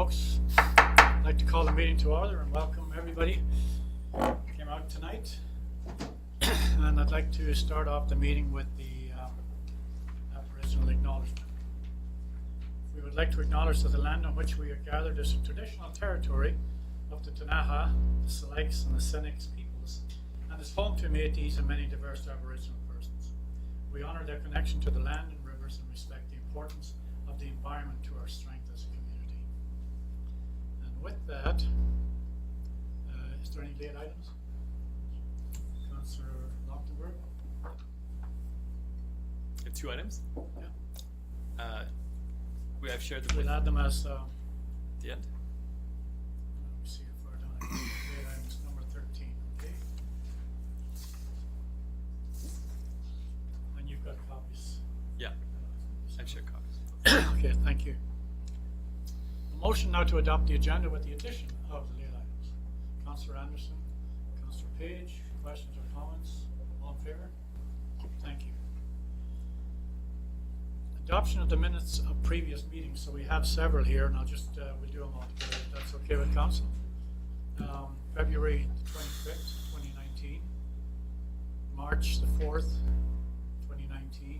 folks. I'd like to call the meeting to order and welcome everybody who came out tonight. And I'd like to start off the meeting with the Aboriginal Acknowledgement. We would like to acknowledge that the land on which we are gathered is the traditional territory of the Tanaha, the Seleks, and the Senex peoples, and is home to Métis and many diverse Aboriginal persons. We honor their connection to the land and rivers and respect the importance of the environment to our strength as a community. And with that, is there any late items? Councillor Lochtenberg? You have 2 items. Yeah. We have shared them We'll with add them as the end. let me see if we're done. Late items number 13, okay? And you've got copies. Yeah, I've shared copies. Okay, thank you. A motion now to adopt the agenda with the addition of the late items. Councillor Anderson, Councillor Page, questions or comments? All in favor? Thank you. Adoption of the minutes of previous meetings. So we have several here, and I'll just we'll do them all together if that's okay with council. February 25th, 2019. March the 4th, 2019.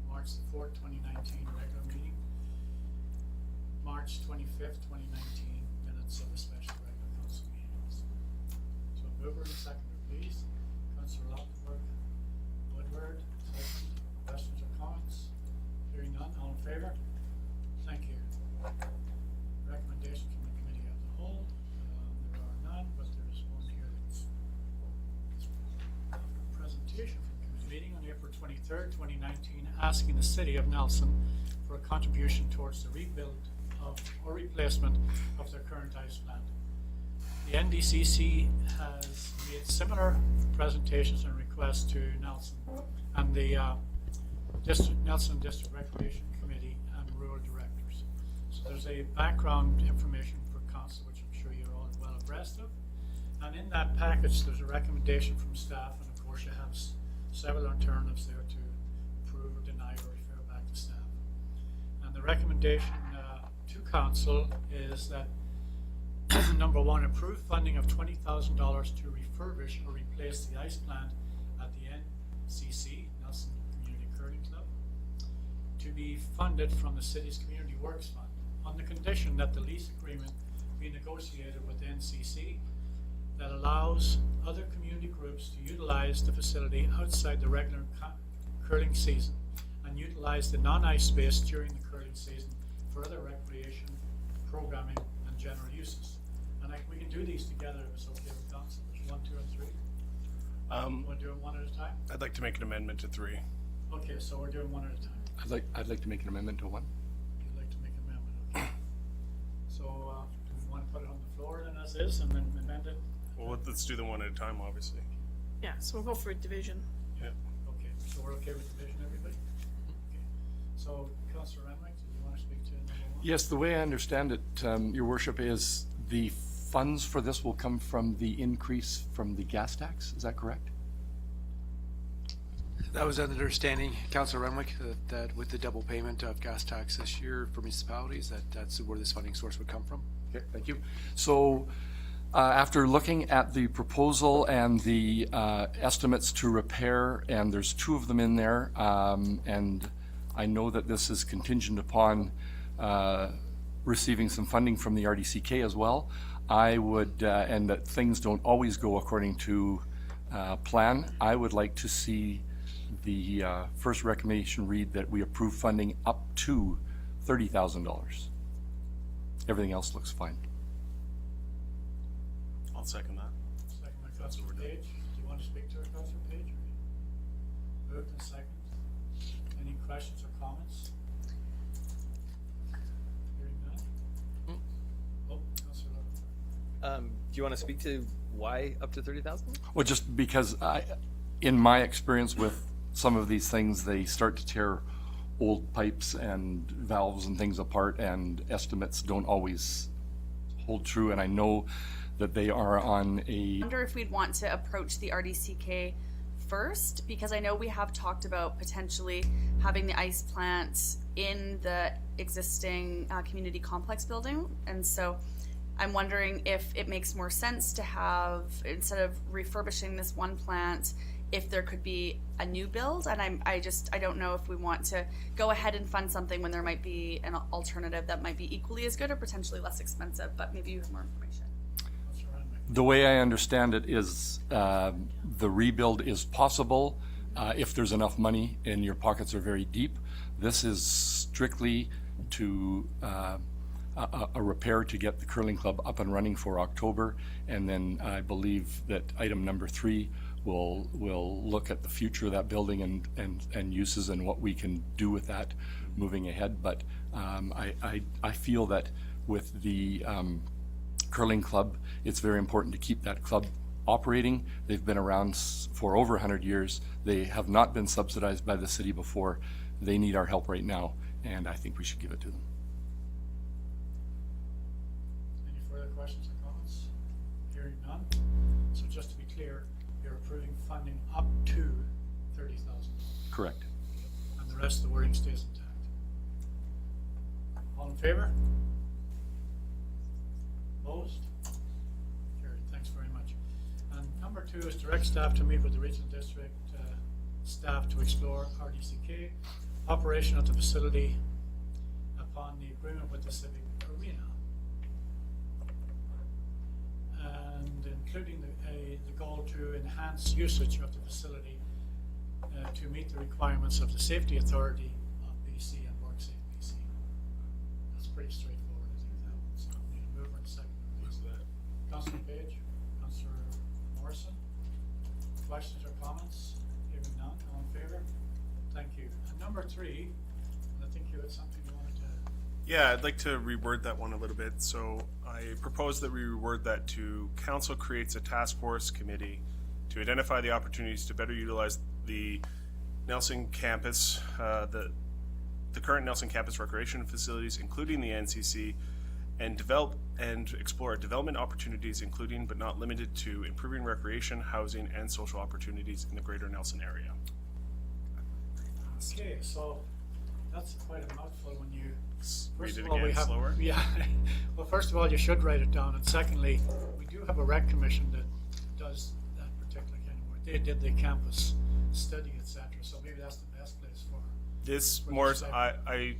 March the 4th, 2019 regular meeting. March 25th, 2019 minutes of the special regular council meetings. So mover and seconder, please. Councillor Lochtenberg, Woodward, second. Questions or comments? Hearing none, all in favor? Thank you. Recommendation from the committee as a whole. There are none, but there's one here that's a presentation from the committee meeting on April 23rd, 2019, asking the city of Nelson for a contribution towards the rebuild of or replacement of their current ice plant. The NDCC has made similar presentations and requests to Nelson and the Nelson District Recreation Committee and Rural Directors. So there's a background information for council, which I'm sure you're all well abreast of. And in that package, there's a recommendation from staff, and of course you have several alternatives there to approve or deny or refer back to staff. And the recommendation to council is that number 1, approve funding of $20,000 to refurbish or replace the ice plant at the NCC, Nelson Community Curling Club, to be funded from the city's Community Works Fund on the condition that the lease agreement be negotiated with the NCC that allows other community groups to utilize the facility outside the regular curling season and utilize the non-ice space during the curling season for other recreation, programming, and general uses. And we can do these together if it's okay with council. There's 1, 2, and 3. Want to do them one at a time? I'd like to make an amendment to 3. Okay, so we're doing one at a time. I'd like to make an amendment to 1. You'd like to make an amendment, okay. So, do we want to put it on the floor then as is and then amend it? Well, let's do them one at a time, obviously. Yeah, so we'll go for a division. Yeah. Okay, so we're okay with division, everybody? Okay. So, Councillor Renwick, do you want to speak to number 1? Yes, the way I understand it, Your Worship, is the funds for this will come from the increase from the gas tax. Is that correct? That was an understanding, Councillor Renwick, that with the double payment of gas tax this year for municipalities, that's where this funding source would come from. Okay, thank you. So after looking at the proposal and the estimates to repair, and there's 2 of them in there, and I know that this is contingent upon receiving some funding from the RDCK as well, I would, and that things don't always go according to plan, I would like to see the first recommendation read that we approve funding up to $30,000. Everything else looks fine. I'll second that. Second by Councillor Page. Do you want to speak to it, Councillor Page? Moved and second. Any questions or comments? Hearing none. Oh, Councillor Lochtenberg. Do you want to speak to why up to 30,000? Well, just because in my experience with some of these things, they start to tear old pipes and valves and things apart, and estimates don't always hold true. And I know that they are on a... I wonder if we'd want to approach the RDCK first, because I know we have talked about potentially having the ice plant in the existing community complex building. And so I'm wondering if it makes more sense to have, instead of refurbishing this one plant, if there could be a new build. And I don't know if we want to go ahead and fund something when there might be an alternative that might be equally as good or potentially less expensive, but maybe you have more information. Councillor Renwick. The way I understand it is the rebuild is possible if there's enough money and your pockets are very deep. This is strictly to a repair to get the curling club up and running for October. And then I believe that item number 3 will look at the future of that building and uses and what we can do with that moving ahead. But I feel that with the curling club, it's very important to keep that club operating. They've been around for over 100 years. They have not been subsidized by the city before. They need our help right now, and I think we should give it to them. Any further questions or comments? Hearing none. So just to be clear, you're approving funding up to 30,000, Correct. and the rest of the wording stays intact. All in favor? Opposed? Carried. Thanks very much. And number 2 is direct staff to meet with the regional district staff to explore RDCK operation at the facility upon the agreement with the civic arena, and including the goal to enhance usage of the facility to meet the requirements of the Safety Authority of BC and WorkSafe BC. That's pretty straightforward, I think, that one. So we need a mover and a second, please. Councillor Page, Councillor Morrison, questions or comments? Hearing none, all in favor? Thank you. And number 3, I think you had something you wanted to. Yeah, I'd like to reword that one a little bit. So I propose that we reword that to council creates a task force committee to identify the opportunities to better utilize the Nelson campus, the current Nelson campus recreation facilities, including the NCC, and develop and explore development opportunities, including but not limited to improving recreation, housing, and social opportunities in the greater Nelson area. Okay, so that's quite a mouthful when you. Read First it of all, we again have, slower. yeah. Well, first of all, you should write it down, and secondly, we do have a rec commission that does that particular kind of work. They did the campus study, etc. So maybe that's the best place for. This For more, this segment.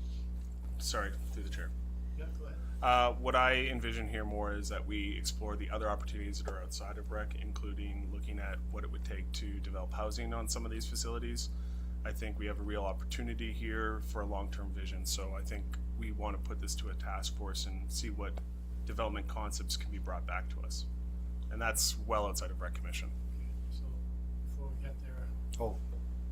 sorry, through the chair. Yeah, go ahead. What I envision here more is that we explore the other opportunities that are outside of rec, including looking at what it would take to develop housing on some of these facilities. I think we have a real opportunity here for a long-term vision, so I think we want to put this to a task force and see what development concepts can be brought back to us. And that's well outside of rec commission. Okay, so before we get there, Oh,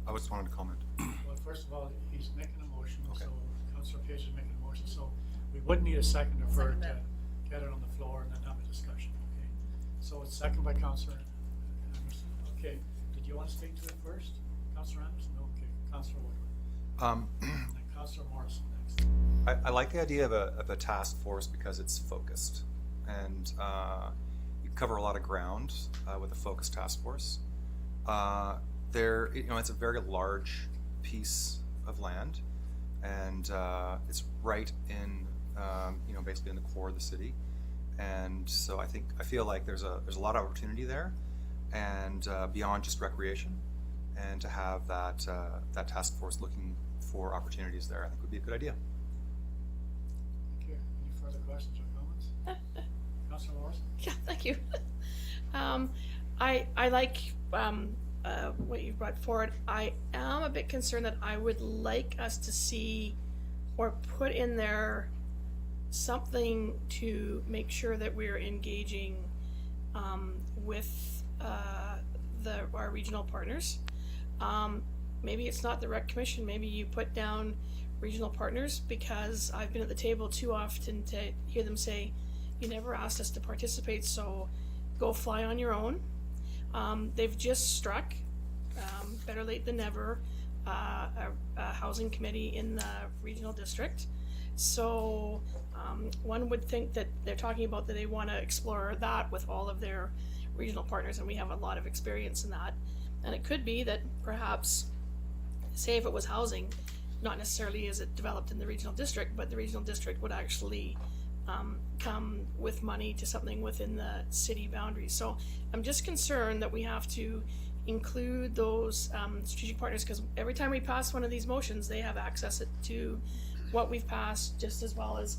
I just wanted to comment. well, first of all, he's making a motion, Okay. so Councillor Page is making a motion, so we would need a seconder for it to get it on the floor and then have a discussion, okay? So it's second by Councillor Anderson. Okay, did you want to speak to it first? Councillor Anderson? Okay, Councillor Woodward. And then Councillor Morrison next. I like the idea of a task force because it's focused, and you cover a lot of ground with a focused task force. It's a very large piece of land, and it's right in, basically in the core of the city, and so I feel like there's a lot of opportunity there, and beyond just recreation, and to have that task force looking for opportunities there, I think would be a good idea. Thank you. Any further questions or comments? Councillor Morrison? Yeah, thank you. I like what you brought forward. I am a bit concerned that I would like us to see or put in there something to make sure that we're engaging with our regional partners. Maybe it's not the rec commission, maybe you put down regional partners, because I've been at the table too often to hear them say, you never asked us to participate, so go fly on your own. They've just struck, better late than never, a housing committee in the regional district. So one would think that they're talking about that they want to explore that with all of their regional partners, and we have a lot of experience in that. And it could be that perhaps, say if it was housing, not necessarily is it developed in the regional district, but the regional district would actually come with money to something within the city boundaries. So I'm just concerned that we have to include those strategic partners, because every time we pass one of these motions, they have access to what we've passed, just as well as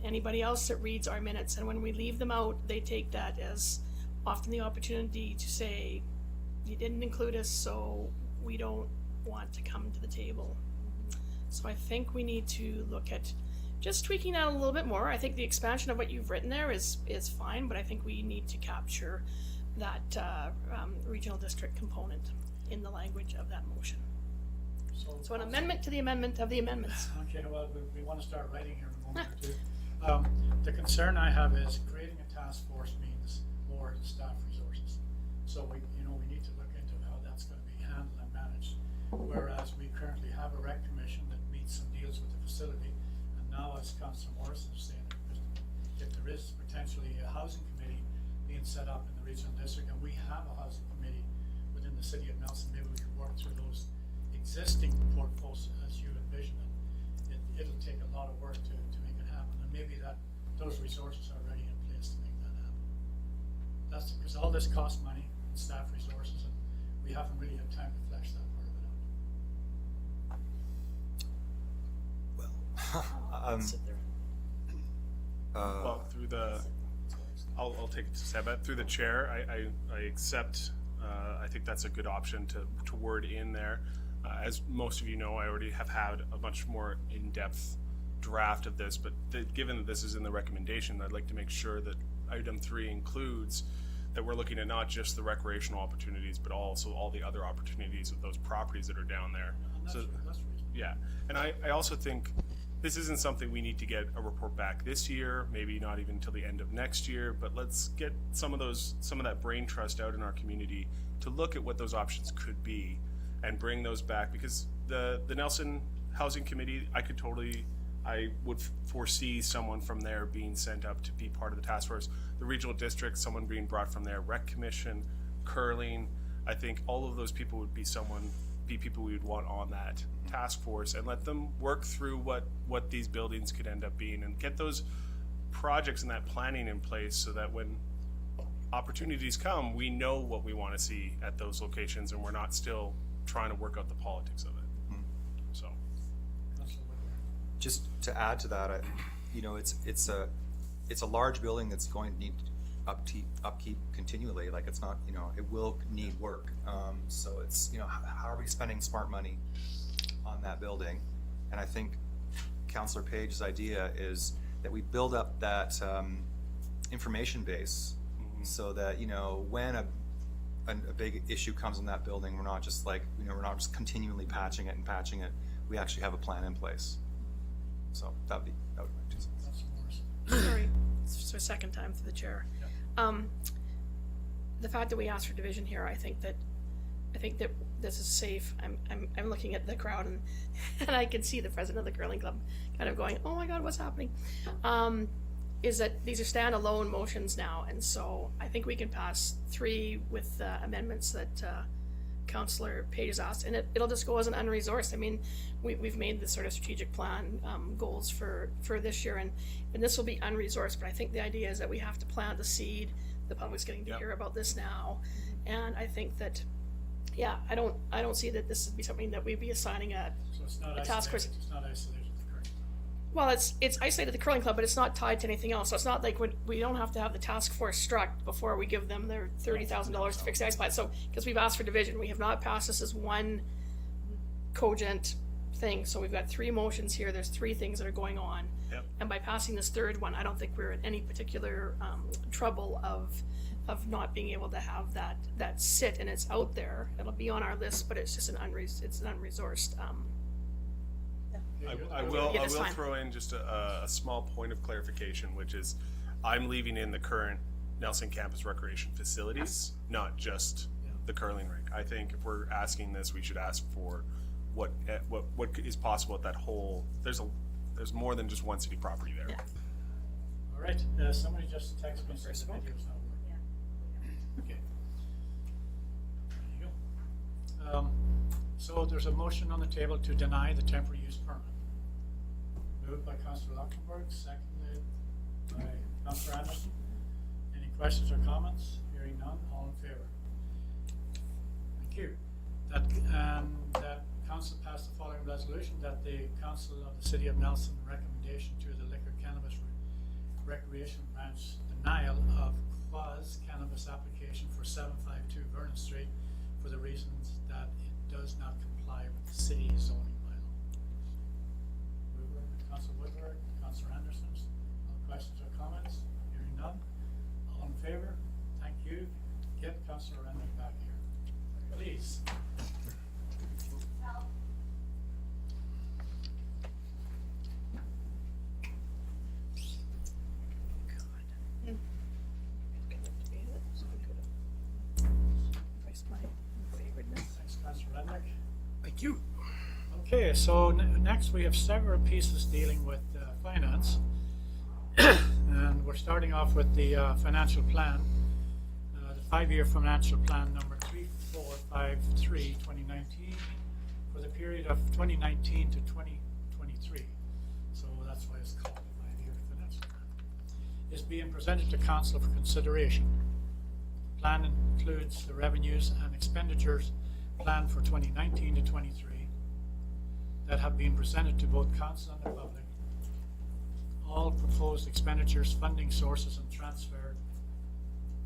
anybody else that reads our minutes. And when we leave them out, they take that as often the opportunity to say, you didn't include us, so we don't want to come to the table. So I think we need to look at just tweaking that a little bit more. I think the expansion of what you've written there is fine, but I think we need to capture that regional district component in the language of that motion. So an amendment to the amendment of the amendments. Okay, well, we want to start writing here in a moment or two. The concern I have is creating a task force means more staff resources. So we need to look into how that's going to be handled and managed. Whereas we currently have a rec commission that meets and deals with the facility. And now, as Councillor Morrison is saying, if there is potentially a housing committee being set up in the regional district, and we have a housing committee within the city of Nelson, maybe we could work through those existing portfolios as you envision it. It'll take a lot of work to make it happen, and maybe those resources are already in place to make that happen. That's because all this costs money and staff resources, and we haven't really had time to flesh that part of it out. Well, Sit there. Well, through the, I'll take it to step back. Through the chair, I accept, I think that's a good option to word in there. As most of you know, I already have had a much more in-depth draft of this, but given that this is in the recommendation, I'd like to make sure that item 3 includes that we're looking at not just the recreational opportunities, but also all the other opportunities of those properties that are down there. And that's reasonable. Yeah, and I also think this isn't something we need to get a report back this year, maybe not even until the end of next year, but let's get some of that brain trust out in our community to look at what those options could be and bring those back, because the Nelson Housing Committee, I would foresee someone from there being sent up to be part of the task force. The regional district, someone being brought from there, rec commission, curling. I think all of those people would be people we would want on that task force, and let them work through what these buildings could end up being, and get those projects and that planning in place so that when opportunities come, we know what we want to see at those locations, and we're not still trying to work out the politics of it. So, Councillor Whitwer. just to add to that, it's a large building that's going to need upkeep continually. Like, it's not, it will need work. So it's, how are we spending smart money on that building? And I think Councillor Page's idea is that we build up that information base so that, when a big issue comes in that building, we're not just we're not just continually patching it. We actually have a plan in place. So that would be my 2 cents. Councillor Morrison. Sorry, it's the second time through the chair. The fact that we asked for division here, I think that this is safe. I'm looking at the crowd and I can see the president of the curling club kind of going, oh my God, what's happening? Is that these are standalone motions now, and so I think we can pass 3 with amendments that Councillor Page has asked, and it'll just go as an unresourced. I mean, we've made this sort of strategic plan goals for this year, and this will be unresourced. But I think the idea is that we have to plant the seed. The public's getting to hear about this now, and I think that, I don't see that this would be something that we'd be assigning a So it's not task force. isolated. It's not isolated to the current. Well, it's isolated to the curling club, but it's not tied to anything else. So it's not like we don't have to have the task force struck before we give them their $30,000 to fix the ice plant. So, because we've asked for division, we have not passed this as one cogent thing. So we've got 3 motions here. There's 3 things that are going on. Yep. And by passing this third one, I don't think we're in any particular trouble of not being able to have that sit, and it's out there. It'll be on our list, but it's just an unresourced. I will Yeah, that's fine. throw in just a small point of clarification, which is I'm leaving in the current Nelson campus recreation facilities, not just the curling rink. I think if we're asking this, we should ask for what is possible at that whole. There's more than just one city property there. Yeah. All right, somebody just texted me and said the video's not working. Okay. There you go. So there's a motion on the table to deny the temporary use permit. Moved by Councillor Luxembourg, seconded by Councillor Anderson. Any questions or comments? Hearing none, all in favor? Thank you. That council passed the following resolution, that the council of the City of Nelson recommendation to the Liquor Cannabis Recreation Branch denial of Quaz cannabis application for 752 Vernon Street for the reasons that it does not comply with the city zoning bylaw. Mover, Councillor Woodward, Councillor Anderson. Questions or comments? Hearing none. All in favor? Thank you. Get Councillor Renwick back here, please. Thanks, Councillor Renwick. Thank you. Okay, so next we have several pieces dealing with finance. And we're starting off with the financial plan, the 5-year financial plan number 3453, 2019, for the period of 2019 to 2023. So that's why it's called the 5-year financial plan. Is being presented to council for consideration. The plan includes the revenues and expenditures planned for 2019 to 23 that have been presented to both council and the public. All proposed expenditures, funding sources, and transfer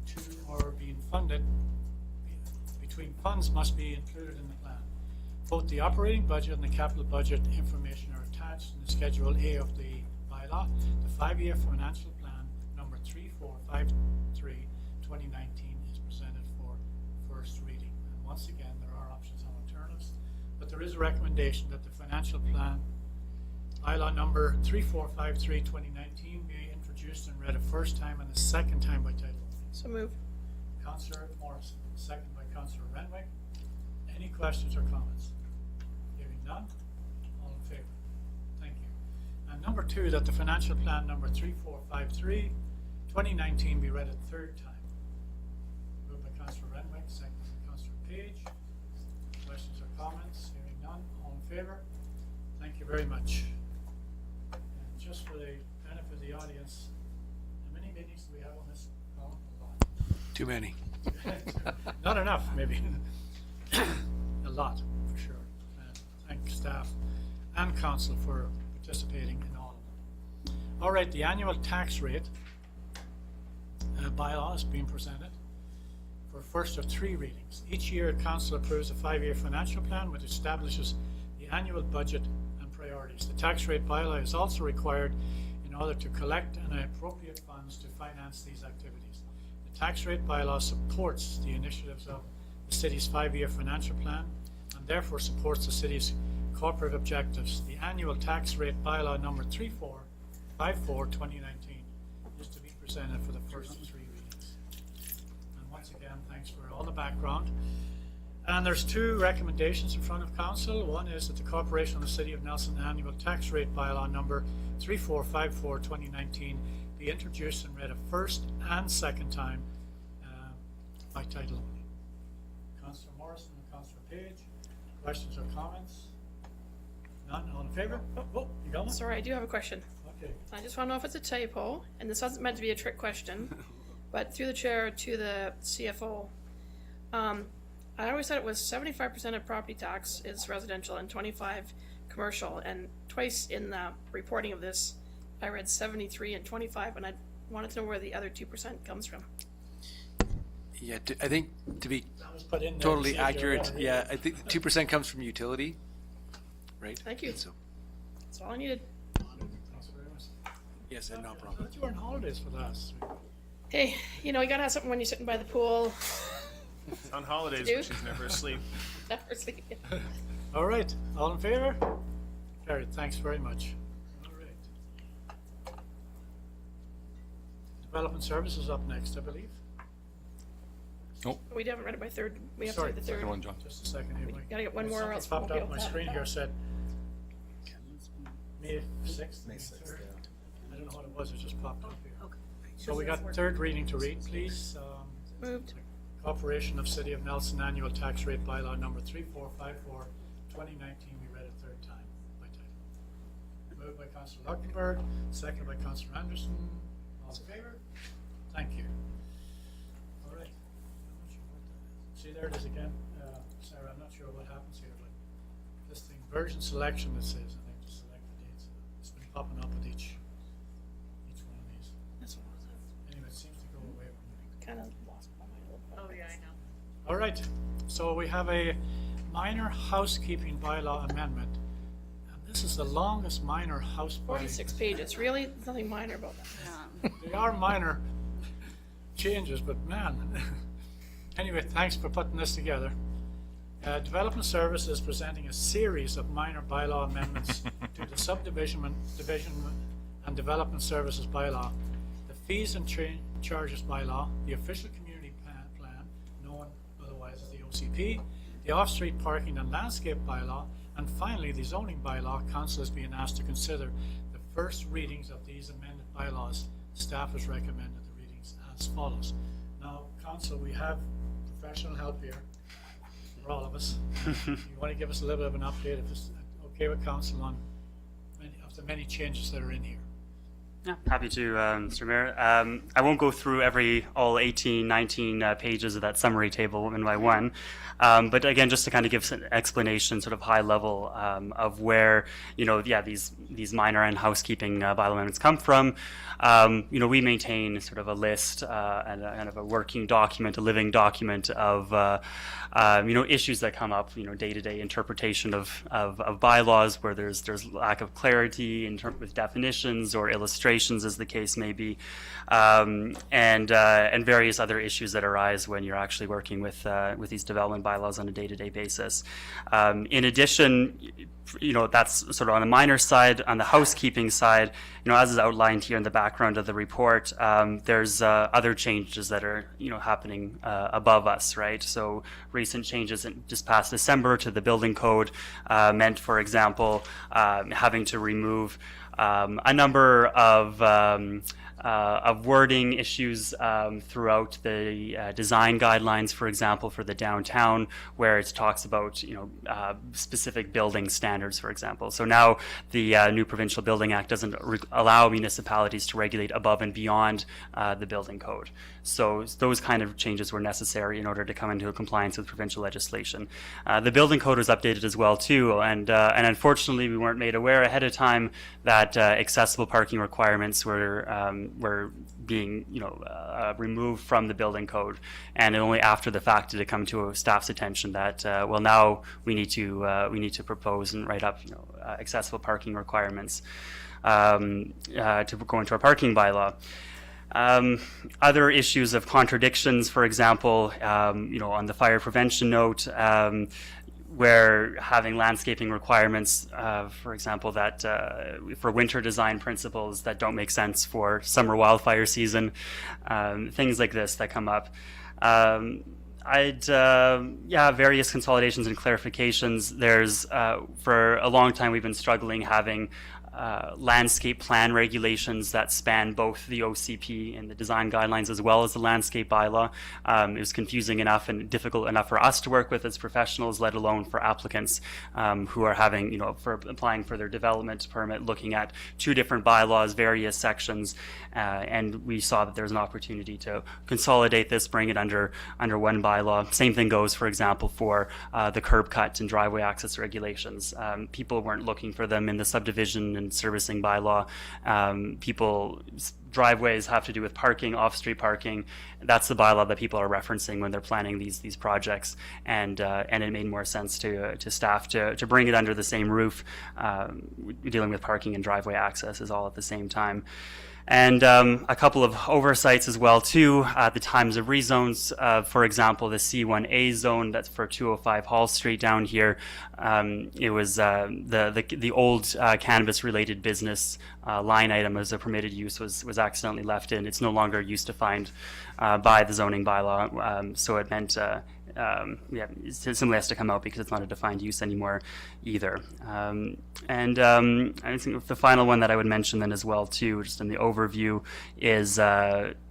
to or being funded between funds must be included in the plan. Both the operating budget and the capital budget information are attached in the Schedule A of the bylaw. The 5-year financial plan number 3453, 2019 is presented for first reading. And once again, there are options on alternatives, but there is a recommendation that the financial plan bylaw number 3453, 2019 be introduced and read a first time and a second time by title only. So moved. Councillor Morrison, second by Councillor Renwick. Any questions or comments? Hearing none, all in favor? Thank you. And number 2, that the financial plan number 3453, 2019 be read a third time. Moved by Councillor Renwick, second by Councillor Page. Questions or comments? Hearing none, all in favor? Thank you very much. And just for the benefit of the audience, how many meetings do we have on this? Oh, a lot. Too many. Not enough, maybe. A lot, for sure. And thank staff and council for participating in all of them. All right, the annual tax rate bylaw is being presented for first of 3 readings. Each year, council approves a 5-year financial plan which establishes the annual budget and priorities. The tax rate bylaw is also required in order to collect and appropriate funds to finance these activities. The tax rate bylaw supports the initiatives of the city's 5-year financial plan and therefore supports the city's corporate objectives. The annual tax rate bylaw number 3454, 2019 is to be presented for the first of 3 readings. And once again, thanks for all the background. And there's 2 recommendations in front of council. One is that the Corporation of the City of Nelson annual tax rate bylaw number 3454, 2019 be introduced and read a first and second time by title only. Councillor Morrison and Councillor Page, questions or comments? None, all in favor? Oh, you got one? Sorry, I do have a question. Okay. I just want to know if it's a typo, and this wasn't meant to be a trick question, but through the chair to the CFO. I always said it was 75% of property tax is residential and 25 commercial, and twice in the reporting of this, I read 73 and 25, and I wanted to know where the other 2% comes from. Yeah, I think to be That was put in there. totally Says you're accurate, wrong. yeah, I think 2% comes from utility, right? Thank you. So, That's all I needed. Councillor Amos. yes, and no I problem. thought you were on holidays for the last 3 Hey, you know, you gotta have something when you're sitting by the pool. On holidays, Do? but she's never asleep. Never sleep. All right, all in favor? Carried, thanks very much. All right. Development Services up next, I believe. We haven't read it by third. We have to Sorry, read the third. Second one, John. Just a second here, Mike. Gotta get one more, Something else popped we'll be up on my able to- screen here, said May 6th? May 6th, yeah. I don't know what it was, it just popped up here. So we got third reading to read, please. Moved. Corporation of City of Nelson Annual Tax Rate Bylaw number 3454, 2019 be read a third time by title. Moved by Councillor Luxembourg, seconded by Councillor Anderson. All in favor? Thank you. All right. I'm not sure what that is. See, there it is again. Sarah, I'm not sure what happens here, but this thing, version selection, it says, and I just select the dates. It's been popping up with each one of these. This one was Anyway, it seems to go away when you kind of lost my little. Oh, yeah, I know. All right, so we have a minor housekeeping bylaw amendment. And this is the longest minor house bylaw. 46 pages. Really, there's nothing minor about that. Yeah. They are minor changes, but man. Anyway, thanks for putting this together. Development Service is presenting a series of minor bylaw amendments to the subdivision, division, and development services bylaw, the fees and charges bylaw, the official community plan, known otherwise as the OCP, the off-street parking and landscape bylaw, and finally the zoning bylaw. Council is being asked to consider the first readings of these amended bylaws. Staff has recommended the readings as follows. Now, Council, we have professional help here for all of us. You want to give us a little bit of an update, if it's okay with Council, on the many changes that are in here? Yeah, happy to, Mr. Mayor. I won't go through all 18, 19 pages of that summary table one by one. But again, just to kind of give some explanation, sort of high level, of where, these minor and housekeeping bylaw amendments come from. We maintain sort of a list and a kind of a working document, a living document of, issues that come up, day-to-day interpretation of bylaws where there's lack of clarity with definitions or illustrations, as the case may be, and various other issues that arise when you're actually working with these development bylaws on a day-to-day basis. In addition, that's sort of on the minor side. On the housekeeping side, as is outlined here in the background of the report, there's other changes that are happening above us, right? So recent changes in just past December to the building code meant, for example, having to remove a number of wording issues throughout the design guidelines, for example, for the downtown, where it talks about specific building standards, for example. So now the new Provincial Building Act doesn't allow municipalities to regulate above and beyond the building code. So those kind of changes were necessary in order to come into compliance with provincial legislation. The building code was updated as well too, and unfortunately we weren't made aware ahead of time that accessible parking requirements were being removed from the building code, and only after the fact did it come to staff's attention that now we need to propose and write up accessible parking requirements to go into our parking bylaw. Other issues of contradictions, for example, on the fire prevention note, where having landscaping requirements, for example, that for winter design principles that don't make sense for summer wildfire season, things like this that come up. Various consolidations and clarifications. There's, for a long time, we've been struggling having landscape plan regulations that span both the OCP and the design guidelines as well as the landscape bylaw. It was confusing enough and difficult enough for us to work with as professionals, let alone for applicants who are having, for applying for their development permit, looking at two different bylaws, various sections, and we saw that there's an opportunity to consolidate this, bring it under one bylaw. Same thing goes, for example, for the curb cut and driveway access regulations. People weren't looking for them in the subdivision and servicing bylaw. Driveways have to do with parking, off-street parking. That's the bylaw that people are referencing when they're planning these projects, and it made more sense to staff to bring it under the same roof, dealing with parking and driveway access is all at the same time. And a couple of oversights as well too at the times of rezones. For example, the C1A zone that's for 205 Hall Street down here. It was the old cannabis-related business line item as a permitted use was accidentally left in. It's no longer use defined by the zoning bylaw, so it meant it simply has to come out because it's not a defined use anymore either. I think the final one that I would mention then as well too, just in the overview, is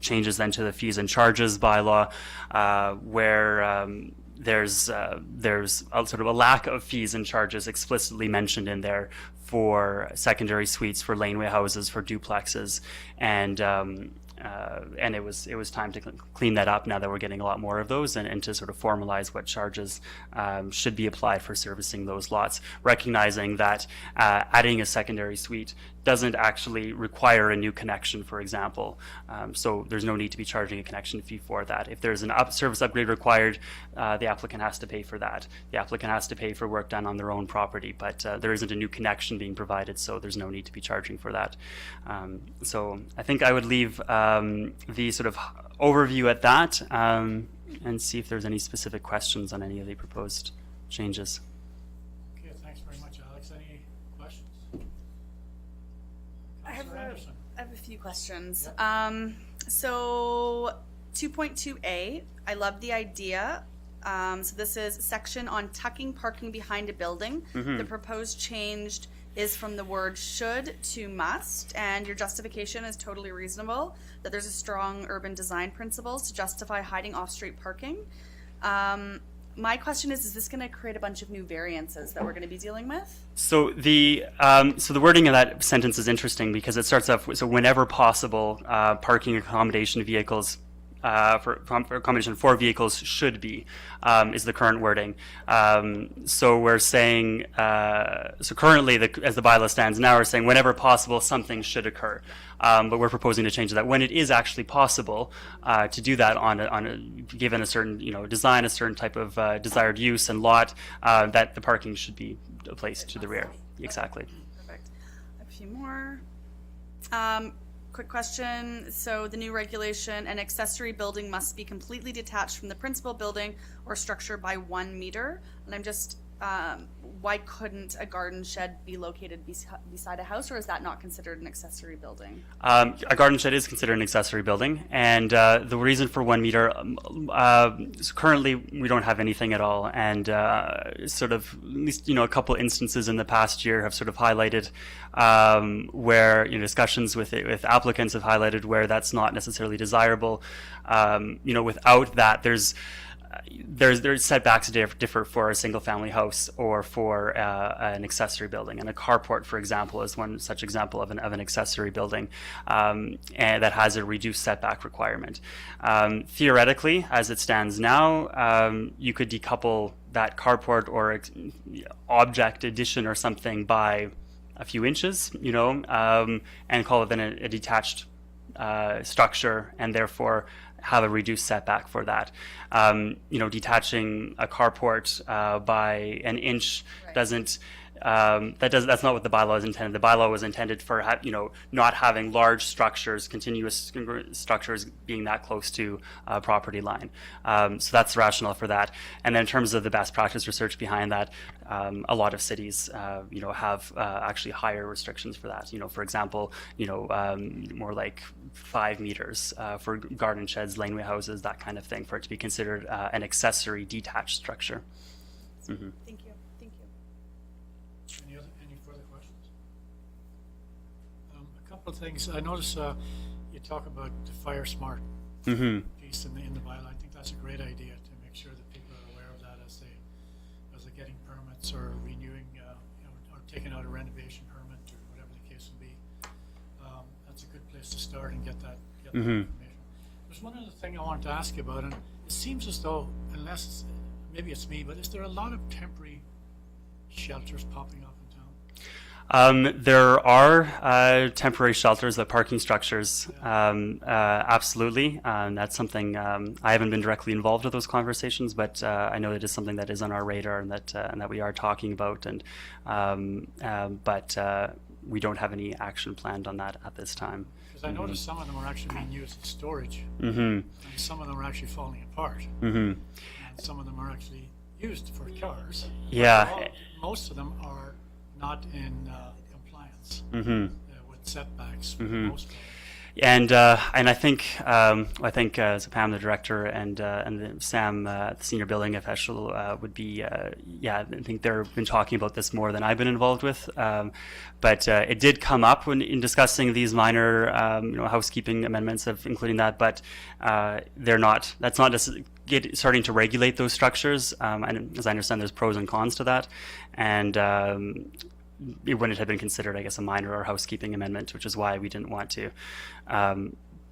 changes then to the fees and charges bylaw, where there's a sort of a lack of fees and charges explicitly mentioned in there for secondary suites, for laneway houses, for duplexes, and it was time to clean that up now that we're getting a lot more of those, and to sort of formalize what charges should be applied for servicing those lots, recognizing that adding a secondary suite doesn't actually require a new connection, for example. So there's no need to be charging a connection fee for that. If there's an service upgrade required, the applicant has to pay for that. The applicant has to pay for work done on their own property, but there isn't a new connection being provided, so there's no need to be charging for that. So I think I would leave the sort of overview at that, and see if there's any specific questions on any of the proposed changes. Okay, thanks very much, Alex. Any questions? I have Councillor Anderson. I have a few questions. So 2.2a, I love the idea. So this is section on tucking parking behind a building. The proposed change is from the word should to must, and your justification is totally reasonable, that there's a strong urban design principles to justify hiding off-street parking. My question is this going to create a bunch of new variances that we're going to be dealing with? So the wording of that sentence is interesting because it starts off with, so whenever possible, parking accommodation vehicles for accommodation for vehicles should be is the current wording. So we're saying so currently as the bylaw stands now, we're saying whenever possible something should occur, but we're proposing to change that when it is actually possible to do that on a given a certain design, a certain type of desired use and lot, that the parking should be placed to the rear. Exactly. Perfect. A few more. Quick question. So the new regulation, an accessory building must be completely detached from the principal building or structure by 1 meter. And I'm just, why couldn't a garden shed be located beside a house, or is that not considered an accessory building? A garden shed is considered an accessory building, and the reason for 1 meter, so currently we don't have anything at all, and sort of at least a couple instances in the past year have sort of highlighted where discussions with applicants have highlighted where that's not necessarily desirable. Without that, there's setbacks differ for a single family house or for an accessory building, and a carport, for example, is one such example of an accessory building, and that has a reduced setback requirement. Theoretically, as it stands now, you could decouple that carport or object addition or something by a few inches, and call it then a detached structure, and therefore have a reduced setback for that. Detaching a carport by an inch doesn't. That's not what the bylaw is intended. The bylaw was intended for not having large structures, continuous structures being that close to a property line. So that's the rationale for that. And then in terms of the best practice research behind that, a lot of cities have actually higher restrictions for that. For example, more like 5 meters for garden sheds, laneway houses, that kind of thing, for it to be considered an accessory detached structure. Mm-hmm. Thank you. Any further questions? A couple of things. I notice you talk about the fire smart piece in the bylaw. I think that's a great idea to make sure that people are aware of that as they're getting permits or renewing, or taking out a renovation permit or whatever the case will be. That's a good place to start and get that information. There's one other thing I wanted to ask you about, and it seems as though, maybe it's me, but is there a lot of temporary shelters popping up in town? There are temporary shelters, the parking structures, absolutely. That's something I haven't been directly involved with those conversations, but I know it is something that is on our radar and that we are talking about. And but we don't have any action planned on that at this time. Because I noticed some of them are actually being used as storage, and some of them are actually falling apart, and some of them are actually used for cars. Yeah. Most of them are not in compliance with setbacks for the most part. And I think so Pam, the director, and Sam, the senior building official, would be I think they've been talking about this more than I've been involved with. But it did come up in discussing these minor housekeeping amendments of including that. But they're not. That's not just starting to regulate those structures. And as I understand, there's pros and cons to that. And it wouldn't have been considered, I guess, a minor or housekeeping amendment, which is why we didn't want to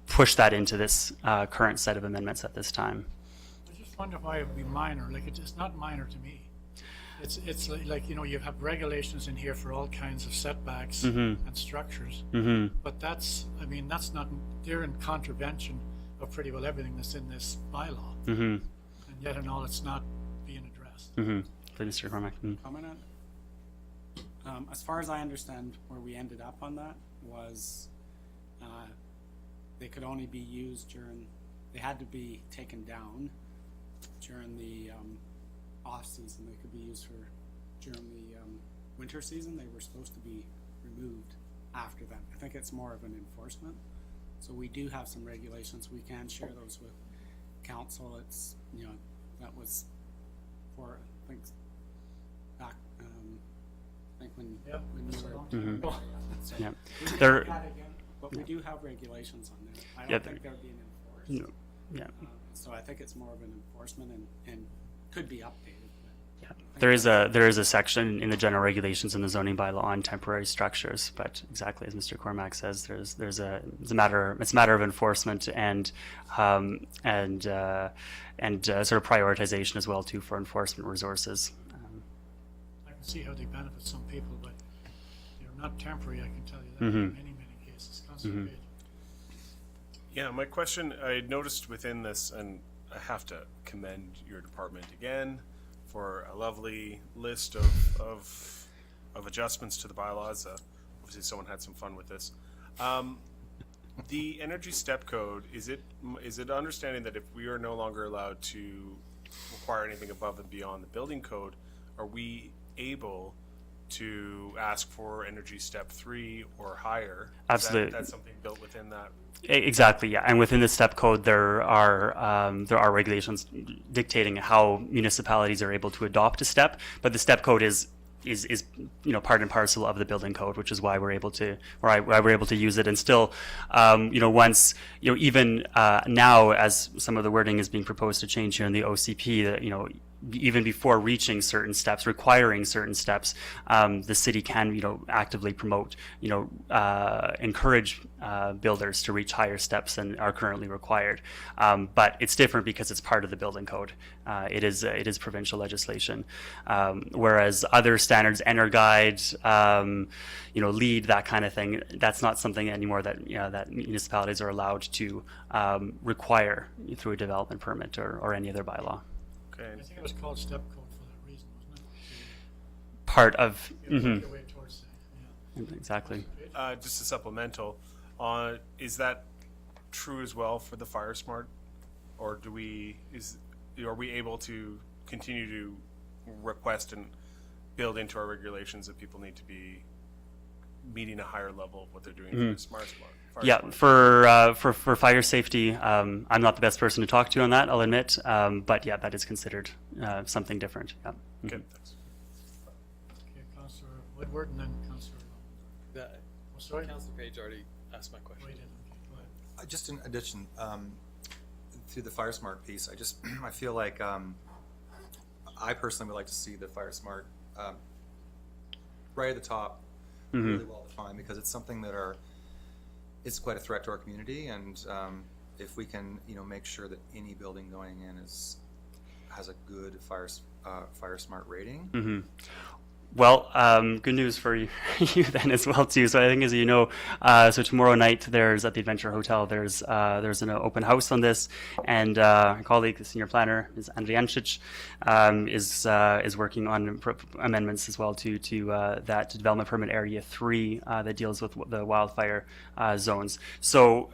push that into this current set of amendments at this time. I just wonder why it would be minor. Like, it's not minor to me. It's like, you know, you have regulations in here for all kinds of setbacks and structures. But that's, I mean, that's not, they're in contravention of pretty well everything that's in this bylaw. And yet and all, it's not being addressed. Please, Mr. Cormack. Comment on it? As far as I understand, where we ended up on that was they could only be used during, they had to be taken down during the off season. They could be used for during the winter season. They were supposed to be removed after that. I think it's more of an enforcement. So we do have some regulations. We can share those with council. It's, you know, that was for, I think, back, I think when you were. So Yeah. we can There- look at it again, but we do have regulations on there. I don't Yeah, think they're being enforced. Yeah. So I think it's more of an enforcement and could be updated. But There is a section in the general regulations in the zoning bylaw on temporary structures, but exactly as Mr. Cormack says, it's a matter of enforcement and sort of prioritization as well too for enforcement resources. I can see how they benefit some people, but they're not temporary, I can tell you that in many, many cases. Councillor Page. Yeah, my question, I noticed within this, and I have to commend your department again for a lovely list of adjustments to the bylaws. Obviously, someone had some fun with this. The energy step code, is it understanding that if we are no longer allowed to require anything above and beyond the building code, are we able to ask for energy step 3 or higher? Absolutely. That's something built within that. Exactly, yeah. And within the STEP code, there are regulations dictating how municipalities are able to adopt a STEP. But the STEP code is part and parcel of the building code, which is why we're able to why we're able to use it. And still, once even now, as some of the wording is being proposed to change here in the OCP, that even before reaching certain steps, requiring certain steps, the city can, actively promote, encourage builders to reach higher steps than are currently required. But it's different because it's part of the building code. It is provincial legislation, whereas other standards, Energuide, LEED, that kind of thing, that's not something anymore that that municipalities are allowed to require through a development permit or any other bylaw. Okay. I think it was called step code for that reason, wasn't it? Part of Work your way towards that, yeah. exactly. Just a supplemental, is that true as well for the Fire Smart, or are we able to continue to request and build into our regulations that people need to be meeting a higher level of what they're doing for the Fire Yeah, Smart? for fire safety, I'm not the best person to talk to on that, I'll admit. But yeah, that is considered something different. Yeah. Okay, thanks. Okay, Councillor Woodward and then Councillor. Sorry? Councillor Page already asked my question. Wait, okay, go ahead. Just in addition, to the Fire Smart piece, I feel like I personally would like to see the Fire Smart right at the top, really well defined, because it's something that it's quite a threat to our community, and if we can, make sure that any building going in has a good Fire Smart rating. Well, good news for you then as well too. So I think, as you know, so tomorrow night there's at the Adventure Hotel there's an open house on this, and our colleague, the senior planner, is Andrijancic, is working on amendments as well to that development permit area 3 that deals with the wildfire zones. So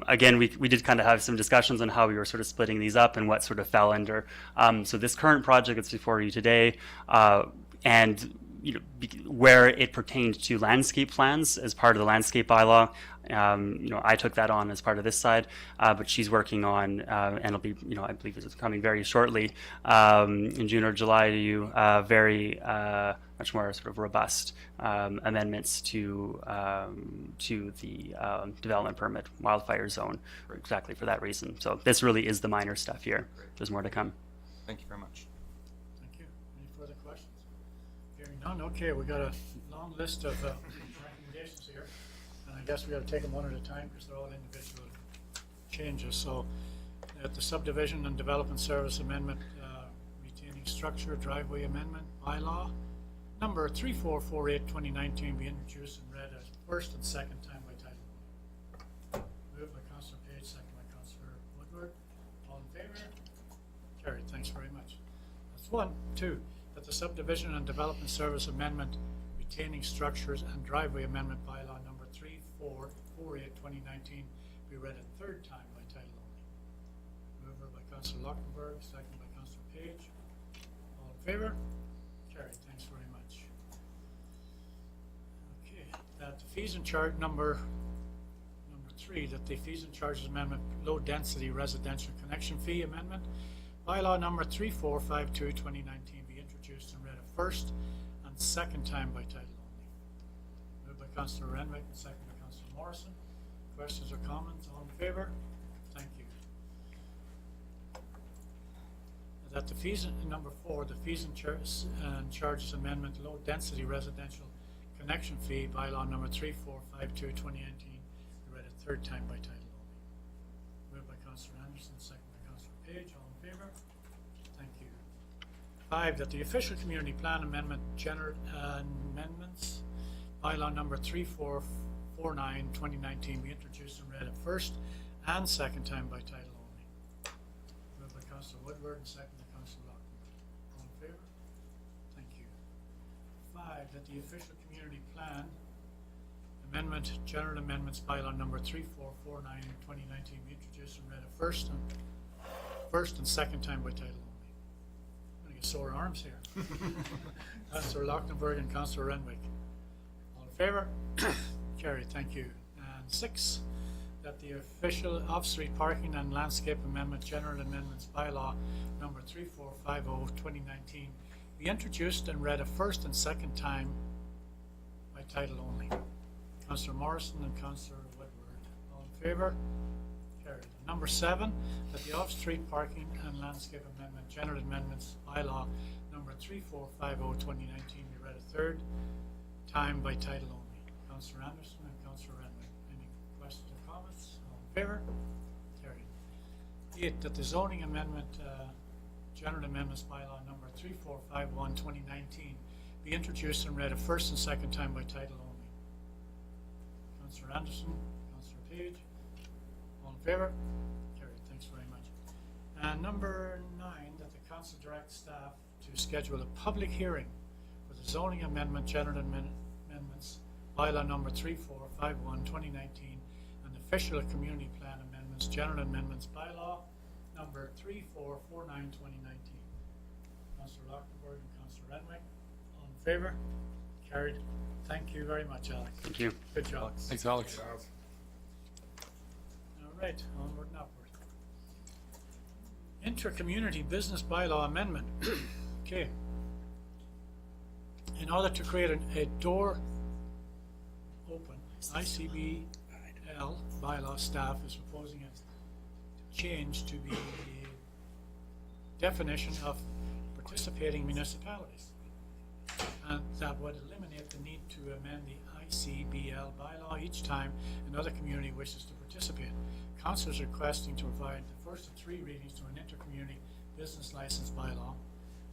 again, we did kind of have some discussions on how we were sort of splitting these up and what sort of fell under. So this current project that's before you today, and where it pertained to landscape plans as part of the landscape bylaw. I took that on as part of this side, but she's working on, and it'll be, I believe it's coming very shortly, in June or July to you, very much more sort of robust amendments to the development permit wildfire zone, exactly for that reason. So this really is the minor stuff here. There's more to come. Thank you very much. Thank you. Any further questions? Hearing none, okay, we got a long list of recommendations here, and I guess we gotta take them one at a time because they're all individual changes. So at the subdivision and development service amendment, retaining structure driveway amendment bylaw, number 3448/2019 be introduced and read as first and second time by title only. Moved by Councillor Page, second by Councillor Woodward. All in favor? Carried. Thanks very much. That's one. Two, that the subdivision and development service amendment retaining structures and driveway amendment bylaw number 3448/2019 be read a third time by title only. Moved by Councillor Lockenberg, second by Councillor Page. All in favor? Carried. Thanks very much. Okay, that the fees and charge number 3, that the fees and charges amendment low density residential connection fee amendment bylaw number 3452/2019 be introduced and read a first and second time by title only. Moved by Councillor Renwick and second by Councillor Morrison. Questions or comments? All in favor? Thank you. That the fees, number 4, the fees and charges amendment low density residential connection fee bylaw number 3452/2019 be read a third time by title only. Moved by Councillor Anderson, second by Councillor Page. All in favor? Thank you. 5, that the official community plan amendment general amendments bylaw number 3449/2019 be introduced and read a first and second time by title only. Moved by Councillor Woodward and second by Councillor Lockenberg. All in favor? Thank you. 5, that the official community plan amendment general amendments bylaw number 3449/2019 be introduced and read a first and second time by title only. I'm gonna get sore arms here. Councillor Lockenberg and Councillor Renwick. All in favor? Carried. Thank you. And 6, that the official off-street parking and landscape amendment general amendments bylaw number 3450/2019 be introduced and read a first and second time by title only. Councillor Morrison and Councillor Woodward. All in favor? Carried. Number 7, that the off-street parking and landscape amendment general amendments bylaw number 3450/2019 be read a third time by title only. Councillor Anderson and Councillor Renwick. Any questions or comments? All in favor? Carried. 8, that the zoning amendment general amendments bylaw number 3451/2019 be introduced and read a first and second time by title only. Councillor Anderson, Councillor Page. All in favor? Carried. Thanks very much. And number 9, that the council direct staff to schedule a public hearing for the zoning amendment general amendments bylaw number 3451/2019 and official community plan amendments general amendments bylaw number 3449/2019. Councillor Lockenberg and Councillor Renwick. All in favor? Carried. Thank you very much, Alex. Thank you. Good job. Thanks, Alex. All right, onward and upward. Inter-community business bylaw amendment. Okay. In order to create a door open, ICBL bylaw staff is proposing a change to the definition of participating municipalities. And that would eliminate the need to amend the ICBL bylaw each time another community wishes to participate. Council is requesting to provide the first of 3 readings to an inter-community business license bylaw,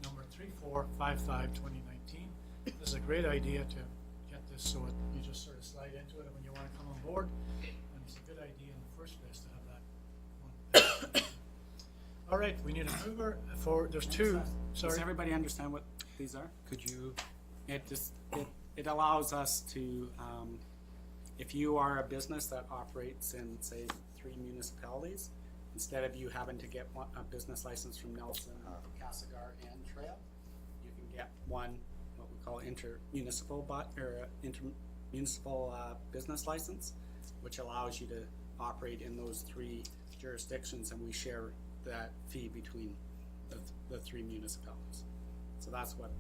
number 3455/2019. This is a great idea to get this so you just sort of slide into it when you want to come on board. And it's a good idea in the first place to have that one. All right, we need a mover for, there's 2, Does sorry. everybody understand what these are? Could you, it allows us to, if you are a business that operates in, say, 3 municipalities, instead of you having to get a business license from Nelson, Castlegar, and Trail, you can get one, what we call intermunicipal intermunicipal business license, which allows you to operate in those 3 jurisdictions, and we share that fee between the 3 municipalities. So that's what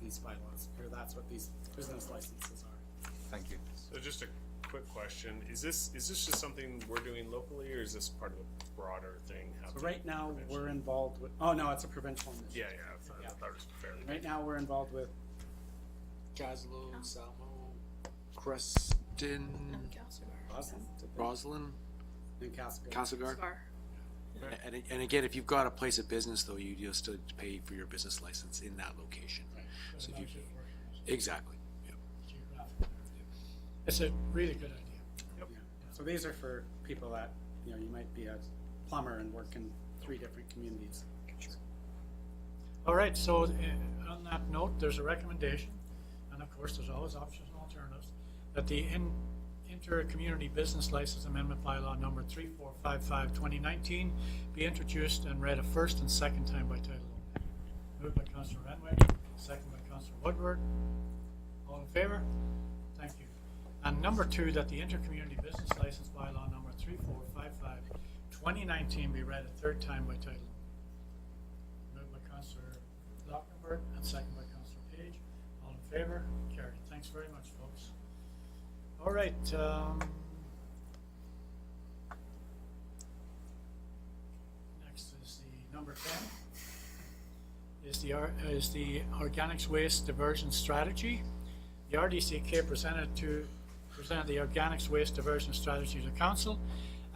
these bylaws, or that's what these business licenses are. Thank you. So just a quick question, is this just something we're doing locally, or is this part of a broader thing? So right now, we're involved with, oh no, it's a provincial initiative. I thought it was fairly. Right now, we're involved with Jaslo, Salmo, Creston, Councillor Roslyn, and Castlegar. Castlegar. Gar. And again, if you've got a place of business though, you'll still pay for your business license in that location. So if you, exactly, yeah. It's a really good idea. Yeah. So these are for people that, you might be a plumber and work in 3 different communities. All right, so on that note, there's a recommendation, and of course, there's always options and alternatives, that the Inter-Community Business License Amendment Bylaw number 3455-2019 be introduced and read a first and second time by title only. Moved by Councillor Renwick, second by Councillor Woodward. All in favor? Thank you. And number 2, that the Inter-Community Business License Bylaw number 3455-2019 be read a third time by title only. Moved by Councillor Lockenberg and second by Councillor Page. All in favor? Carried. Thanks very much, folks. All right. Next is the number 10. Is the Organics Waste Diversion Strategy. The RDCK presented the Organics Waste Diversion Strategy to Council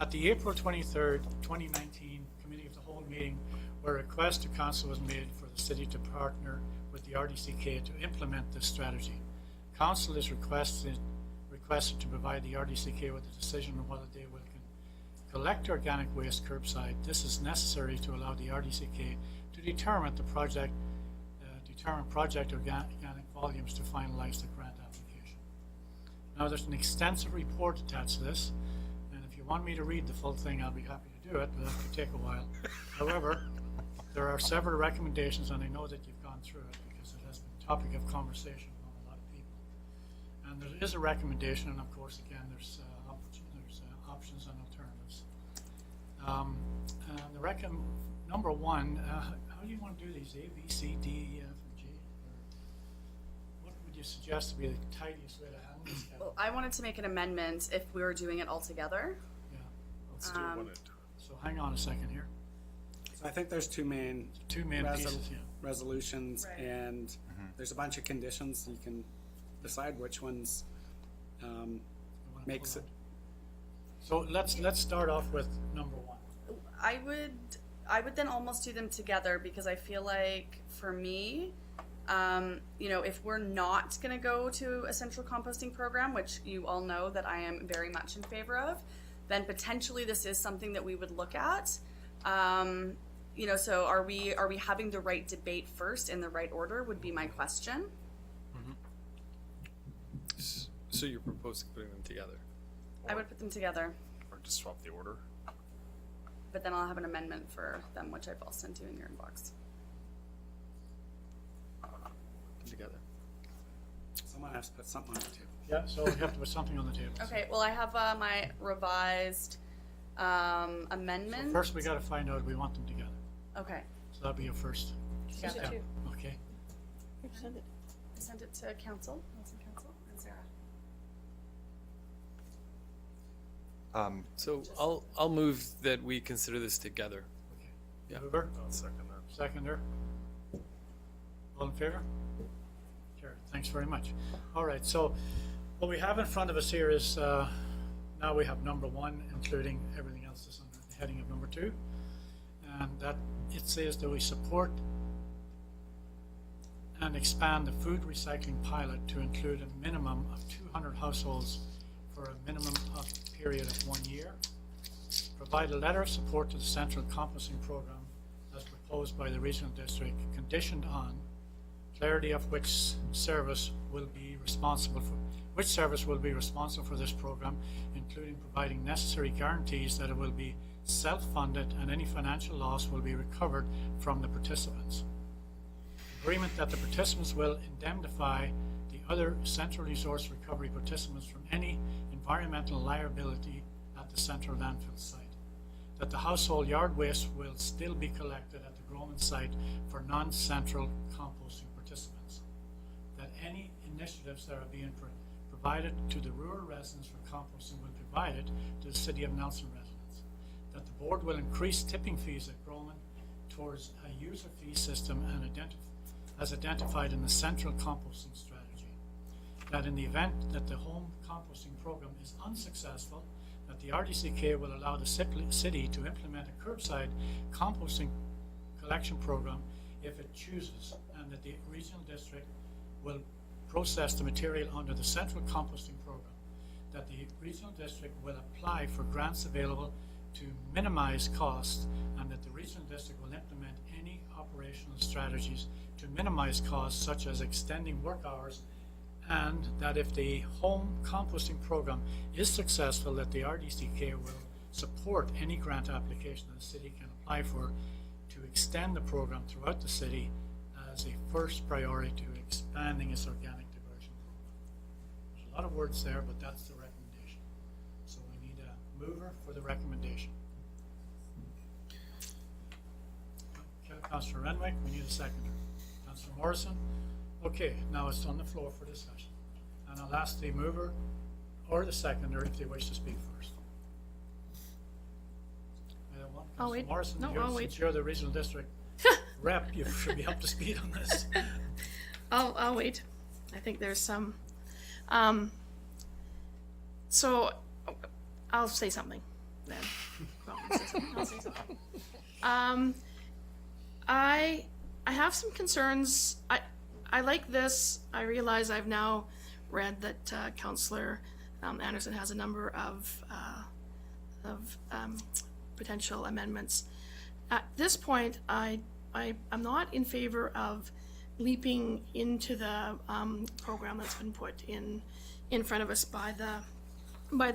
at the April 23rd, 2019 Committee of the Whole meeting, where a request to Council was made for the city to partner with the RDCK to implement this strategy. Council is requested to provide the RDCK with a decision on whether they will collect organic waste curbside. This is necessary to allow the RDCK to determine project organic volumes to finalize the grant application. Now, there's an extensive report attached to this, and if you want me to read the full thing, I'll be happy to do it, but that could take a while. However, there are several recommendations, and I know that you've gone through it because it has been a topic of conversation among a lot of people. And there is a recommendation, and of course, again, there's options and alternatives. And number 1, how do you want to do these? A, B, C, D, E, F, and G? Or what would you suggest to be the tidiest way to handle this? Well, I wanted to make an amendment if we were doing it all together. Yeah. Let's do it one at a time. So hang on a second here. So I think there's two main Pieces, yeah. resolutions, Right. and there's a bunch of conditions. You can decide which ones You wanna makes pull it. out? So let's start off with number 1. I would then almost do them together because I feel like for me, if we're not going to go to a central composting program, which you all know that I am very much in favor of, then potentially this is something that we would look at. So are we having the right debate first in the right order would be my question. So you're proposing putting them together? I would put them together, Or just swap the order. but then I'll have an amendment for them, which I've all sent you in your inbox. Together. Someone has to put something on the table. Yeah, so we have to put something on the table. Okay, well, I have my revised amendment. So first, we got to find out if we want them together. Okay. So that'll be your first Together. step. Okay. Who sent it? I sent it to council, council, and Sarah. So I'll move that we consider this together. Yeah. Mover, I'll second that. seconder. All in favor? Carried. Thanks very much. All right, so what we have in front of us here is now we have number 1, including everything else that's under the heading of number 2. And that it says that we support and expand the food recycling pilot to include a minimum of 200 households for a minimum of period of 1 year. Provide a letter of support to the central composting program as proposed by the regional district, conditioned on clarity of which service will be responsible for this program, including providing necessary guarantees that it will be self-funded and any financial loss will be recovered from the participants. agreement that the participants will indemnify the other central resource recovery participants from any environmental liability at the central landfill site. That the household yard waste will still be collected at the Groman site for non-central composting participants. That any initiatives that are being provided to the rural residents for composting will be provided to the City of Nelson residents. That the board will increase tipping fees at Groman towards a user fee system and as identified in the central composting strategy. That in the event that the home composting program is unsuccessful, that the RDCK will allow the city to implement a curbside composting collection program if it chooses, and that the regional district will process the material under the central composting program. That the regional district will apply for grants available to minimize costs, and that the regional district will implement any operational strategies to minimize costs, such as extending work hours, and that if the home composting program is successful, that the RDCK will support any grant application that the city can apply for to extend the program throughout the city as a first priority to expanding its organic diversion program. There's a lot of words there, but that's the recommendation. So we need a mover for the recommendation. Councillor Renwick, we need a seconder. Councillor Morrison. Okay, now it's on the floor for discussion. And I'll ask the mover or the seconder if they wish to speak first. Either one. I'll Councillor wait. Morrison, No, I'll wait. since you're the regional district rep, you should be up to speed on this. I'll wait. I think there's some, so I'll say something then. Well, I'll say something. I have some concerns. I like this. I realize I've now read that Councillor Anderson has a number of potential amendments. At this point, I'm not in favor of leaping into the program that's been put in front of us by the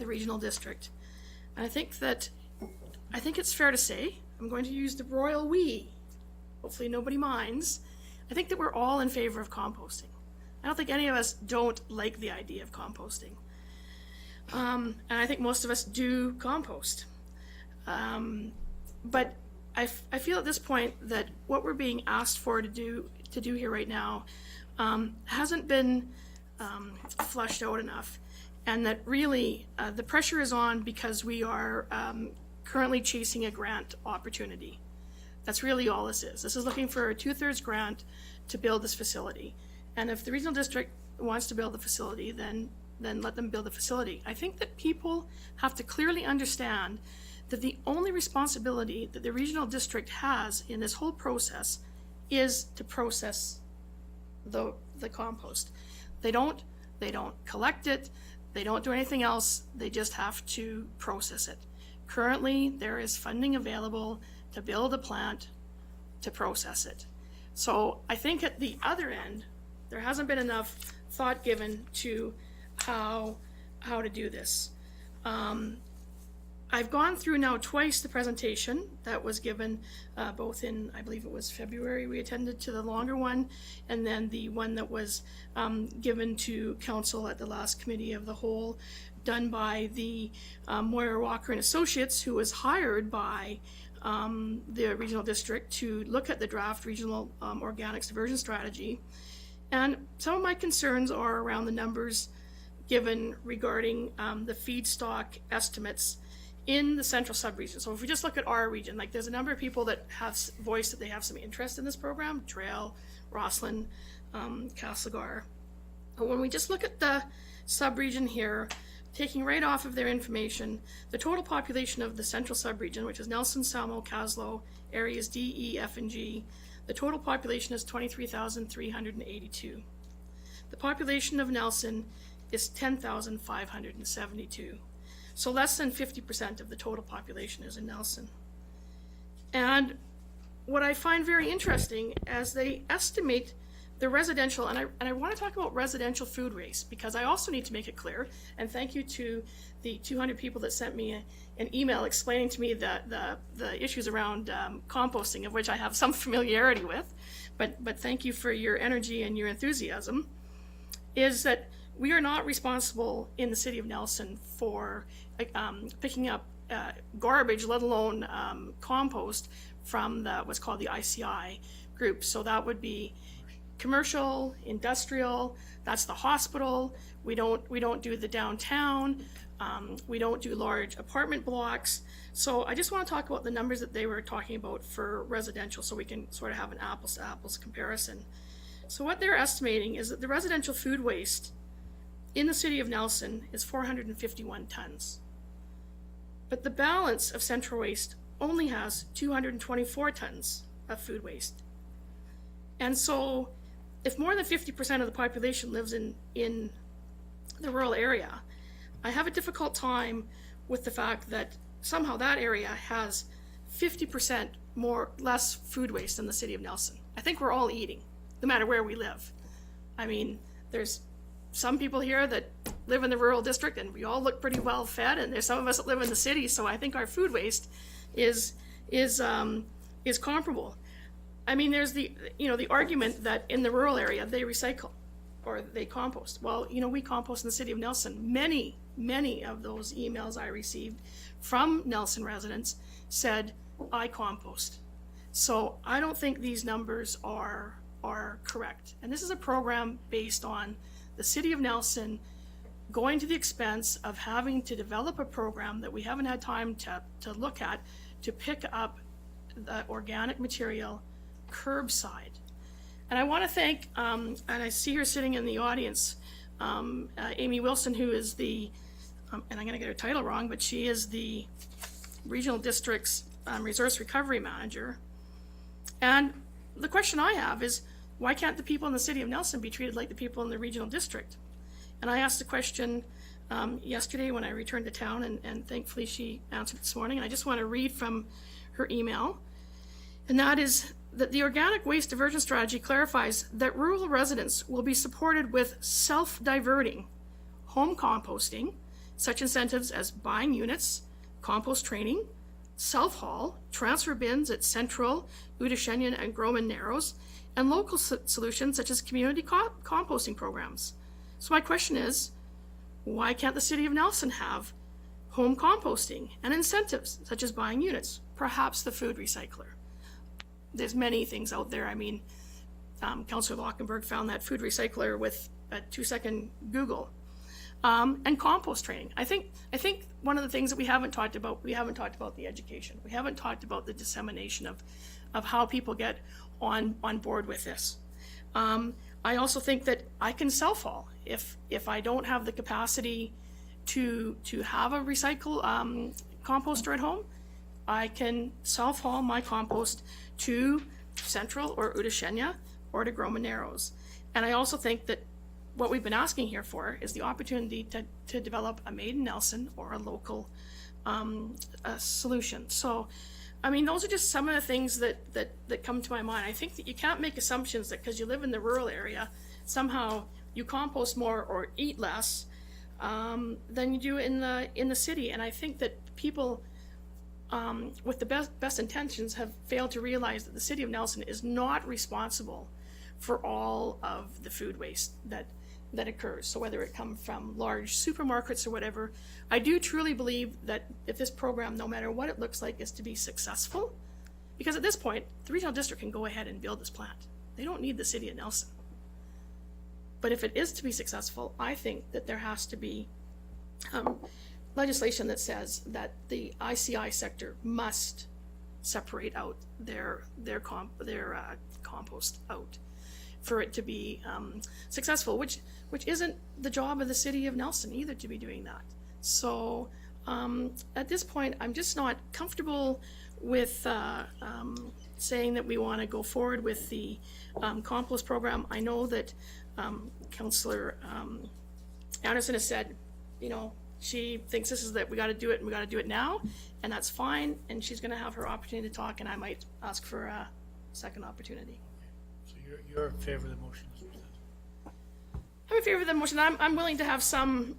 regional district. And I think it's fair to say, I'm going to use the royal we. Hopefully nobody minds. I think that we're all in favor of composting. I don't think any of us don't like the idea of composting. And I think most of us do compost. But I feel at this point that what we're being asked for to do here right now hasn't been flushed out enough, and that really the pressure is on because we are currently chasing a grant opportunity. That's really all this is. This is looking for a 2/3 grant to build this facility. And if the regional district wants to build the facility, then let them build the facility. I think that people have to clearly understand that the only responsibility that the regional district has in this whole process is to process the compost. They don't collect it, they don't do anything else, they just have to process it. Currently, there is funding available to build a plant to process it. So I think at the other end, there hasn't been enough thought given to how to do this. I've gone through now twice the presentation that was given, both in, I believe it was February, we attended to the longer one, and then the one that was given to council at the last committee of the whole, done by the Moyer Walker and Associates, who was hired by the regional district to look at the draft regional organics diversion strategy. And some of my concerns are around the numbers given regarding the feedstock estimates in the central subregion. So if we just look at our region, like there's a number of people that have voiced that they have some interest in this program, Trail, Roslyn, Castlegar. But when we just look at the subregion here, taking right off of their information, the total population of the central subregion, which is Nelson, Salmo, Caslow, areas D, E, F, and G, the total population is 23,382. The population of Nelson is 10,572. So less than 50% of the total population is in Nelson. And what I find very interesting, as they estimate the residential, and I want to talk about residential food waste, because I also need to make it clear, and thank you to the 200 people that sent me an email explaining to me the issues around composting, of which I have some familiarity with, but thank you for your energy and your enthusiasm, is that we are not responsible in the city of Nelson for picking up garbage, let alone compost, from what's called the ICI group. So that would be commercial, industrial, that's the hospital. We don't do the downtown. We don't do large apartment blocks. So I just want to talk about the numbers that they were talking about for residential, so we can sort of have an apples to apples comparison. So what they're estimating is that the residential food waste in the city of Nelson is 451 tons. But the balance of central waste only has 224 tons of food waste. And so if more than 50% of the population lives in the rural area, I have a difficult time with the fact that somehow that area has 50% less food waste than the city of Nelson. I think we're all eating, no matter where we live. I mean, there's some people here that live in the rural district, and we all look pretty well fed, and there's some of us that live in the city, so I think our food waste is comparable. I mean, there's the argument that in the rural area they recycle or they compost. Well, we compost in the city of Nelson. Many of those emails I received from Nelson residents said, I compost. So I don't think these numbers are correct. And this is a program based on the city of Nelson going to the expense of having to develop a program that we haven't had time to look at, to pick up the organic material curbside. And I want to thank, and I see her sitting in the audience, Amy Wilson, who is and I'm going to get her title wrong, but she is the Regional District's Resource Recovery Manager. And the question I have is, why can't the people in the city of Nelson be treated like the people in the regional district? And I asked the question yesterday when I returned to town, and thankfully she answered this morning. And I just want to read from her email. And that is that the organic waste diversion strategy clarifies that rural residents will be supported with self-diverting home composting, such incentives as buying units, compost training, self-haul, transfer bins at Central, Udashenian, and Groman Narrows, and local solutions such as community composting programs. So my question is, why can't the city of Nelson have home composting and incentives such as buying units, perhaps the food recycler? There's many things out there. I mean, Councillor Lockenberg found that food recycler with a 2-second Google. And compost training. I think one of the things that we haven't talked about the education. We haven't talked about the dissemination of how people get on board with this. I also think that I can self-haul. If I don't have the capacity to have a recycle composter at home, I can self-haul my compost to Central or Udashenia or to Groman Narrows. And I also think that what we've been asking here for is the opportunity to develop a Made in Nelson or a local solution. So, I mean, those are just some of the things that come to my mind. I think that you can't make assumptions that because you live in the rural area, somehow you compost more or eat less than you do in the city. And I think that people with the best intentions have failed to realize that the city of Nelson is not responsible for all of the food waste that occurs. So whether it comes from large supermarkets or whatever, I do truly believe that if this program, no matter what it looks like, is to be successful, because at this point, the regional district can go ahead and build this plant. They don't need the city of Nelson. But if it is to be successful, I think that there has to be legislation that says that the ICI sector must separate out their compost out for it to be successful, which isn't the job of the city of Nelson either to be doing that. So at this point, I'm just not comfortable with saying that we want to go forward with the compost program. I know that Councillor Anderson has said, she thinks this is that we got to do it and we got to do it now, and that's fine. And she's going to have her opportunity to talk, and I might ask for a second opportunity. So you're in favor of the motion as I'm in favor of the motion. I'm willing to have some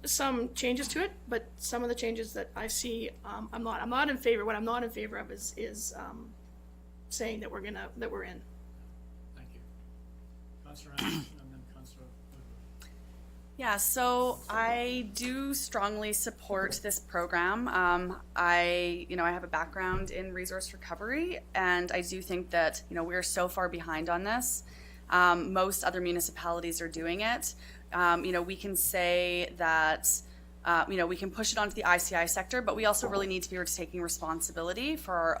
changes to it, but some of the changes that I see, I'm not in favor. What I'm not in favor of is saying that we're in. Thank you. Councillor Anderson and then Councillor Woodward. Yeah, so I do strongly support this program. I have a background in resource recovery, and I do think that, we're so far behind on this. Most other municipalities are doing it. We can say that, we can push it onto the ICI sector, but we also really need to be taking responsibility for our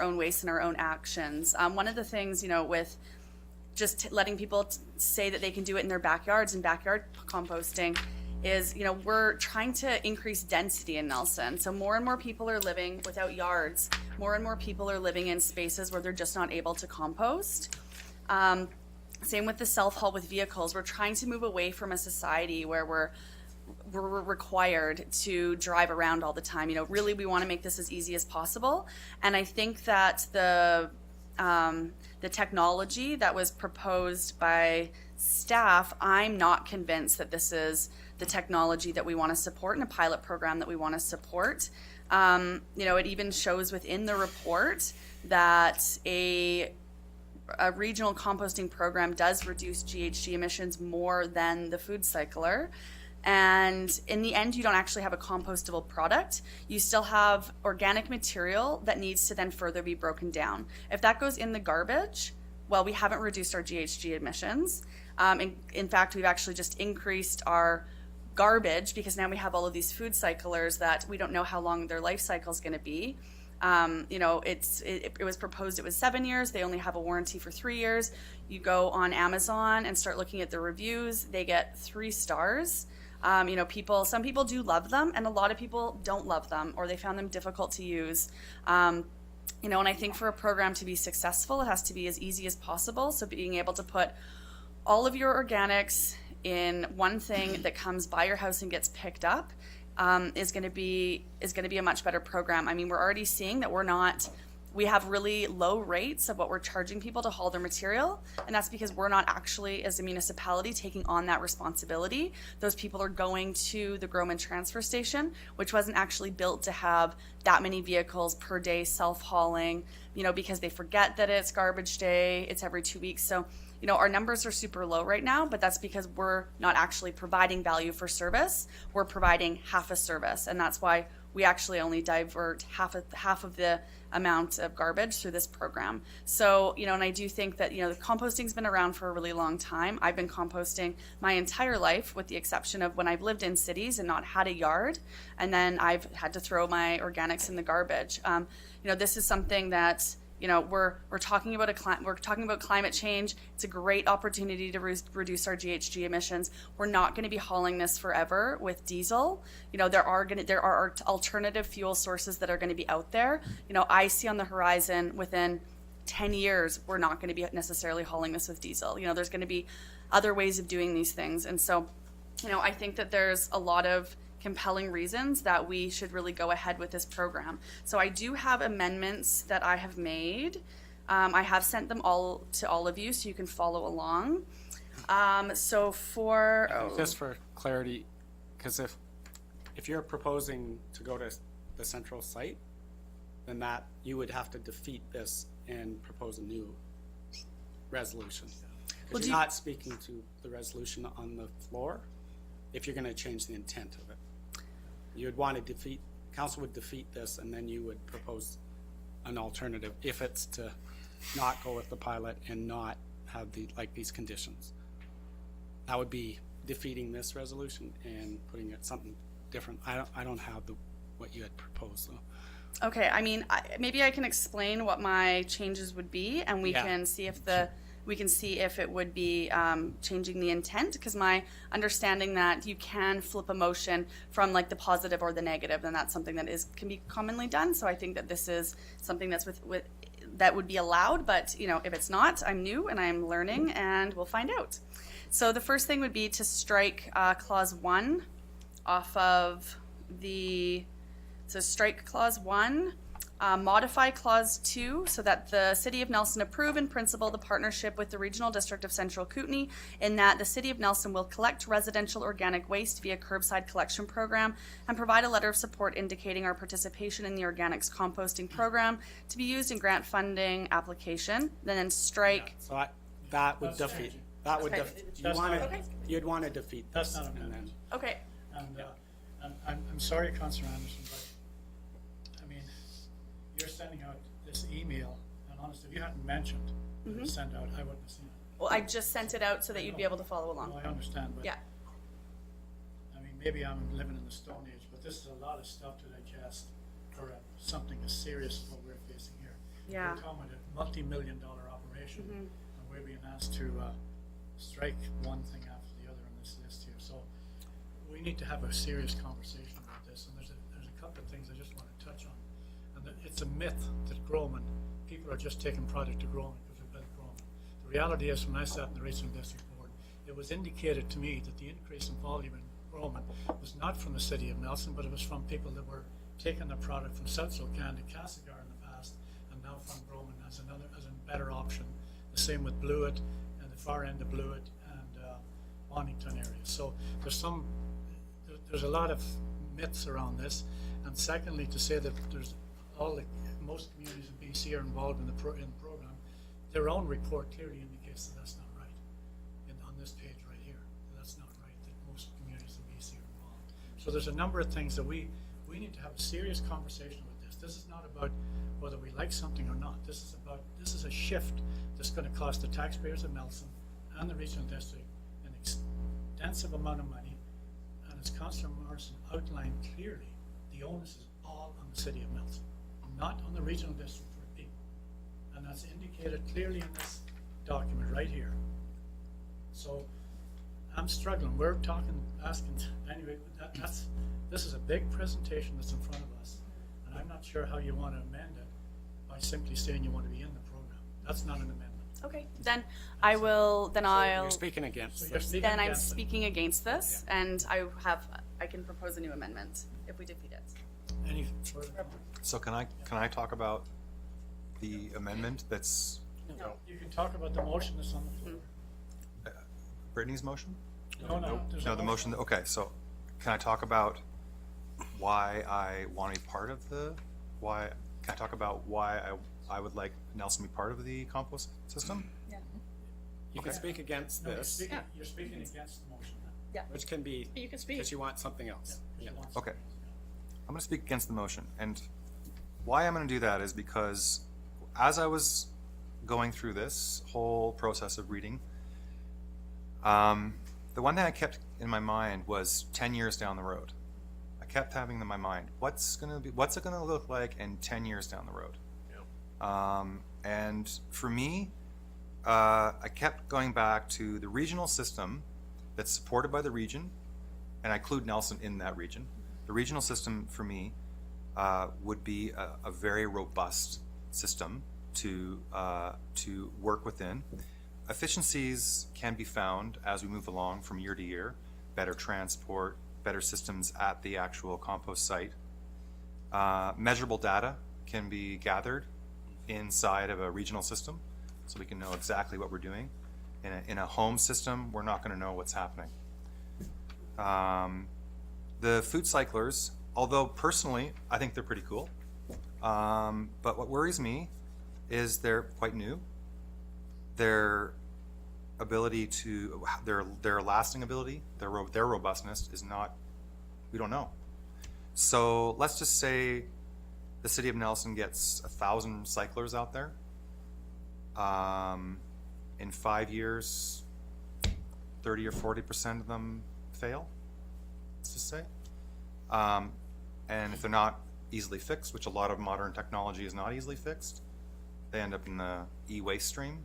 own waste and our own actions. One of the things, with just letting people say that they can do it in their backyards and backyard composting is, we're trying to increase density in Nelson. So more and more people are living without yards. More and more people are living in spaces where they're just not able to compost. Same with the self-haul with vehicles. We're trying to move away from a society where we're required to drive around all the time. Really, we want to make this as easy as possible. And I think that the technology that was proposed by staff, I'm not convinced that this is the technology that we want to support in a pilot program that we want to support. It even shows within the report that a regional composting program does reduce GHG emissions more than the food cycler. And in the end, you don't actually have a compostable product. You still have organic material that needs to then further be broken down. If that goes in the garbage, well, we haven't reduced our GHG emissions. In fact, we've actually just increased our garbage because now we have all of these food cyclers that we don't know how long their life cycle is going to be. It was proposed it was 7 years. They only have a warranty for 3 years. You go on Amazon and start looking at the reviews. They get 3 stars. Some people do love them, and a lot of people don't love them, or they found them difficult to use. And I think for a program to be successful, it has to be as easy as possible. So being able to put all of your organics in one thing that comes by your house and gets picked up is going to be a much better program. I mean, we're already seeing that we have really low rates of what we're charging people to haul their material, and that's because we're not actually, as a municipality, taking on that responsibility. Those people are going to the Groman transfer station, which wasn't actually built to have that many vehicles per day self-hauling, because they forget that it's garbage day, it's every 2 weeks. So, our numbers are super low right now, but that's because we're not actually providing value for service. We're providing half a service, and that's why we actually only divert half of the amount of garbage through this program. So, and I do think that, composting's been around for a really long time. I've been composting my entire life, with the exception of when I've lived in cities and not had a yard, and then I've had to throw my organics in the garbage. This is something that, we're talking about climate change. It's a great opportunity to reduce our GHG emissions. We're not going to be hauling this forever with diesel. There are alternative fuel sources that are going to be out there. I see on the horizon within 10 years, we're not going to be necessarily hauling this with diesel. There's going to be other ways of doing these things. And so, I think that there's a lot of compelling reasons that we should really go ahead with this program. So I do have amendments that I have made. I have sent them all to all of you so you can follow along. Just for clarity, because if you're proposing to go to the central site, then that you would have to defeat this and propose a new resolution. Because you're not speaking to the resolution on the floor if you're going to change the intent of it. You would want to council would defeat this, and then you would propose an alternative if it's to not go with the pilot and not have these conditions. That would be defeating this resolution and putting it something different. I don't have what you had proposed though. Okay, I mean, maybe I can explain what my changes would be, and we can see if it would be changing the intent, because my understanding that you can flip a motion from the positive or the negative, and that's something that can be commonly done. So I think that this is something that's that would be allowed, but if it's not, I'm new and I'm learning, and we'll find out. So the first thing would be to strike clause 1 off of strike clause 1 modify clause 2 so that the City of Nelson approve in principle the partnership with the Regional District of Central Kootenay in that the City of Nelson will collect residential organic waste via curbside collection program and provide a letter of support indicating our participation in the organics composting program to be used in grant funding application. Then strike. So that would That's defeat, changing. that would, Okay. you want Okay. to, you'd want to defeat That's this. not and amendment. then- Okay. And I'm sorry, Councillor Anderson, but, I mean, you're sending out this email, and honestly, if you hadn't mentioned that it was sent out, I wouldn't have seen it. Well, I just sent it out so that you'd be able to follow along. Well, I understand, but, Yeah. I mean, maybe I'm living in the Stone Age, but this is a lot of stuff to digest for something as serious as what we're facing here. Yeah. We're talking about a multi-million-dollar operation, and we're being asked to strike one thing after the other on this list here. So we need to have a serious conversation about this, and there's a couple of things I just want to touch on. And that it's a myth that Groman, people are just taking product to Groman because they're built Groman. The reality is, when I sat in the Regional District Board, it was indicated to me that the increase in volume in Groman was not from the City of Nelson, but it was from people that were taking the product from South Socan to Castlegar in the past, and now from Groman as a better option. The same with Blewett and the far end of Blewett and Bonington area. So there's a lot of myths around this. And secondly, to say that most communities in BC are involved in the program, their own report clearly indicates that that's not right. On this page right here, that's not right, that most communities in BC are involved. So there's a number of things that we need to have a serious conversation with this. This is not about whether we like something or not. This is a shift that's going to cost the taxpayers of Nelson and the Regional District an extensive amount of money. And as Councillor Morrison outlined clearly, the onus is all on the City of Nelson, not on the Regional District for the people. And that's indicated clearly in this document right here. So I'm struggling. We're asking, anyway, this is a big presentation that's in front of us. And I'm not sure how you want to amend it by simply saying you want to be in the program. That's not an amendment. Okay. Then I'll. You're speaking against So you're this. speaking Then I'm against it. speaking against this, and I can propose a new amendment if we defeat it. Any further? So can I talk about the amendment that's No. You can talk about the motion that's on the floor. Brittany's motion? No, there's a No, the motion, okay, so can I talk about why I want to be part of can I talk about why I would like Nelson to be part of the compost system? You can speak against No, this, you're speaking against the motion now. which can be You can speak. because you want something else. Yeah. Okay. I'm going to speak against the motion. And why I'm going to do that is because as I was going through this whole process of reading, the one thing I kept in my mind was 10 years down the road. I kept having in my mind, what's it going to look like in 10 years down the road? And for me, I kept going back to the regional system that's supported by the region, and I include Nelson in that region. The regional system for me would be a very robust system to work within. Efficiencies can be found as we move along from year to year, better transport, better systems at the actual compost site. Measurable data can be gathered inside of a regional system, so we can know exactly what we're doing. In a home system, we're not going to know what's happening. The food cyclers, although personally I think they're pretty cool, but what worries me is they're quite new. Their ability to their lasting ability, their robustness is not. We don't know. So let's just say the City of Nelson gets 1,000 cyclers out there. In 5 years, 30 or 40% of them fail, let's just say. And if they're not easily fixed, which a lot of modern technology is not easily fixed, they end up in the e-waste stream.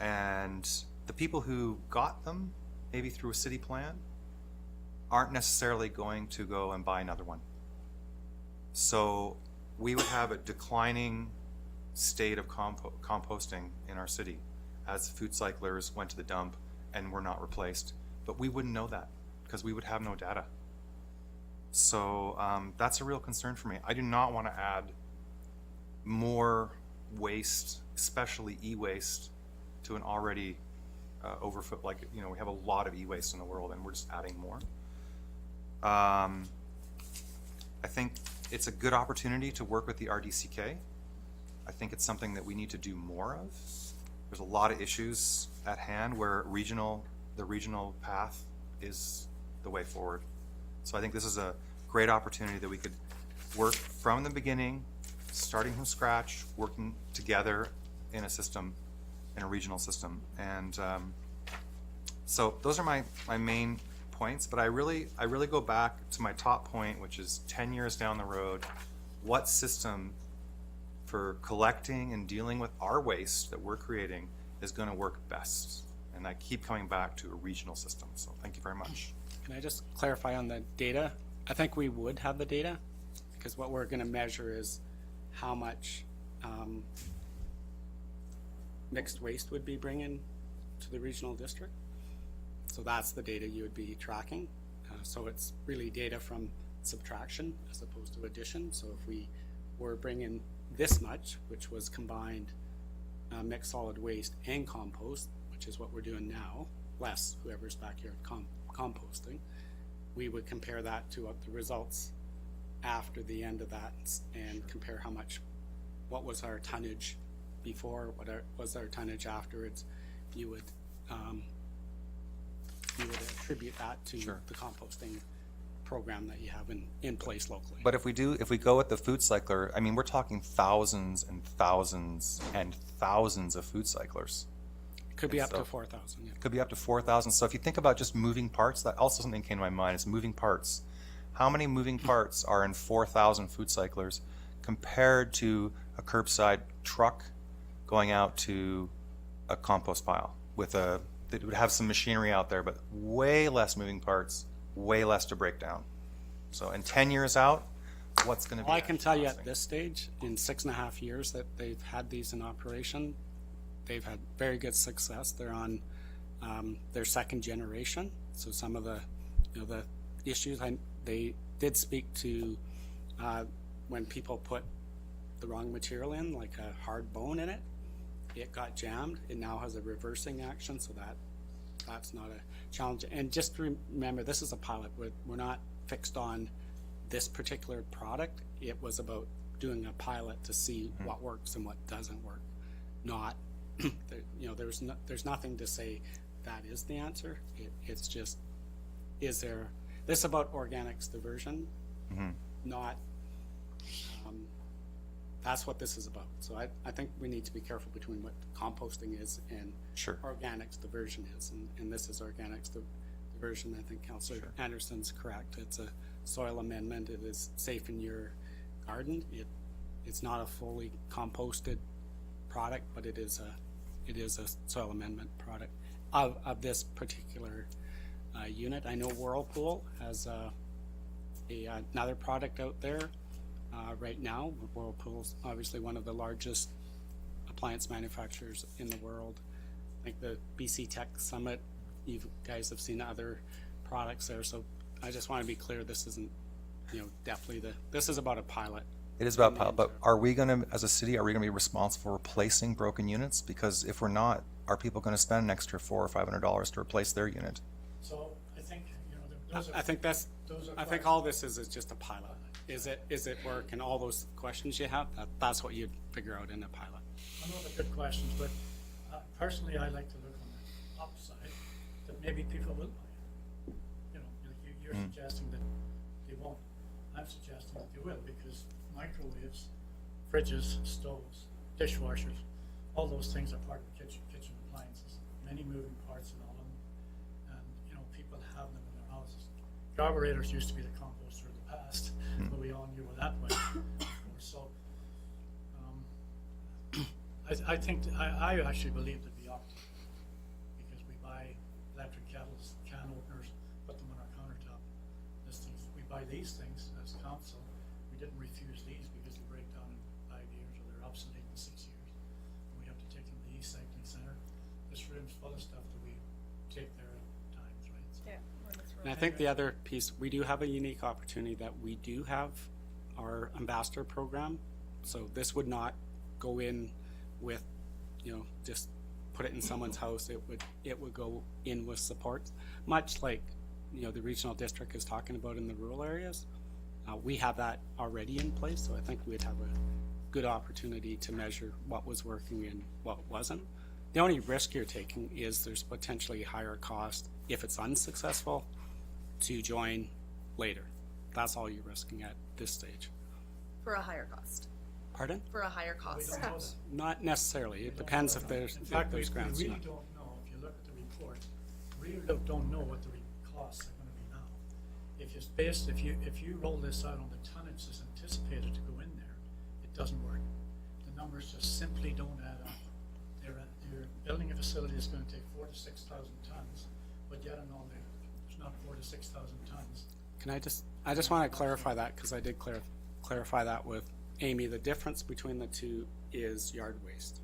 And the people who got them, maybe through a city plan, aren't necessarily going to go and buy another one. So we would have a declining state of composting in our city as food cyclers went to the dump and were not replaced. But we wouldn't know that because we would have no data. So that's a real concern for me. I do not want to add more waste, especially e-waste, to an already overfill. Like, you know, we have a lot of e-waste in the world, and we're just adding more. I think it's a good opportunity to work with the RDCK. I think it's something that we need to do more of. There's a lot of issues at hand where the regional path is the way forward. So I think this is a great opportunity that we could work from the beginning, starting from scratch, working together in a system, in a regional system. And so those are my main points, but I really go back to my top point, which is 10 years down the road, what system for collecting and dealing with our waste that we're creating is going to work best. And I keep coming back to a regional system. So thank you very much. Can I just clarify on the data? I think we would have the data, because what we're going to measure is how much mixed waste would be bringing to the regional district. So that's the data you would be tracking. So it's really data from subtraction as opposed to addition. So if we were bringing this much, which was combined mixed solid waste and compost, which is what we're doing now, less whoever's back here composting, we would compare that to the results after the end of that and compare what was our tonnage before, was our tonnage afterwards. You would attribute that to the composting program that you have in place locally. But if we go with the food cycler, I mean, we're talking thousands and thousands and thousands of food cyclers. Could be up to 4,000. Yeah. Could be up to 4,000. So if you think about just moving parts, that also something came to my mind is moving parts. How many moving parts are in 4,000 food cyclers compared to a curbside truck going out to a compost pile that would have some machinery out there, but way less moving parts, way less to break down. So in 10 years out, what's going to be? Well, I can tell you at this stage, in 6.5 years that they've had these in operation, they've had very good success. They're on their second generation. So some of the issues they did speak to when people put the wrong material in, like a hard bone in it, it got jammed. It now has a reversing action, so that's not a challenge. And just remember, this is a pilot. We're not fixed on this particular product. It was about doing a pilot to see what works and what doesn't work. Not, there's nothing to say that is the answer. It's just, this is about organics diversion, not. That's what this is about. So I think we need to be careful between what composting is and organics diversion is. And this is organics diversion. I think Councillor Anderson's correct. It's a soil amendment. It is safe in your garden. It's not a fully composted product, but it is a soil amendment product of this particular unit. I know Whirlpool has another product out there. Right now, Whirlpool's obviously one of the largest appliance manufacturers in the world. I think the BC Tech Summit, you guys have seen other products there. So I just want to be clear, this isn't, definitely this is about a pilot. It is about pilot, but are we going to, as a city, be responsible for replacing broken units? Because if we're not, are people going to spend an extra $400 or $500 to replace their unit? So I think, I think all this is just a pilot. Is it work, and all those questions you have, that's what you'd figure out in a pilot. Some of the good questions, but personally, I like to look on the upside, that maybe people will buy it. You're suggesting that they won't. I'm suggesting that they will, because microwaves, fridges, stoves, dishwashers, all those things are part of kitchen appliances. Many moving parts in all of them, and people have them in their houses. Carburetors used to be the composter of the past, but we all knew what that went for. So I think I actually believe to be optimal, because we buy electric kettles, can openers, put them on our countertop. We buy these things as council. We didn't refuse these because they break down in 5 years or they're obsolete in 6 years. And we have to take them to the recycling center. This room's full of stuff that we take there at times, right? So And I think the other piece, we do have a unique opportunity that we do have our ambassador program. So this would not go in with, just put it in someone's house. It would go in with support, much like, the regional district is talking about in the rural areas. We have that already in place, so I think we'd have a good opportunity to measure what was working and what wasn't. The only risk you're taking is there's potentially higher cost if it's unsuccessful to join later. That's all you're risking at this stage. For a higher cost. Pardon? For a higher cost. Perhaps. Not necessarily. It depends if there's, In fact, we grants. really don't know, if you look at the report, we really don't know what the costs are gonna be now. If you roll this out on the tonnage that's anticipated to go in there, it doesn't work. The numbers just simply don't add up. They're building a facility that's gonna take 4,000 to 6,000 tons, but yet and all, there's not 4,000 to 6,000 tons. Can I just want to clarify that, because I did clarify that with Amy. The difference between the two is yard waste.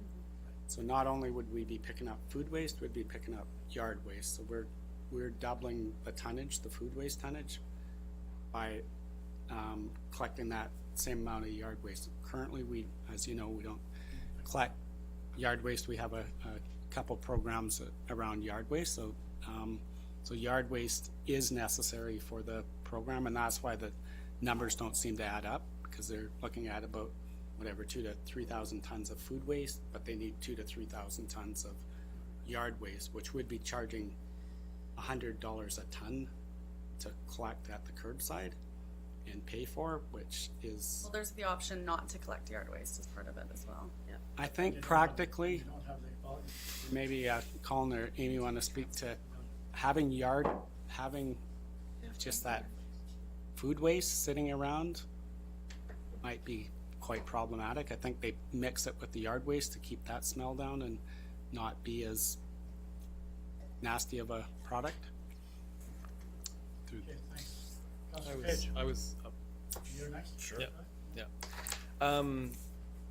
So not only would we be picking up food waste, we'd be picking up yard waste. So we're doubling the tonnage, the food waste tonnage, by collecting that same amount of yard waste. Currently, we don't collect yard waste. We have a couple programs around yard waste. So yard waste is necessary for the program, and that's why the numbers don't seem to add up, because they're looking at about 2,000 to 3,000 tons of food waste, but they need 2,000 to 3,000 tons of yard waste, which would be charging $100 a ton to collect at the curbside and pay for, which is, Well, there's the option not to collect yard waste as part of it as well. Yeah. I think practically, You don't have the volume. maybe Colin or Amy want to speak to having just that food waste sitting around might be quite problematic. I think they mix it with the yard waste to keep that smell down and not be as nasty of a product. Okay, thanks. Councilor Page, I was up. you're next? Sure. Yeah.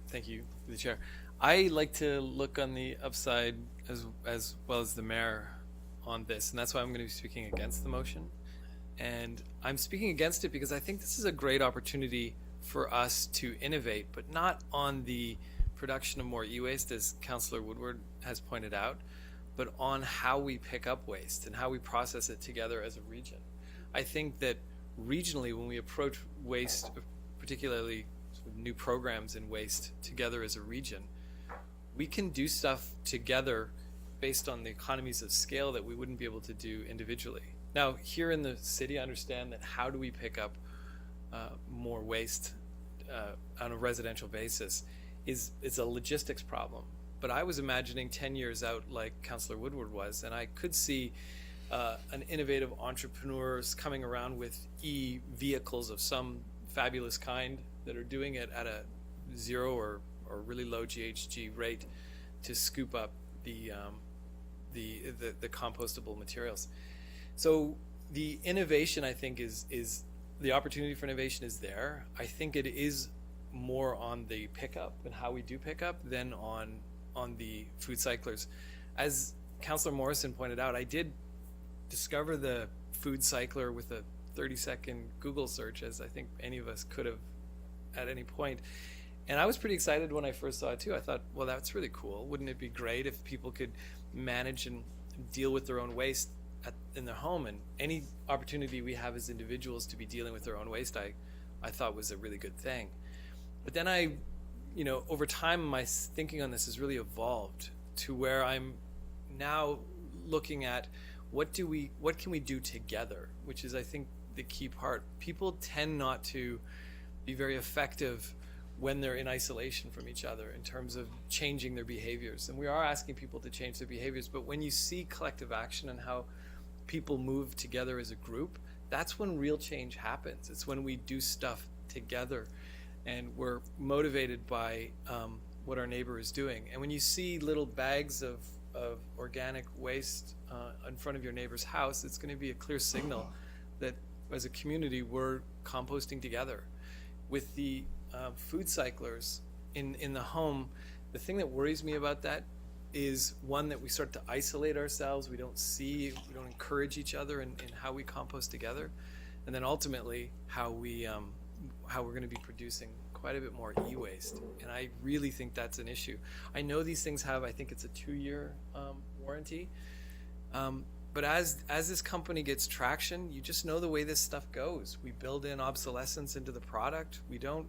Thank you, the chair. I like to look on the upside as well as the mayor on this, and that's why I'm going to be speaking against the motion. And I'm speaking against it because I think this is a great opportunity for us to innovate, but not on the production of more e-waste, as Councillor Woodward has pointed out, but on how we pick up waste and how we process it together as a region. I think that regionally, when we approach waste, particularly sort of new programs in waste together as a region, we can do stuff together based on the economies of scale that we wouldn't be able to do individually. Now, here in the city, I understand that how do we pick up more waste on a residential basis is a logistics problem. But I was imagining 10 years out like Councillor Woodward was, and I could see an innovative entrepreneurs coming around with e-vehicles of some fabulous kind that are doing it at a zero or really low GHG rate to scoop up the compostable materials. So the innovation, I think, is the opportunity for innovation is there. I think it is more on the pickup and how we do pick up than on the food cyclers. As Councillor Morrison pointed out, I did discover the food cycler with a 30-second Google search, as I think any of us could have at any point. And I was pretty excited when I first saw it too. I thought, well, that's really cool. Wouldn't it be great if people could manage and deal with their own waste in their home? And any opportunity we have as individuals to be dealing with their own waste, I thought was a really good thing. But then over time, my thinking on this has really evolved to where I'm now looking at what can we do together, which is, I think, the key part. People tend not to be very effective when they're in isolation from each other in terms of changing their behaviors. And we are asking people to change their behaviors, but when you see collective action and how people move together as a group, that's when real change happens. It's when we do stuff together and we're motivated by what our neighbor is doing. And when you see little bags of organic waste in front of your neighbor's house, it's going to be a clear signal that as a community we're composting together. With the food cyclers in the home, the thing that worries me about that is one that we start to isolate ourselves. We don't encourage each other in how we compost together. And then ultimately how we're going to be producing quite a bit more e-waste. And I really think that's an issue. I know these things have, I think it's a 2-year warranty. But as this company gets traction, you just know the way this stuff goes. We build in obsolescence into the product.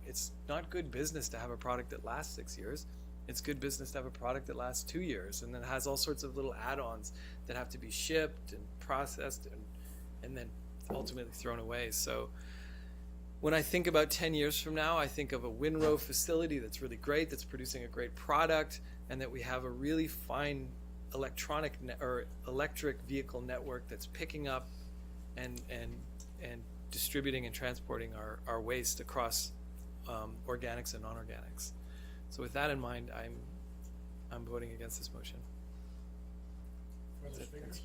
It's not good business to have a product that lasts 6 years. It's good business to have a product that lasts 2 years and then has all sorts of little add-ons that have to be shipped and processed and then ultimately thrown away. So when I think about 10 years from now, I think of a windrow facility that's really great, that's producing a great product, and that we have a really fine electric vehicle network that's picking up and distributing and transporting our waste across organics and non-organics. So with that in mind, I'm voting against this motion. Further speakers?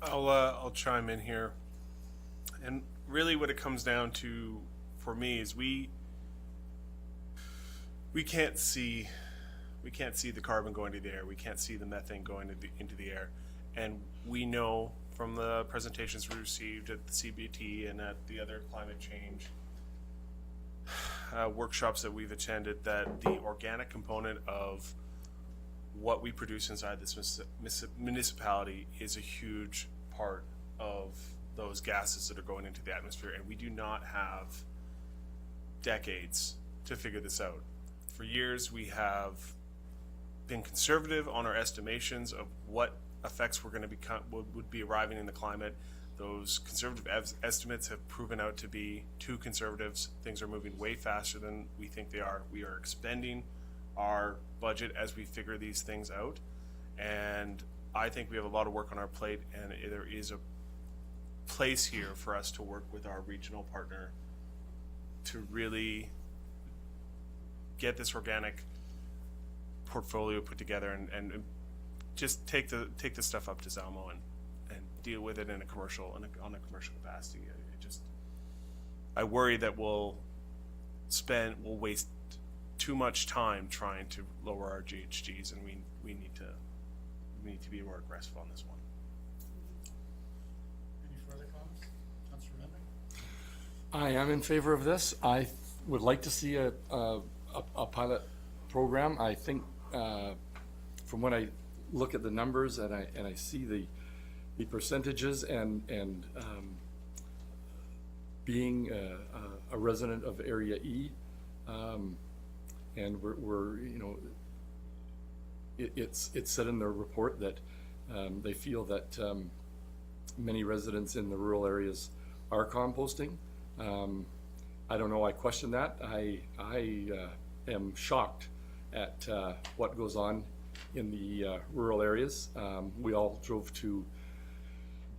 I'll chime in here. And really what it comes down to for me is we can't see the carbon going to the air. We can't see the methane going into the air. And we know from the presentations we received at the CBT and at the other climate change workshops that we've attended that the organic component of what we produce inside this municipality is a huge part of those gases that are going into the atmosphere. And we do not have decades to figure this out. For years, we have been conservative on our estimations of what effects were going to would be arriving in the climate. Those conservative estimates have proven out to be too conservative. Things are moving way faster than we think they are. We are expending our budget as we figure these things out. And I think we have a lot of work on our plate, and there is a place here for us to work with our regional partner to really get this organic portfolio put together and just take the stuff up to Zalmo and deal with it in a commercial on a commercial capacity. I worry that we'll waste too much time trying to lower our GHGs, and we need to be more aggressive on this one. Any further comments? Councillor Rennick? I am in favor of this. I would like to see a pilot program. I think from when I look at the numbers and I see the percentages and being a resident of Area E, and we're it's said in their report that they feel that many residents in the rural areas are composting. I don't know. I question that. I am shocked at what goes on in the rural areas. We all drove to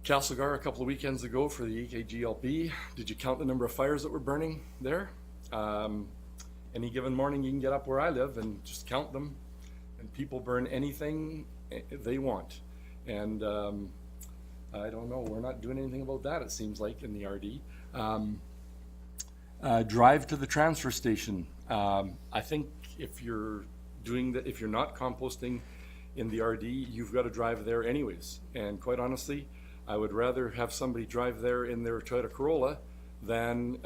Castlegar a couple of weekends ago for the EKGLP. Did you count the number of fires that were burning there? Any given morning you can get up where I live and just count them, and people burn anything they want. And I don't know, we're not doing anything about that, it seems like, in the RD. Drive to the transfer station. I think if you're doing that, if you're not composting in the RD, you've got to drive there anyways. And quite honestly, I would rather have somebody drive there in their Toyota Corolla than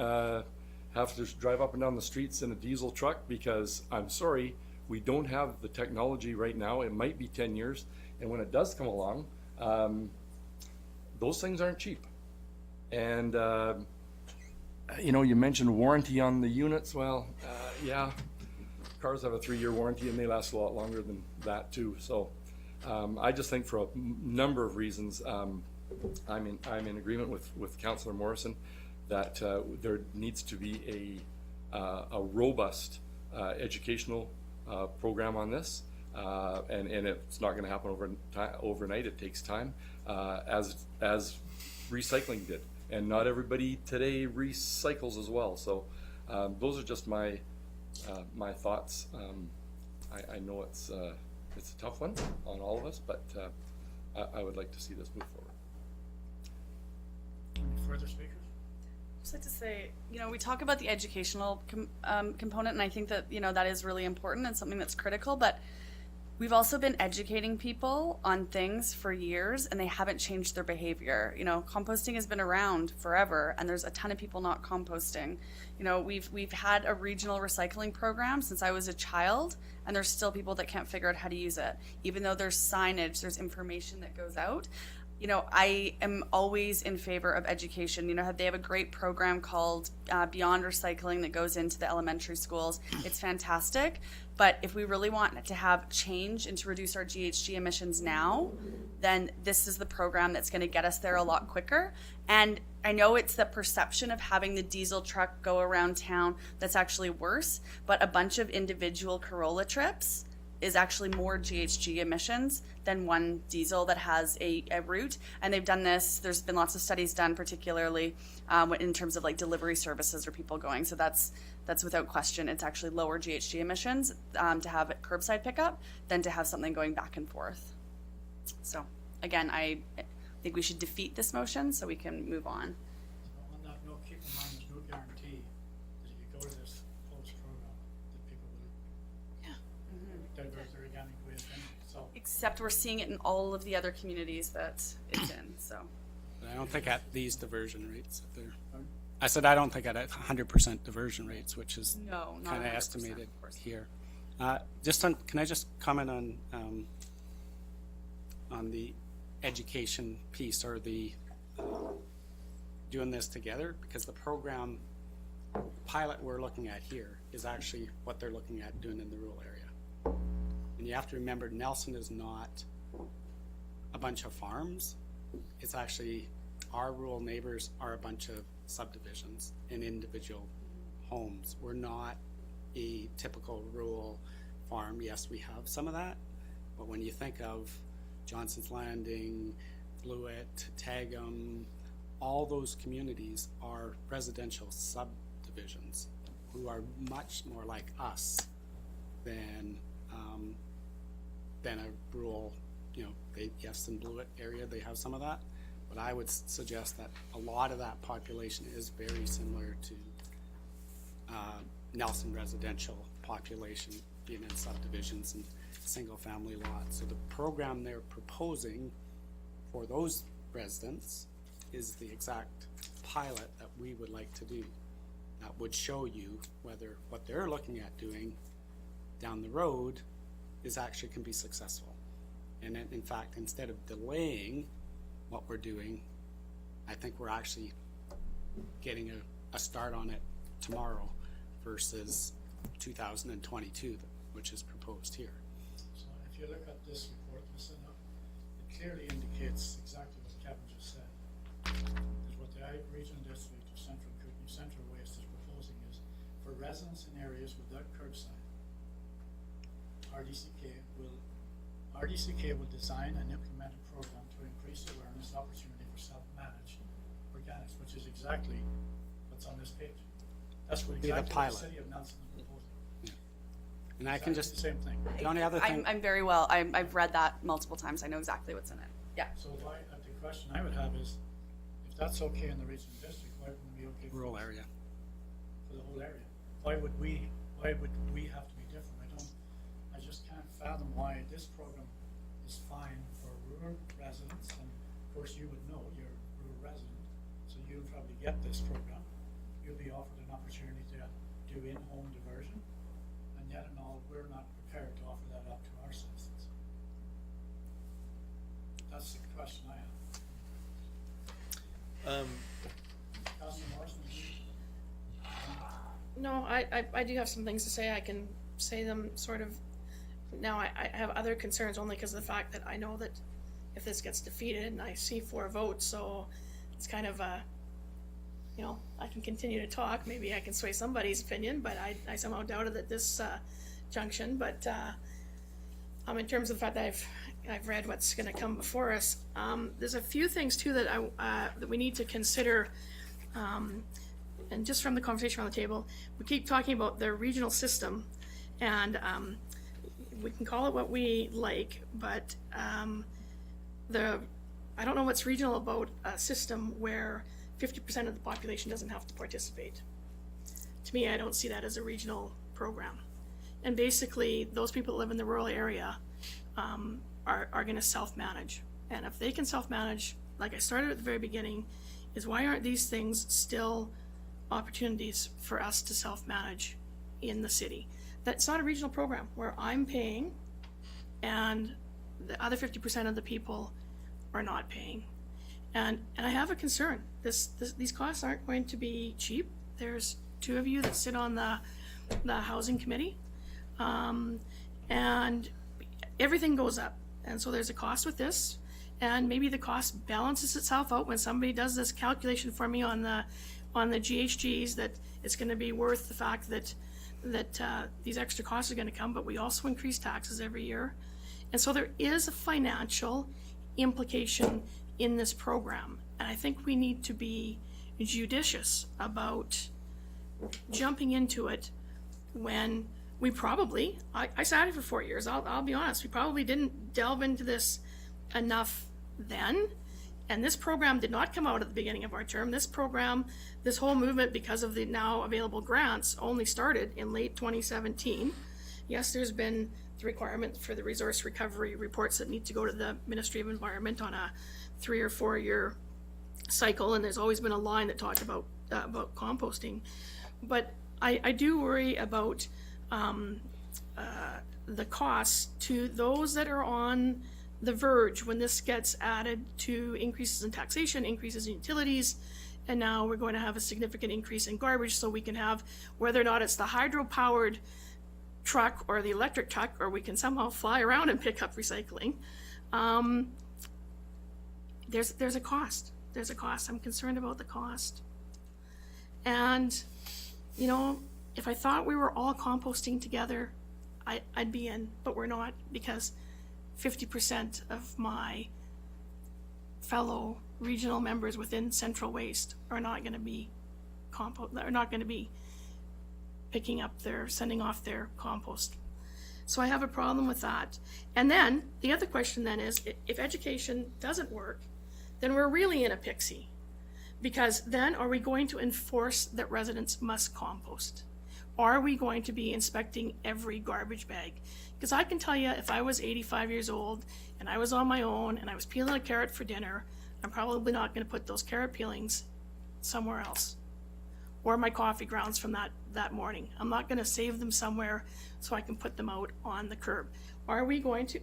have to drive up and down the streets in a diesel truck, because I'm sorry, we don't have the technology right now. It might be 10 years, and when it does come along, those things aren't cheap. And you mentioned warranty on the units. Well, yeah, cars have a 3-year warranty and they last a lot longer than that too. So I just think for a number of reasons, I'm in agreement with Councillor Morrison that there needs to be a robust educational program on this, and it's not going to happen overnight. It takes time, as recycling did, and not everybody today recycles as well. So those are just my thoughts. I know it's a tough one on all of us, but I would like to see this move forward. Any further speakers? I'd just like to say, we talk about the educational component, and I think that, that is really important and something that's critical, but We've also been educating people on things for years and they haven't changed their behavior. You know, composting has been around forever and there's a ton of people not composting. You know, we've had a regional recycling program since I was a child and there's still people that can't figure out how to use it. Even though there's signage, there's information that goes out. You know, I am always in favor of education. You know, they have a great program called Beyond Recycling that goes into the elementary schools. It's fantastic. But if we really want to have change and to reduce our GHG emissions now, then this is the program that's going to get us there a lot quicker. And I know it's the perception of having the diesel truck go around town that's actually worse, but a bunch of individual Corolla trips is actually more GHG emissions than one diesel that has a route. And they've done this, there's been lots of studies done, particularly in terms of like delivery services or people going. So that's without question, it's actually lower GHG emissions to have it curbside pickup than to have something going back and forth. So again, I think we should defeat this motion so we can move on. On that note, keep in mind there's no guarantee that if you go to this closed program, that people will divert their organic waste in. So Except we're seeing it in all of the other communities that it's in, so. But I don't think at these diversion rates, if they're, I said I don't think at 100% diversion rates, which is No, not kind of 100%, estimated of course. here. Just on, can I just comment on the education piece or the doing this together? Because the program pilot we're looking at here is actually what they're looking at doing in the rural area. And you have to remember, Nelson is not a bunch of farms. It's actually, our rural neighbors are a bunch of subdivisions and individual homes. We're not a typical rural farm. Yes, we have some of that, but when you think of Johnson's Landing, Blewett, Tagum, all those communities are residential subdivisions who are much more like us than a rural, you know, yes, in Blewett area, they have some of that, but I would suggest that a lot of that population is very similar to Nelson residential population being in subdivisions and single family lots. So the program they're proposing for those residents is the exact pilot that we would like to do. That would show you whether what they're looking at doing down the road is actually can be successful. And in fact, instead of delaying what we're doing, I think we're actually getting a start on it tomorrow versus 2022, which is proposed here. So if you look at this report, listen up, it clearly indicates exactly what Kevin just said. Is what the Regional District of Central Waste is proposing is for residents in areas without curbside, RDCK will design and implement a program to increase awareness opportunity for self-managed organics, which is exactly what's on this page. That's what Be the exactly the pilot. city of Nelson is proposing. And I can just, The same thing. the only other thing, I'm very well, I've read that multiple times. I know exactly what's in it. Yeah. So why, the question I would have is, if that's okay in the regional district, why wouldn't it be okay rural area. for the whole area? Why would we have to be different? I just can't fathom why this program is fine for rural residents, and of course you would know, you're a rural resident, so you'll probably get this program. You'll be offered an opportunity to do in-home diversion, and yet and all, we're not prepared to offer that up to our citizens. That's the question I have. Councilor Morrison, do you? No, I do have some things to say. I can say them sort of. Now I have other concerns only because of the fact that I know that if this gets defeated and I see 4 votes, so it's kind of you know, I can continue to talk. Maybe I can sway somebody's opinion, but I somehow doubted at this junction. But in terms of the fact that I've read what's going to come before us, there's a few things too that that we need to consider. And just from the conversation on the table, we keep talking about the regional system, and we can call it what we like, but I don't know what's regional about a system where 50% of the population doesn't have to participate. To me, I don't see that as a regional program. And basically, those people that live in the rural area are gonna self-manage. And if they can self-manage, like I started at the very beginning, is why aren't these things still opportunities for us to self-manage in the city? That's not a regional program where I'm paying and the other 50% of the people are not paying. And I have a concern. These costs aren't going to be cheap. There's two of you that sit on the housing committee. And everything goes up. And so there's a cost with this. And maybe the cost balances itself out when somebody does this calculation for me on the GHGs, that it's going to be worth the fact that these extra costs are going to come, but we also increase taxes every year. And so there is a financial implication in this program. And I think we need to be judicious about jumping into it when we probably, I sat here for 4 years, I'll be honest, we probably didn't delve into this enough then. And this program did not come out at the beginning of our term. This program, this whole movement, because of the now available grants, only started in late 2017. Yes, there's been the requirement for the resource recovery reports that need to go to the Ministry of Environment on a 3 or 4 year cycle, and there's always been a line that talked about composting. But I do worry about the costs to those that are on the verge when this gets added to increases in taxation, increases in utilities, and now we're going to have a significant increase in garbage, so we can have, whether or not it's the hydro-powered truck or the electric truck, or we can somehow fly around and pick up recycling. There's a cost. There's a cost. I'm concerned about the cost. And, you know, if I thought we were all composting together, I'd be in, but we're not, because 50% of my fellow regional members within Central Waste are not going to be sending off their compost. So I have a problem with that. And then the other question then is, if education doesn't work, then we're really in a pixie, because then are we going to enforce that residents must compost? Are we going to be inspecting every garbage bag? Because I can tell you, if I was 85 years old and I was on my own and I was peeling a carrot for dinner, I'm probably not going to put those carrot peelings somewhere else, or my coffee grounds from that morning. I'm not going to save them somewhere so I can put them out on the curb. Are we going to,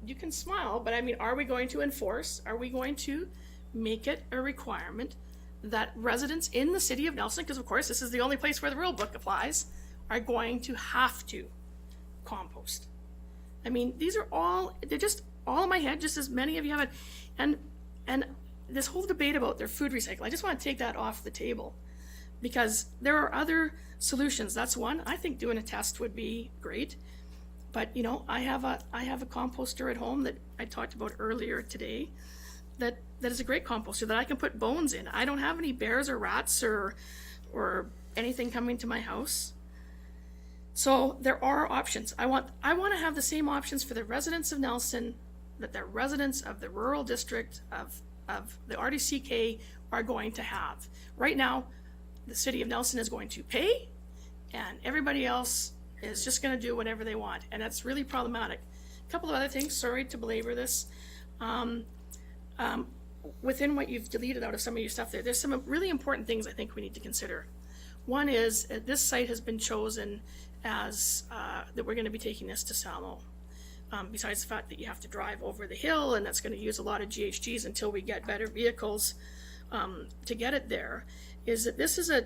you can smile, but I mean, are we going to enforce? Are we going to make it a requirement that residents in the city of Nelson, because of course this is the only place where the rule book applies, are going to have to compost? I mean, they're just all in my head, just as many of you have it. And this whole debate about their food recycle, I just want to take that off the table, because there are other solutions. That's one. I think doing a test would be great. But you know, I have a composter at home that I talked about earlier today, that is a great composter that I can put bones in. I don't have any bears or rats or anything coming to my house. So there are options. I want to have the same options for the residents of Nelson that the residents of the rural district of the RDCK are going to have. Right now, the city of Nelson is going to pay, and everybody else is just going to do whatever they want, and that's really problematic. A couple of other things, sorry to belabor this. Within what you've deleted out of some of your stuff there's some really important things I think we need to consider. One is this site has been chosen as that we're going to be taking this to Samo. Besides the fact that you have to drive over the hill, and that's going to use a lot of GHGs until we get better vehicles to get it there, is that this is a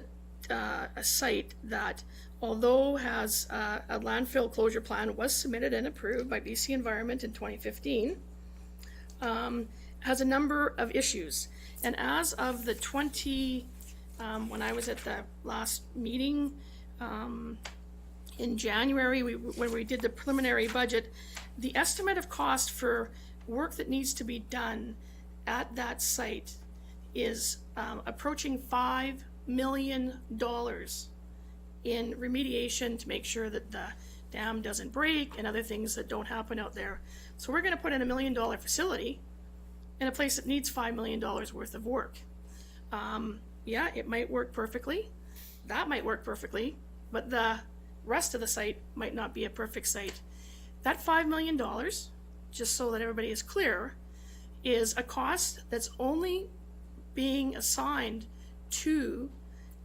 site that, although has a landfill closure plan, was submitted and approved by BC Environment in 2015, has a number of issues. And as of the when I was at the last meeting in January, when we did the preliminary budget, the estimate of cost for work that needs to be done at that site is approaching $5 million in remediation to make sure that the dam doesn't break and other things that don't happen out there. So we're going to put in $1 million facility in a place that needs $5 million worth of work. Yeah, it might work perfectly. That might work perfectly, but the rest of the site might not be a perfect site. That $5 million, just so that everybody is clear, is a cost that's only being assigned to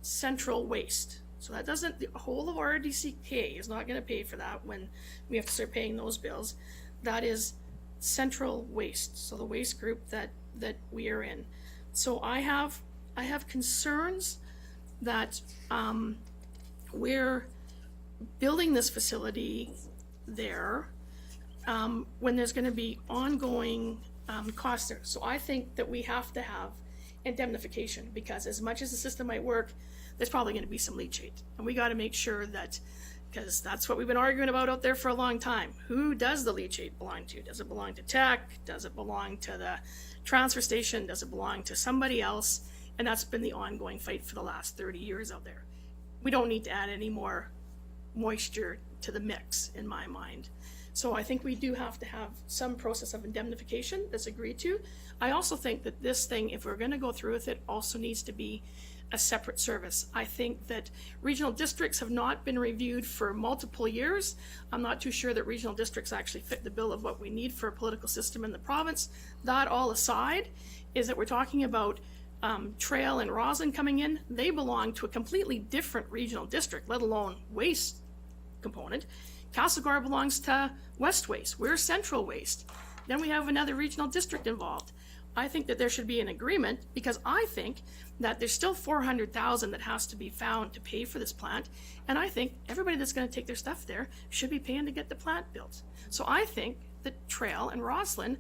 central waste. So that doesn't, the whole of RDCK is not gonna pay for that when we have to start paying those bills. That is central waste, so the waste group that we are in. So I have concerns that we're building this facility there when there's gonna be ongoing costs there. So I think that we have to have indemnification, because as much as the system might work, there's probably gonna be some leachate. And we gotta make sure that, because that's what we've been arguing about out there for a long time. Who does the leachate belong to? Does it belong to tech? Does it belong to the transfer station? Does it belong to somebody else? And that's been the ongoing fight for the last 30 years out there. We don't need to add any more moisture to the mix, in my mind. So I think we do have to have some process of indemnification that's agreed to. I also think that this thing, if we're gonna go through with it, also needs to be a separate service. I think that regional districts have not been reviewed for multiple years. I'm not too sure that regional districts actually fit the bill of what we need for a political system in the province. That all aside, is that we're talking about Trail and Roslyn coming in. They belong to a completely different regional district, let alone waste component. Castlegar belongs to West Waste. We're Central Waste. Then we have another regional district involved. I think that there should be an agreement, because I think that there's still $400,000 that has to be found to pay for this plant. And I think everybody that's gonna take their stuff there should be paying to get the plant built. So I think that Trail and Roslyn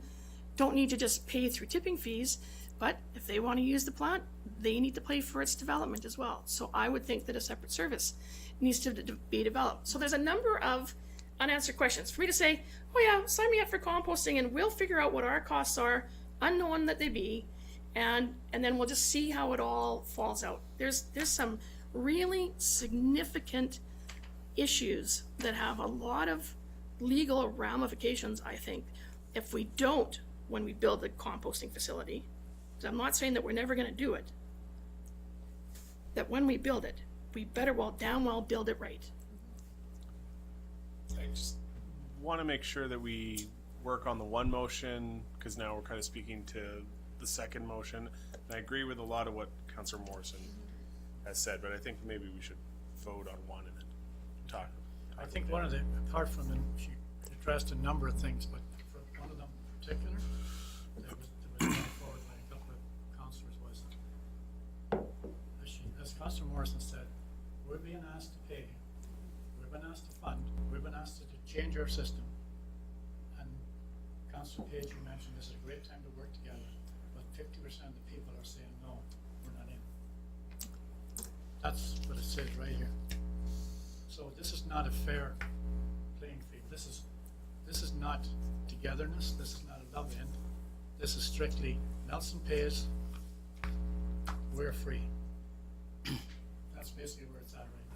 don't need to just pay through tipping fees, but if they wanna use the plant, they need to pay for its development as well. So I would think that a separate service needs to be developed. So there's a number of unanswered questions. For me to say, oh yeah, sign me up for composting and we'll figure out what our costs are, unknown that they be, and then we'll just see how it all falls out. There's some really significant issues that have a lot of legal ramifications, I think, if we don't, when we build the composting facility. So I'm not saying that we're never gonna do it, that when we build it, we better damn well build it right. I just want to make sure that we work on the one motion, because now we're kind of speaking to the second motion. And I agree with a lot of what Councillor Morrison has said, but I think maybe we should vote on one and then talk. I think one of the, apart from the, she addressed a number of things, but for one of them in particular, that was brought forward by a couple of councillors was, as Councillor Morrison said, we're being asked to pay, we've been asked to fund, we've been asked to change our system. And Councillor Page, you mentioned this is a great time to work together, but 50% of the people are saying, no, we're not in. That's what it says right here. So this is not a fair playing field. This is not togetherness. This is not a love end. This is strictly Nelson pays, we're free. That's basically where it's at right now.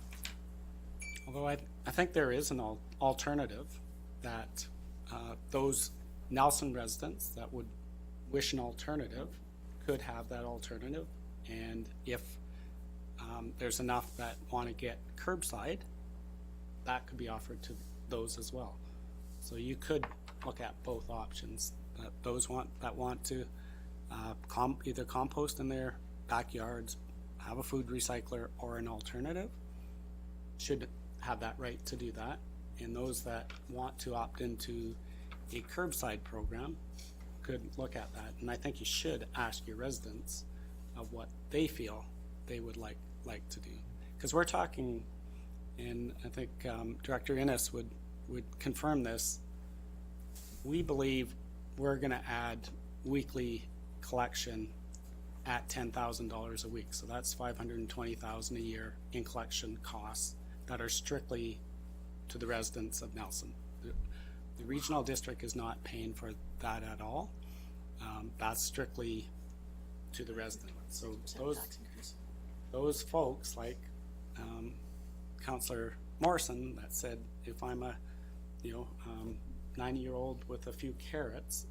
Although I think there is an alternative that those Nelson residents that would wish an alternative could have that alternative. And if there's enough that want to get curbside, that could be offered to those as well. So you could look at both options. Those that want to either compost in their backyards, have a food recycler, or an alternative should have that right to do that. And those that want to opt into a curbside program could look at that. And I think you should ask your residents of what they feel they would like to do. Because we're talking, and I think Director Innes would confirm this, we believe we're gonna add weekly collection at $10,000 a week. So that's $520,000 a year in collection costs that are strictly to the residents of Nelson. The regional district is not paying for that at all. That's strictly to the residents. So those folks, like Councillor Morrison, that said, if I'm a 90-year-old with a few carrots,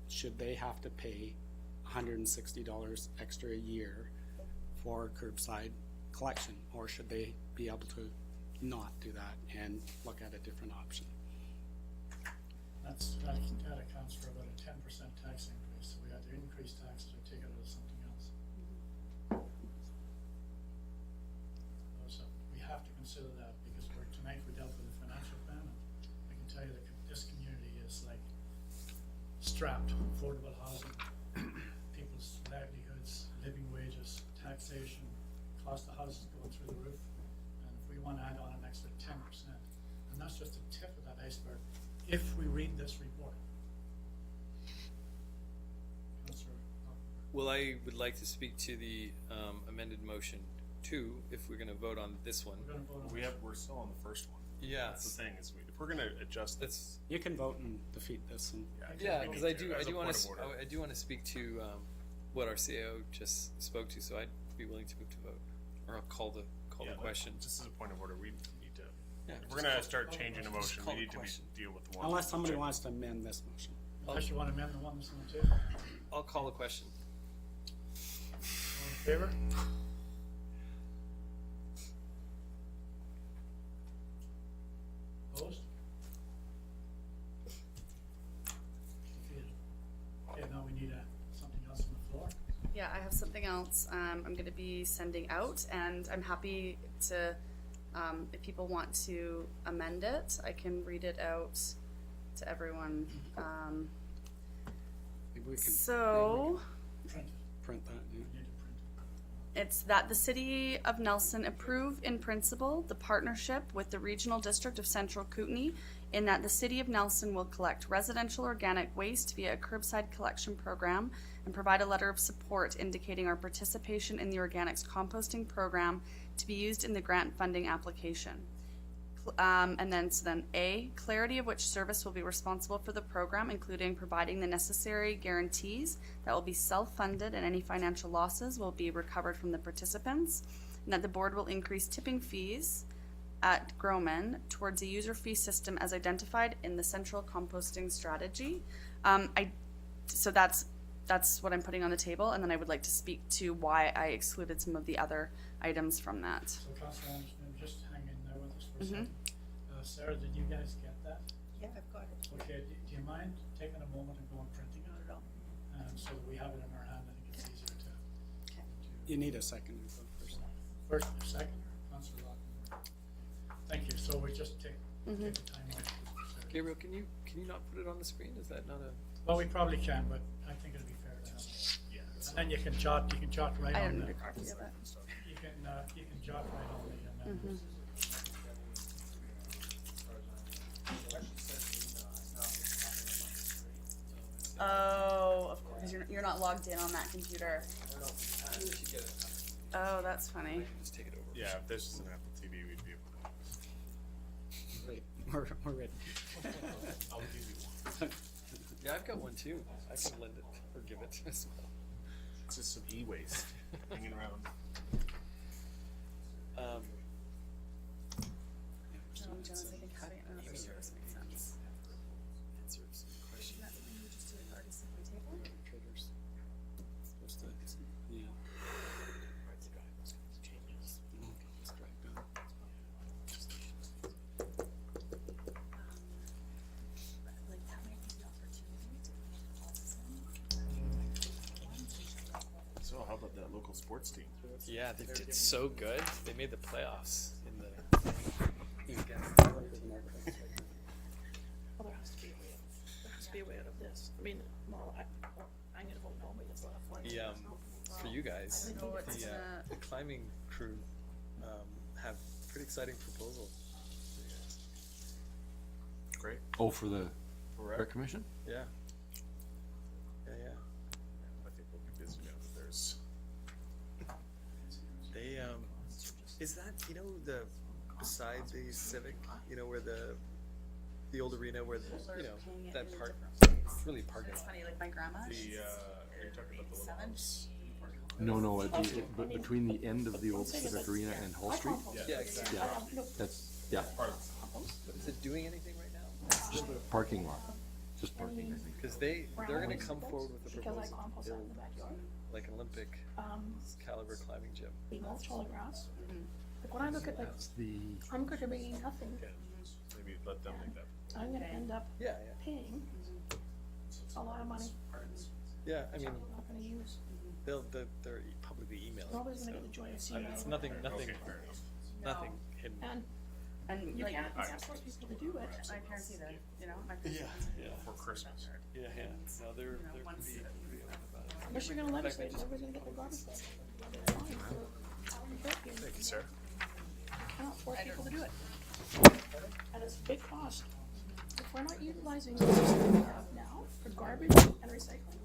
should they have to pay $160 extra a year for curbside collection, or should they be able to not do that and look at a different option? That accounts for about a 10% tax increase, so we had to increase taxes or take it out of something else. So we have to consider that, because tonight we dealt with the financial plan, and I can tell you that this community is like strapped, affordable housing, people's livelihoods, living wages, taxation, cost of houses going through the roof. And if we want to add on an extra 10%, and that's just the tip of that iceberg, if we read this report. Councillor Hoffman. Well, I would like to speak to the amended motion too, if we're gonna vote on this one. We're gonna vote on We're still on the first one. Yeah. That's the thing, is if we're gonna adjust this. That's, You can vote and defeat this and. yeah, because I As a do want point to, of order. I do want to speak to what our CAO just spoke to, so I'd be willing to move to vote, or I'll call the question. Just as a point of order, we need to, Yeah, if we're gonna start changing a motion, call we the need to question. deal with the one. Unless somebody wants to amend this motion. Unless you want to amend the one that's on the table. I'll call the question. All in favor? Opposed? Defeated. Okay, now we need something else on the floor. Yeah, I have something else I'm going to be sending out, and I'm happy to, if people want to amend it, I can read it out to everyone. Maybe we can So, Print it. print that, yeah. We need to print it's that the City of Nelson approve in principle the partnership with the Regional District of Central Kootenai, in that the City of Nelson will collect residential organic waste via a curbside collection program and provide a letter of support indicating our participation in the organics composting program to be used in the grant funding application. And then A, clarity of which service will be responsible for the program, including providing the necessary guarantees that will be self-funded and any financial losses will be recovered from the participants, and that the board will increase tipping fees at Groman towards a user fee system as identified in the central composting strategy. So that's what I'm putting on the table, and then I would like to speak to why I excluded some of the other items from that. So Councillor Anderson, just hang in there with us for a second. Sarah, did you guys get that? Yeah, I've got it. Okay, do you mind taking a moment and going printing it? So that we have it in our hand, I think it's easier to. You need a second to vote first. First or second, Councillor Lockton. Thank you, so we just take the time out. Gabriel, can you not put it on the screen? Is that not a? Well, we probably can, but I think it'd be fair to have it. Yeah. And then you can jot right I on don't the. need a copy of it. You can jot right on the amendments. Oh, of course, you're not logged in on that computer. Oh, that's funny. Just take it over. Yeah, if this is an Apple TV, we'd be able to. Wait, we're ready. I'll give you one. Yeah, I've got one too. I can lend it or give it as well. It's just some e-waste hanging around. Jonas, I think having it in another service makes sense. Answer some questions. That's something we just do at RDCK table? Traders. Supposed to. Yeah. Changes. Let's drag down. Like having the opportunity to be in. So how about that local sports team? Yeah, they did so good. They made the playoffs in the. Well, there has to be a way out of this. I mean, well, I'm gonna vote no, but it's left one. For you guys, know what's the climbing crew have pretty exciting proposal. Great. Oh, for the Correct. Rec Commission? Yeah. Yeah, yeah. I think we'll be busy now that there's. They is that the beside the Civic, where the old arena where that park really parking It's lot. funny, like my grandma, Are she's you talking about the little 87. house? No, but between the end of the old Civic Arena and Hall Street? Yeah, exactly. Yeah, that's, yeah, Is it doing anything right now? parking lot, just parking, I think. Because they're going to come forward with a Because I proposal to compost that in build the backyard. like an Olympic caliber climbing gym. We mulch all the grass. Like when I look at I'm going to be nothing. Maybe let them make that I'm gonna end up Yeah, paying a lot of money yeah. I mean, I'm not gonna use. they're publicly emailing. Nobody's gonna get the joy of seeing It's it. nothing Okay, fair enough. nothing hidden. And And you like, can't force people to do it. my parents either, you know, my Yeah, parents. yeah. For Christmas. Yeah, yeah. No, they're You know, can once- be pretty open about it. Unless you're gonna legislate, everybody's gonna get their garbage back. Thank you, Sarah. Cannot force people to do it. And it's a big cost. If we're not utilizing the system we have now for garbage and recycling,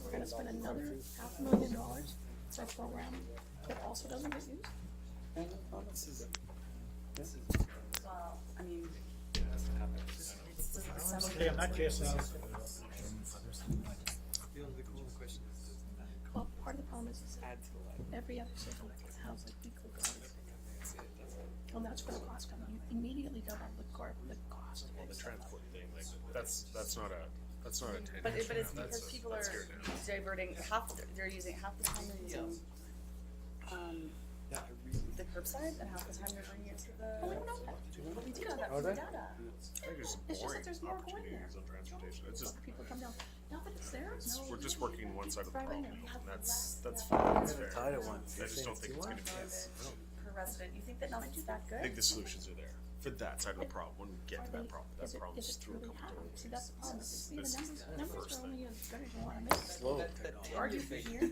we're gonna spend another $500,000 for a program that also doesn't get used. Well, I mean, Okay, in that case, The question is, Well, part of the problem is add to the life. every other city has like equal garbage. And that's where the cost comes. You immediately double the cost. The transport thing, like, that's not a 10. but it's because people are diverting they're using half the time they're using, Yeah, I really. the curbside and half the time they're bringing it to the. We don't know that. But we do know that from the data. I think there's some It's just boring that there's more going there. opportunities on transportation. It's just, People come down. Not that it's there. No. we're just working one side of the problem, Driving and there. that's fine, that's fair. Tied at once. I just don't think it's gonna be, Per resident, you think that might be that I good? think the solutions are there for that side of the problem, when we get to that problem, Is that it problem's really through a couple happening? doors. See, that's the problem. This See, the is numbers the are first only thing. as good as you want to make them. Slow. Argue for here.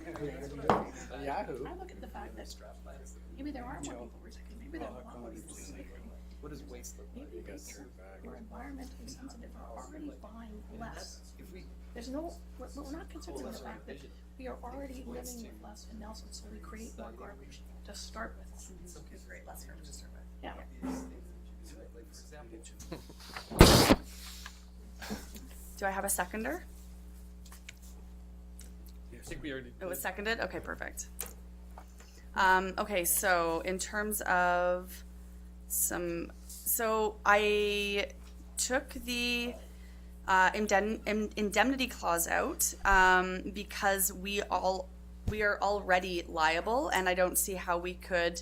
Yahoo. I look at the fact that maybe there are more people recycling. Maybe there are a lot more people recycling. What does waste look like? Maybe people who are environmentally sensitive are already buying less. There's no, we're not considering the fact that we are already living with less in Nelson, so we create more garbage to start with. Great, less garbage to start with. Yeah. Do I have a seconder? I think we already. It was seconded? Okay, perfect. Okay, so in terms of so I took the indemnity clause out because we are already liable, and I don't see how we could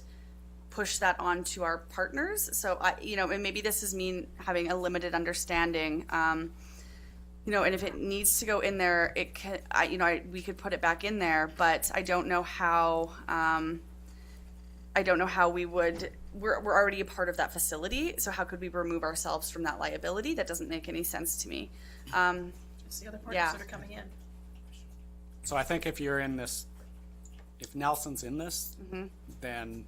push that on to our partners. So and maybe this is me having a limited understanding. And if it needs to go in there, it can, we could put it back in there, but I don't know how we would, we're already a part of that facility, so how could we remove ourselves from that liability? That doesn't make any sense to me. It's the other parties Yeah. that are coming in. So I think if you're in this, if Nelson's in this, then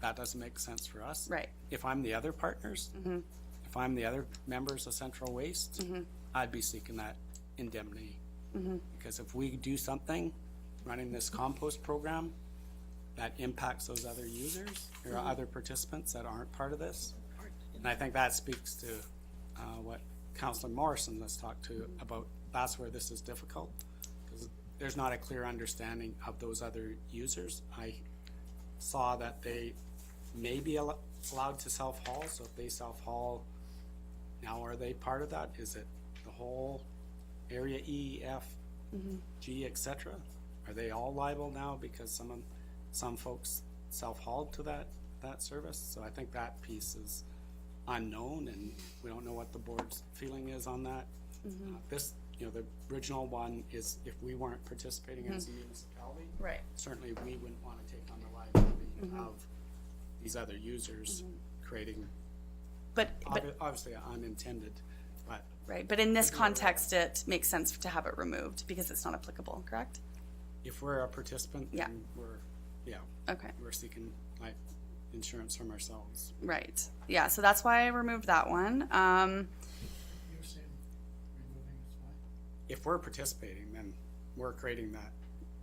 that doesn't make sense for us. Right. If I'm the other partners, if I'm the other members of Central Waste, I'd be seeking that indemnity. Because if we do something, running this compost program, that impacts those other users or other participants that aren't part of this. And I think that speaks to what Councillor Morrison has talked to about, that's where this is difficult. Because there's not a clear understanding of those other users. I saw that they may be allowed to self-haul, so if they self-haul, now are they part of that? Is it the whole area E, F, G, etc.? Are they all liable now because some folks self-hauled to that service? So I think that piece is unknown, and we don't know what the board's feeling is on that. This, the original one is if we weren't participating as a municipality, Right. certainly we wouldn't want to take on the liability of these other users creating, But obviously unintended, but right, but in this context, it makes sense to have it removed because it's not applicable, correct? if we're a participant, Yeah. then Okay, we're seeking like insurance from ourselves. right. Yeah, so that's why I removed that one. you're saying removing is fine? If we're participating, then we're creating that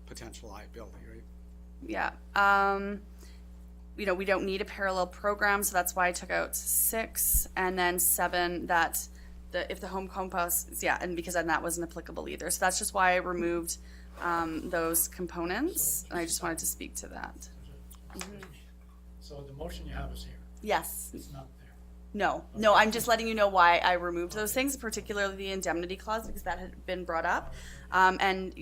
potential liability, right? Yeah. We don't need a parallel program, so that's why I took out 6, and then 7 that if the home compost, and because then that wasn't applicable either. So that's just why I removed those components, and I just wanted to speak to that. So the motion you have is here, Yes. it's not there. No, I'm just letting you know why I removed those things, particularly the indemnity clause, because that had been brought up. And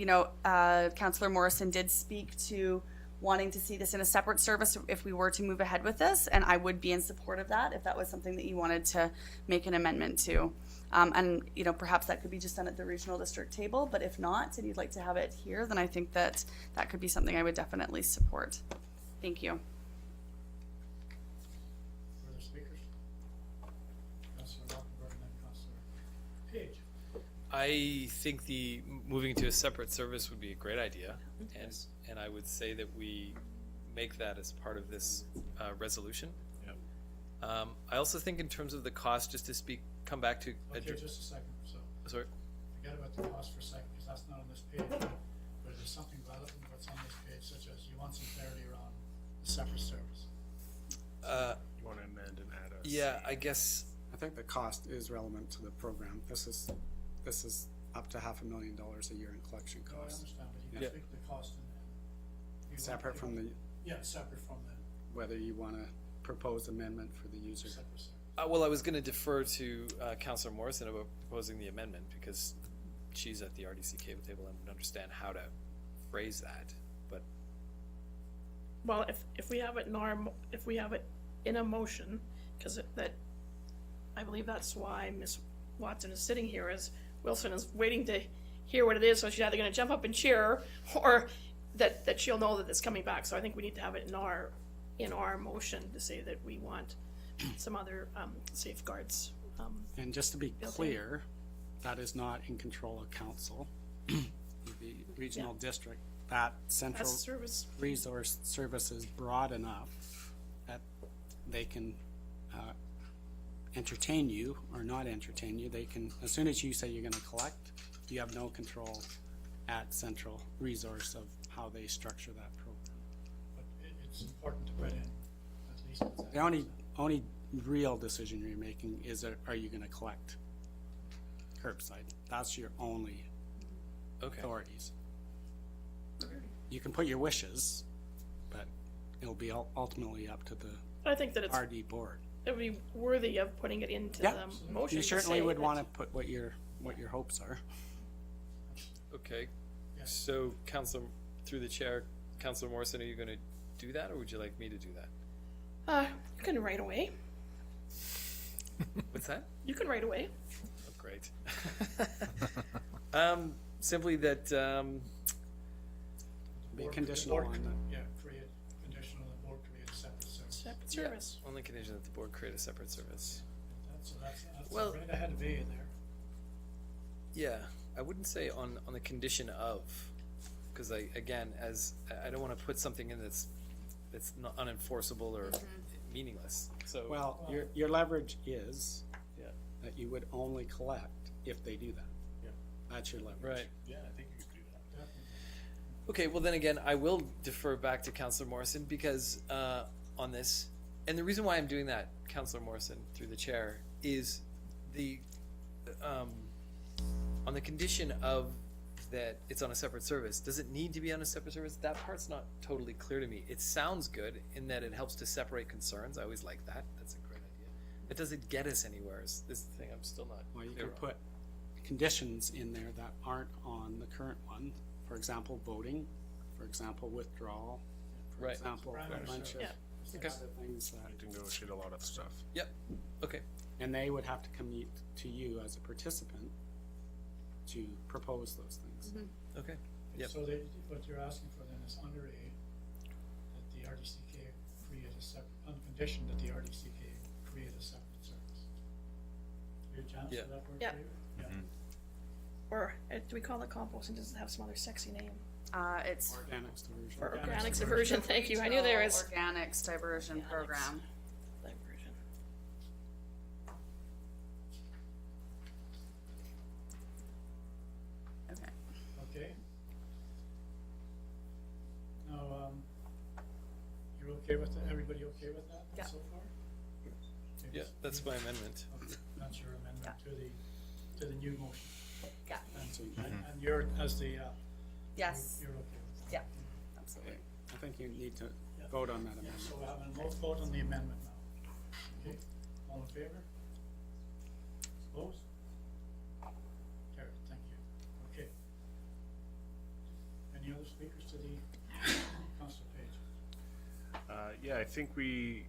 Councillor Morrison did speak to wanting to see this in a separate service if we were to move ahead with this, and I would be in support of that if that was something that you wanted to make an amendment to. And, you know, perhaps that could be just done at the regional district table, but if not, and you'd like to have it here, then I think that that could be something I would definitely support. Thank you. Further speakers? Councillor Lockenberg and then Councillor Page. I think the moving to a separate service would be a great idea, and I would say that we make that as part of this resolution. Yep. I also think in terms of the cost, just to come back to. Okay, just a second, so Sorry. forget about the cost for a second, because that's not on this page, but there's something relevant what's on this page, such as you want some clarity around the separate service. You want to amend and add a. Yeah, I guess. I think the cost is relevant to the program. This is up to $500,000 a year in collection No, I costs, understand, but you Yeah. can speak the cost in there. You want- separate from the, Yeah, separate from the whether you want to propose amendment for the user. separate service. Well, I was going to defer to Councillor Morrison about proposing the amendment because she's at the RDCK table and would understand how to phrase that. But Well, if we have it in if we have it in a motion, because that, I believe that's why Ms. Watson is sitting here, is Wilson is waiting to hear what it is, so she's either gonna jump up and cheer, or that she'll know that it's coming back, so I think we need to have it in our motion to say that we want some other, safeguards. And just to be Built in. clear, that is not in control of council. The regional district, that central That's service, resource service is broad enough that they can entertain you or not entertain you. They can, as soon as you say you're gonna collect, you have no control at central resource of how they structure that program. But it's important to put in at least. what's The only real decision you're making is, are you gonna collect curbside? That's your only okay. authorities. You can put your wishes, but it'll be ultimately up to the I think that RD board. it would be worthy of putting it into Yeah. the motion. You to certainly say would that- wanna put what your hopes are. Okay. Yeah. So, through the chair, Councillor Morrison, are you going to do that, or would you like me to do that? You can write away. What's that? You can write away. Oh, great. Simply that. Be Board- conditional board- on the- Yeah, create conditional, the board create a separate service. Separate Yeah, service. only condition that the board create a separate service. That's Well- right ahead of A in there. Yeah, I wouldn't say on the condition of, because I don't want to put something in that's not unenforceable or meaningless. So Well, your leverage is yeah, that you would only collect if they do that. Yeah. That's your leverage. right. Yeah, I think you could do that. Definitely. Okay, well then again, I will defer back to Councillor Morrison because on this, and the reason why I'm doing that, Councillor Morrison, through the chair, is the on the condition of that it's on a separate service. Does it need to be on a separate service? That part's not totally clear to me. It sounds good in that it helps to separate concerns. I always like that. That's a great idea. But does it get us anywhere? Is the thing I'm still not Well, you clear could on. put conditions in there that aren't on the current one. For example, voting, for example, withdrawal, for Right. example, a Parameter bunch of service. Okay. other things that, To negotiate a lot of stuff. Yep. Okay. and they would have to come to you as a participant to propose those things. Okay. Yep. So what you're asking for then is under A, that the RDCK create a separate, on condition that the RDCK create a separate service. Your chance Yeah. for that word Yeah. for you? Yeah. Or do we call it composting? Does it have some other sexy name? It's Organics diversion. Or organics diversion, thank you. I knew there was. Organics Diversion Organics. Program. Diversion. Okay. Okay. Now, you're okay with that? Everybody okay with that Yeah. so far? Okay, Yeah, that's my amendment. Okay, that's your amendment to the new motion. Yeah. And you're, as the, Yes. you're okay with that? Yeah. Absolutely. I think you need to vote on that Yeah, amendment. so we're having a vote on the amendment now. Okay, all in favor? Opposed? Carried, thank you. Okay. Any other speakers to the council page? I think we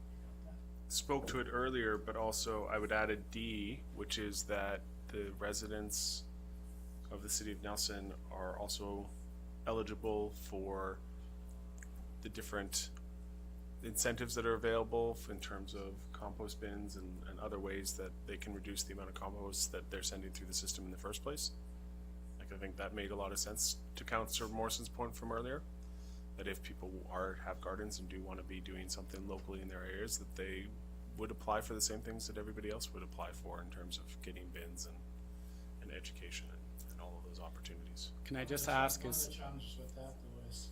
spoke to it earlier, but also I would add a D, which is that the residents of the city of Nelson are also eligible for the different incentives that are available in terms of compost bins and other ways that they can reduce the amount of compost that they're sending through the system in the first place. Like, I think that made a lot of sense to Councillor Morrison's point from earlier, that if people have gardens and do want to be doing something locally in their areas, that they would apply for the same things that everybody else would apply for in terms of getting bins and education and all of those opportunities. Can I just ask, One of is, the challenges with that though is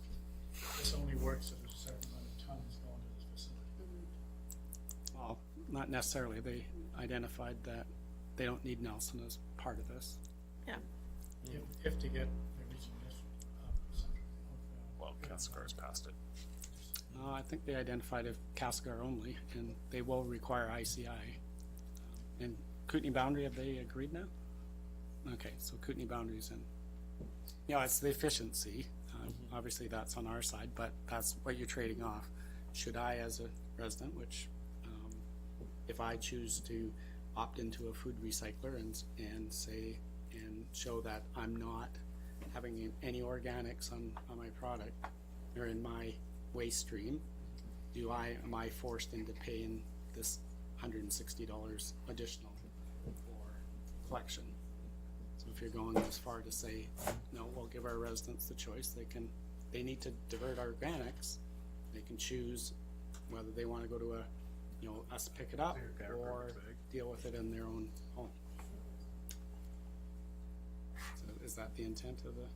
this only works if there's a certain amount of tons going to this facility. well, not necessarily, they identified that they don't need Nelson as part of this. Yeah. If to get the region center. Well, Councillor has passed it. I think they identified it Castlegar only, and they will require ICI. And Kootenai Boundary, have they agreed now? Okay, so Kootenai Boundary's in. Yeah, it's the efficiency. Obviously, that's on our side, but that's what you're trading off. Should I, as a resident, which if I choose to opt into a food recycler and say, and show that I'm not having any organics on my product or in my waste stream, am I forced into paying this $160 additional for collection? So if you're going as far to say, no, we'll give our residents the choice, they need to divert organics, they can choose whether they want to go to us pick it up or deal with it in their own home. So is that the intent of the?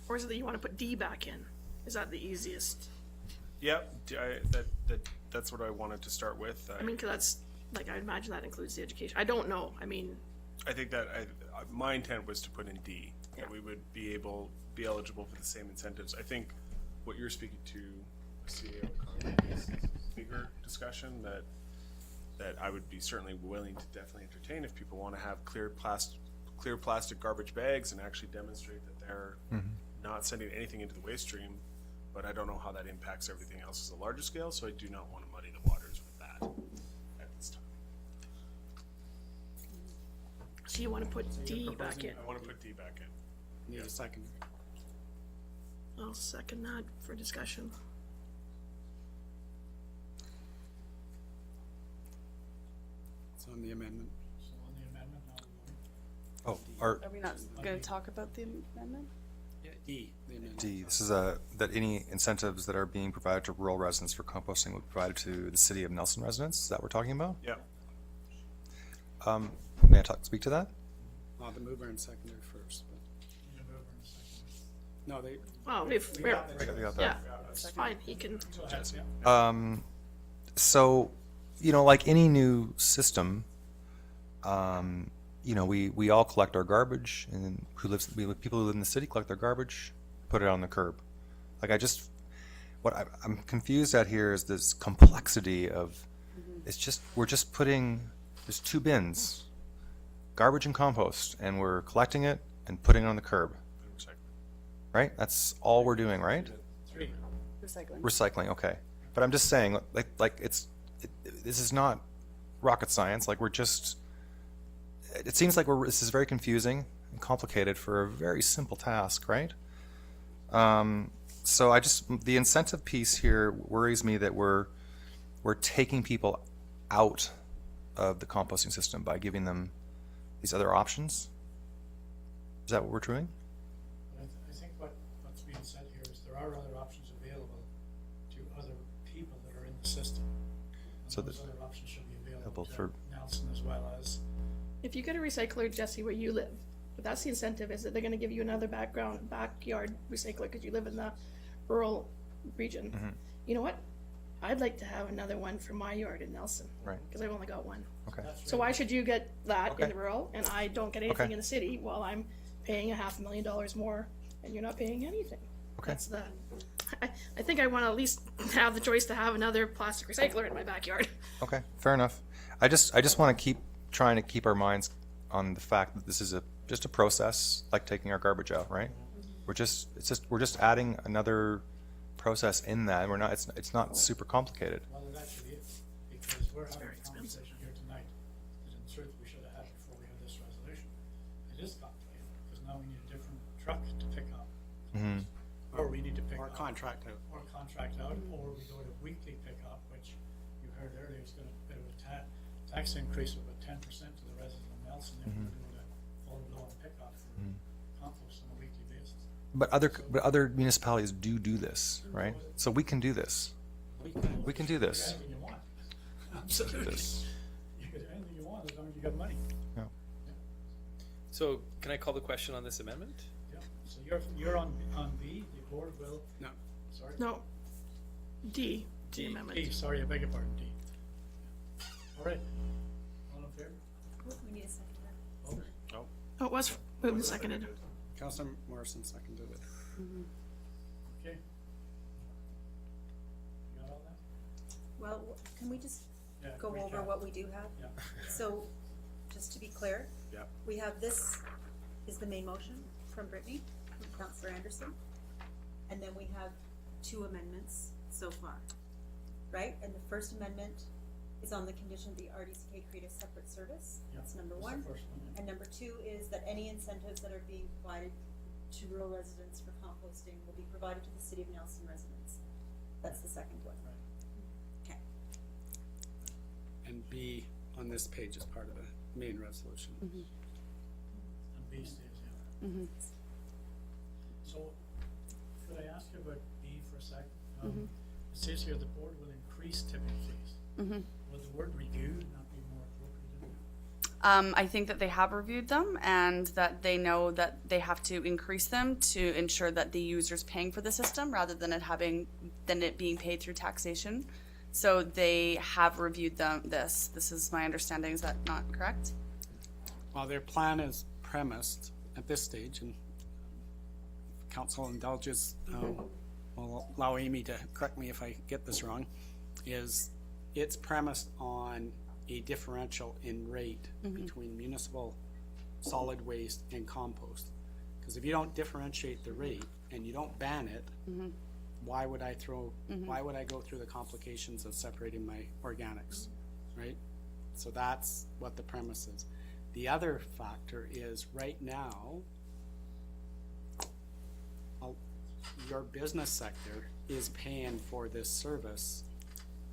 Or is it that you want to put D back in? Is that the easiest? Yep, that's what I wanted to start with. I mean, because that's, like, I imagine that includes the education. I don't know. I mean, I think that my intent was to put in D, that we would be eligible for the same incentives. I think what you're speaking to, CEO, is a bigger discussion that I would be certainly willing to definitely entertain if people want to have clear plastic garbage bags and actually demonstrate that they're not sending anything into the waste stream. But I don't know how that impacts everything else as a larger scale, so I do not want to muddy the waters with that at this time. so you want to put D back in. I want to put D back in. Need a second. I'll second that for discussion. It's on the amendment. So on the amendment, now we'll Oh, Are we not going to talk about the amendment? D, the amendment. D, this is that any incentives that are being provided to rural residents for composting would be provided to the city of Nelson residents. Is that what we're talking about? Yeah. May I speak to that? The mover and seconder first. But need a mover and a second. no, they. Well, We got that. yeah, it's fine. He can. Go ahead, yeah. So, like any new system, we all collect our garbage, and people who live in the city collect their garbage, put it on the curb. Like I'm confused at here is this complexity of, we're just putting, there's two bins, garbage and compost, and we're collecting it and putting it on the curb, right? That's all we're doing, right? Three. Recycling. Recycling, okay. But I'm just saying, this is not rocket science. Like it seems like this is very confusing and complicated for a very simple task, right? So the incentive piece here worries me that we're taking people out of the composting system by giving them these other options. Is that what we're doing? I think what's being said here is there are other options available to other people that are in the system. And So those that- other options should be available Available to for- Nelson as well as. If you get a recycler, Jesse, where you live, but that's the incentive, is that they're going to give you another backyard recycler because you live in the rural region. You know what? I'd like to have another one for my yard in Nelson. Right. Because I've only got one. Okay. So why should you get that Okay. in the rural and I don't get anything Okay. in the city while I'm paying $500,000 more and you're not paying anything? Okay. That's I think I want to at least have the choice to have another plastic recycler in my backyard. Okay, fair enough. I just want to keep trying to keep our minds on the fact that this is just a process, like taking our garbage out, right? We're just adding another process in that. We're not, it's not super complicated. Well, it actually is, because we're having a conversation here tonight that in truth we should have had before we had this resolution. It is complicated, because now we need a different truck to pick up. Or we need to pick Or up. contract out. Or contract out, or we go to weekly pickup, which you heard earlier is gonna, bit of a tax increase of about 10% to the residents of Nelson if we're doing a full blown pickup for compost on a weekly basis. But other municipalities do this, right? So we can do this. We can do this. Anything you want. Absolutely. You can do anything you want as long as you got money. Yeah. So can I call the question on this amendment? Yeah, so you're on B, the board will, No. sorry? No. D, D. the amendment. D, sorry, I beg your pardon, D. All right, all in favor? We need a second. Oh, it was moved and seconded. Councilor Morrison seconded it. Okay. You got all that? Well, can we just Yeah, go over recap. what we do have? Yeah. So, just to be clear. Yeah. We have this is the main motion from Brittany, from Councillor Anderson. And then we have 2 amendments so far, right? And the first amendment is on the condition the RDCK create a separate service. Yeah, That's number that's the 1. first one, yeah. And number 2 is that any incentives that are being provided to rural residents for composting will be provided to the City of Nelson residents. That's the second one. Okay. And B on this page is part of the main resolution. And B stays, yeah. So, could I ask you about B for a second? It says here the board will increase tipping fees. Would the word review not be more appropriate in there? I think that they have reviewed them and that they know that they have to increase them to ensure that the user's paying for the system rather than it being paid through taxation. So they have reviewed this. This is my understanding. Is that not correct? Well, their plan is premised at this stage, and council indulges, will allow Amy to correct me if I get this wrong, is it's premised on a differential in rate between municipal solid waste and compost. Because if you don't differentiate the rate and you don't ban it, why would I go through the complications of separating my organics, right? So that's what the premise is. The other factor is right now, your business sector is paying for this service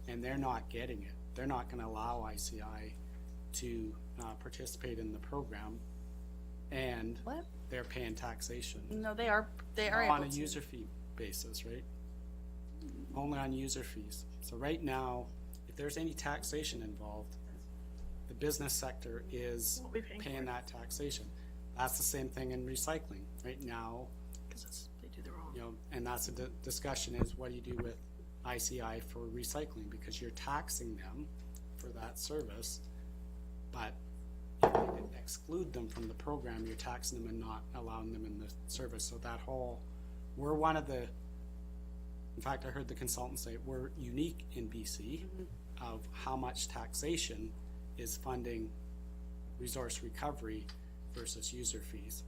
and they're not getting it. They're not gonna allow ICI to participate in the program, and What? they're paying taxation. No, they are On able a to. user fee basis, right? Only on user fees. So right now, if there's any taxation involved, the business sector is We'll be paying for paying it. that taxation. That's the same thing in recycling. Right now, Because they do their own. you know, and that's a discussion is what do you do with ICI for recycling? Because you're taxing them for that service, but if you exclude them from the program, you're taxing them and not allowing them in the service. So that whole, we're one of the, in fact, I heard the consultant say we're unique in BC of how much taxation is funding resource recovery versus user fees.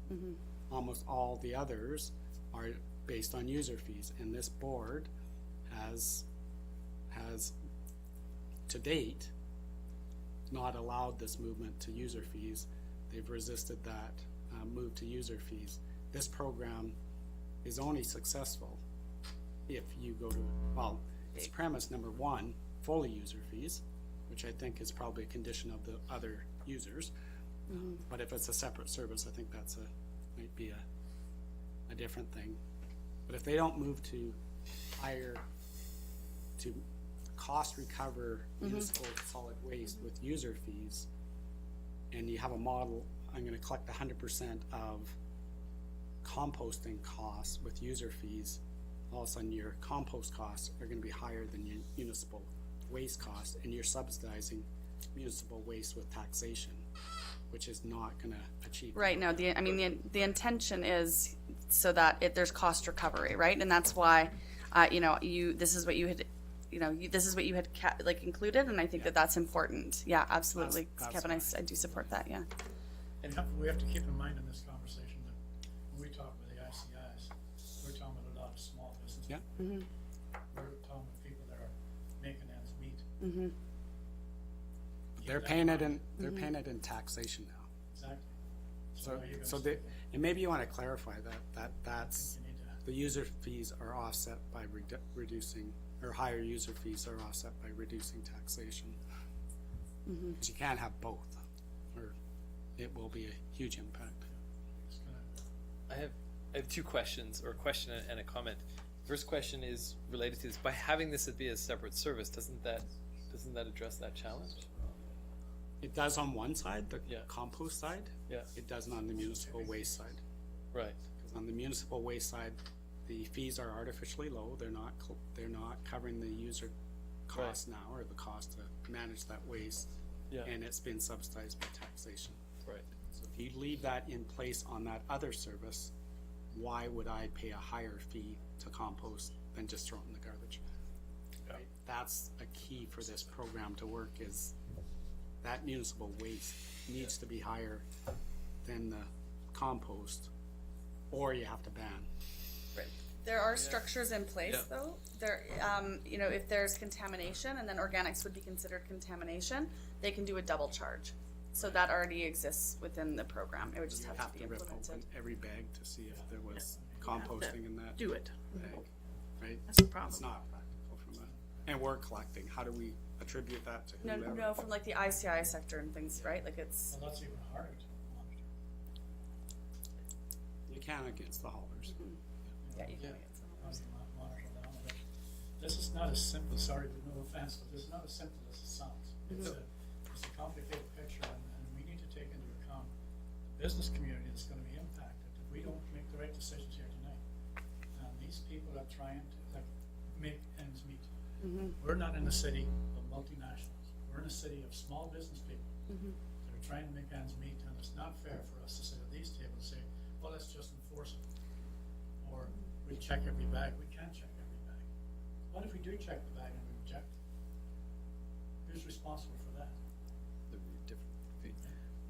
Almost all the others are based on user fees, and this board has to date not allowed this movement to user fees. They've resisted that move to user fees. This program is only successful if you go to, well, it's premise number 1, fully user fees, which I think is probably a condition of the other users. But if it's a separate service, I think that's might be a different thing. But if they don't move to cost recover municipal solid waste with user fees, and you have a model, I'm gonna collect 100% of composting costs with user fees, all of a sudden your compost costs are gonna be higher than your municipal waste costs, and you're subsidizing municipal waste with taxation, which is not gonna achieve. Right, no, the intention is so that there's cost recovery, right? And that's why, this is what you had, included, and I think that that's important. Yeah, absolutely. That's Kevin, fine. I do support that, yeah. And we have to keep in mind in this conversation that when we talk about the ICIs, we're talking about a lot of small businesses. Yeah. They're paying it in, they're paying it in taxation now. Exactly. So, now you're so gonna they, and maybe you want to clarify that's, You need to- the user fees are offset by reducing, or higher user fees are offset by reducing taxation. 'Cause you can't have both, or it will be a huge impact. it's gonna- I have two questions, or a question and a comment. First question is related to this. By having this be a separate service, doesn't that address that challenge? It does on one side, the Yeah. compost side. Yeah. It doesn't on the municipal waste side. Right. Because on the municipal waste side, the fees are artificially low. They're not covering the user cost now, or the cost to manage that waste. Yeah. And it's been subsidized by taxation. Right. So if you leave that in place on that other service, why would I pay a higher fee to compost than just throw it in the garbage? Right? That's a key for this program to work, is that municipal waste needs to be higher than the compost, or you have to ban. There are structures in place, Yeah. though. There, you know, if there's contamination, and then organics would be considered contamination, they can do a double charge. So that already exists within the program. It would just You have have to be to rip implemented. open every bag to see if there was composting in that Do it. bag, right? That's the It's problem. not practical from that. And we're collecting. How do we attribute that to No, whoever? no, from like the ICI sector and things, right? Like it's, Well, that's even harder to monitor. You can against the haulers. yeah, you can get some of those. Monitor down, but this is not as simple, sorry, but no offense, but this is not as simple as it sounds. It's a complicated picture, and we need to take into account the business community that's gonna be impacted if we don't make the right decisions here tonight. And these people are trying to, like, make ends meet. We're not in a city of multinationals, we're in a city of small business people that are trying to make ends meet, and it's not fair for us to sit at these tables and say, well, let's just enforce it. Or we check every bag. We can't check every bag. What if we do check the bag and we reject it? Who's responsible for that?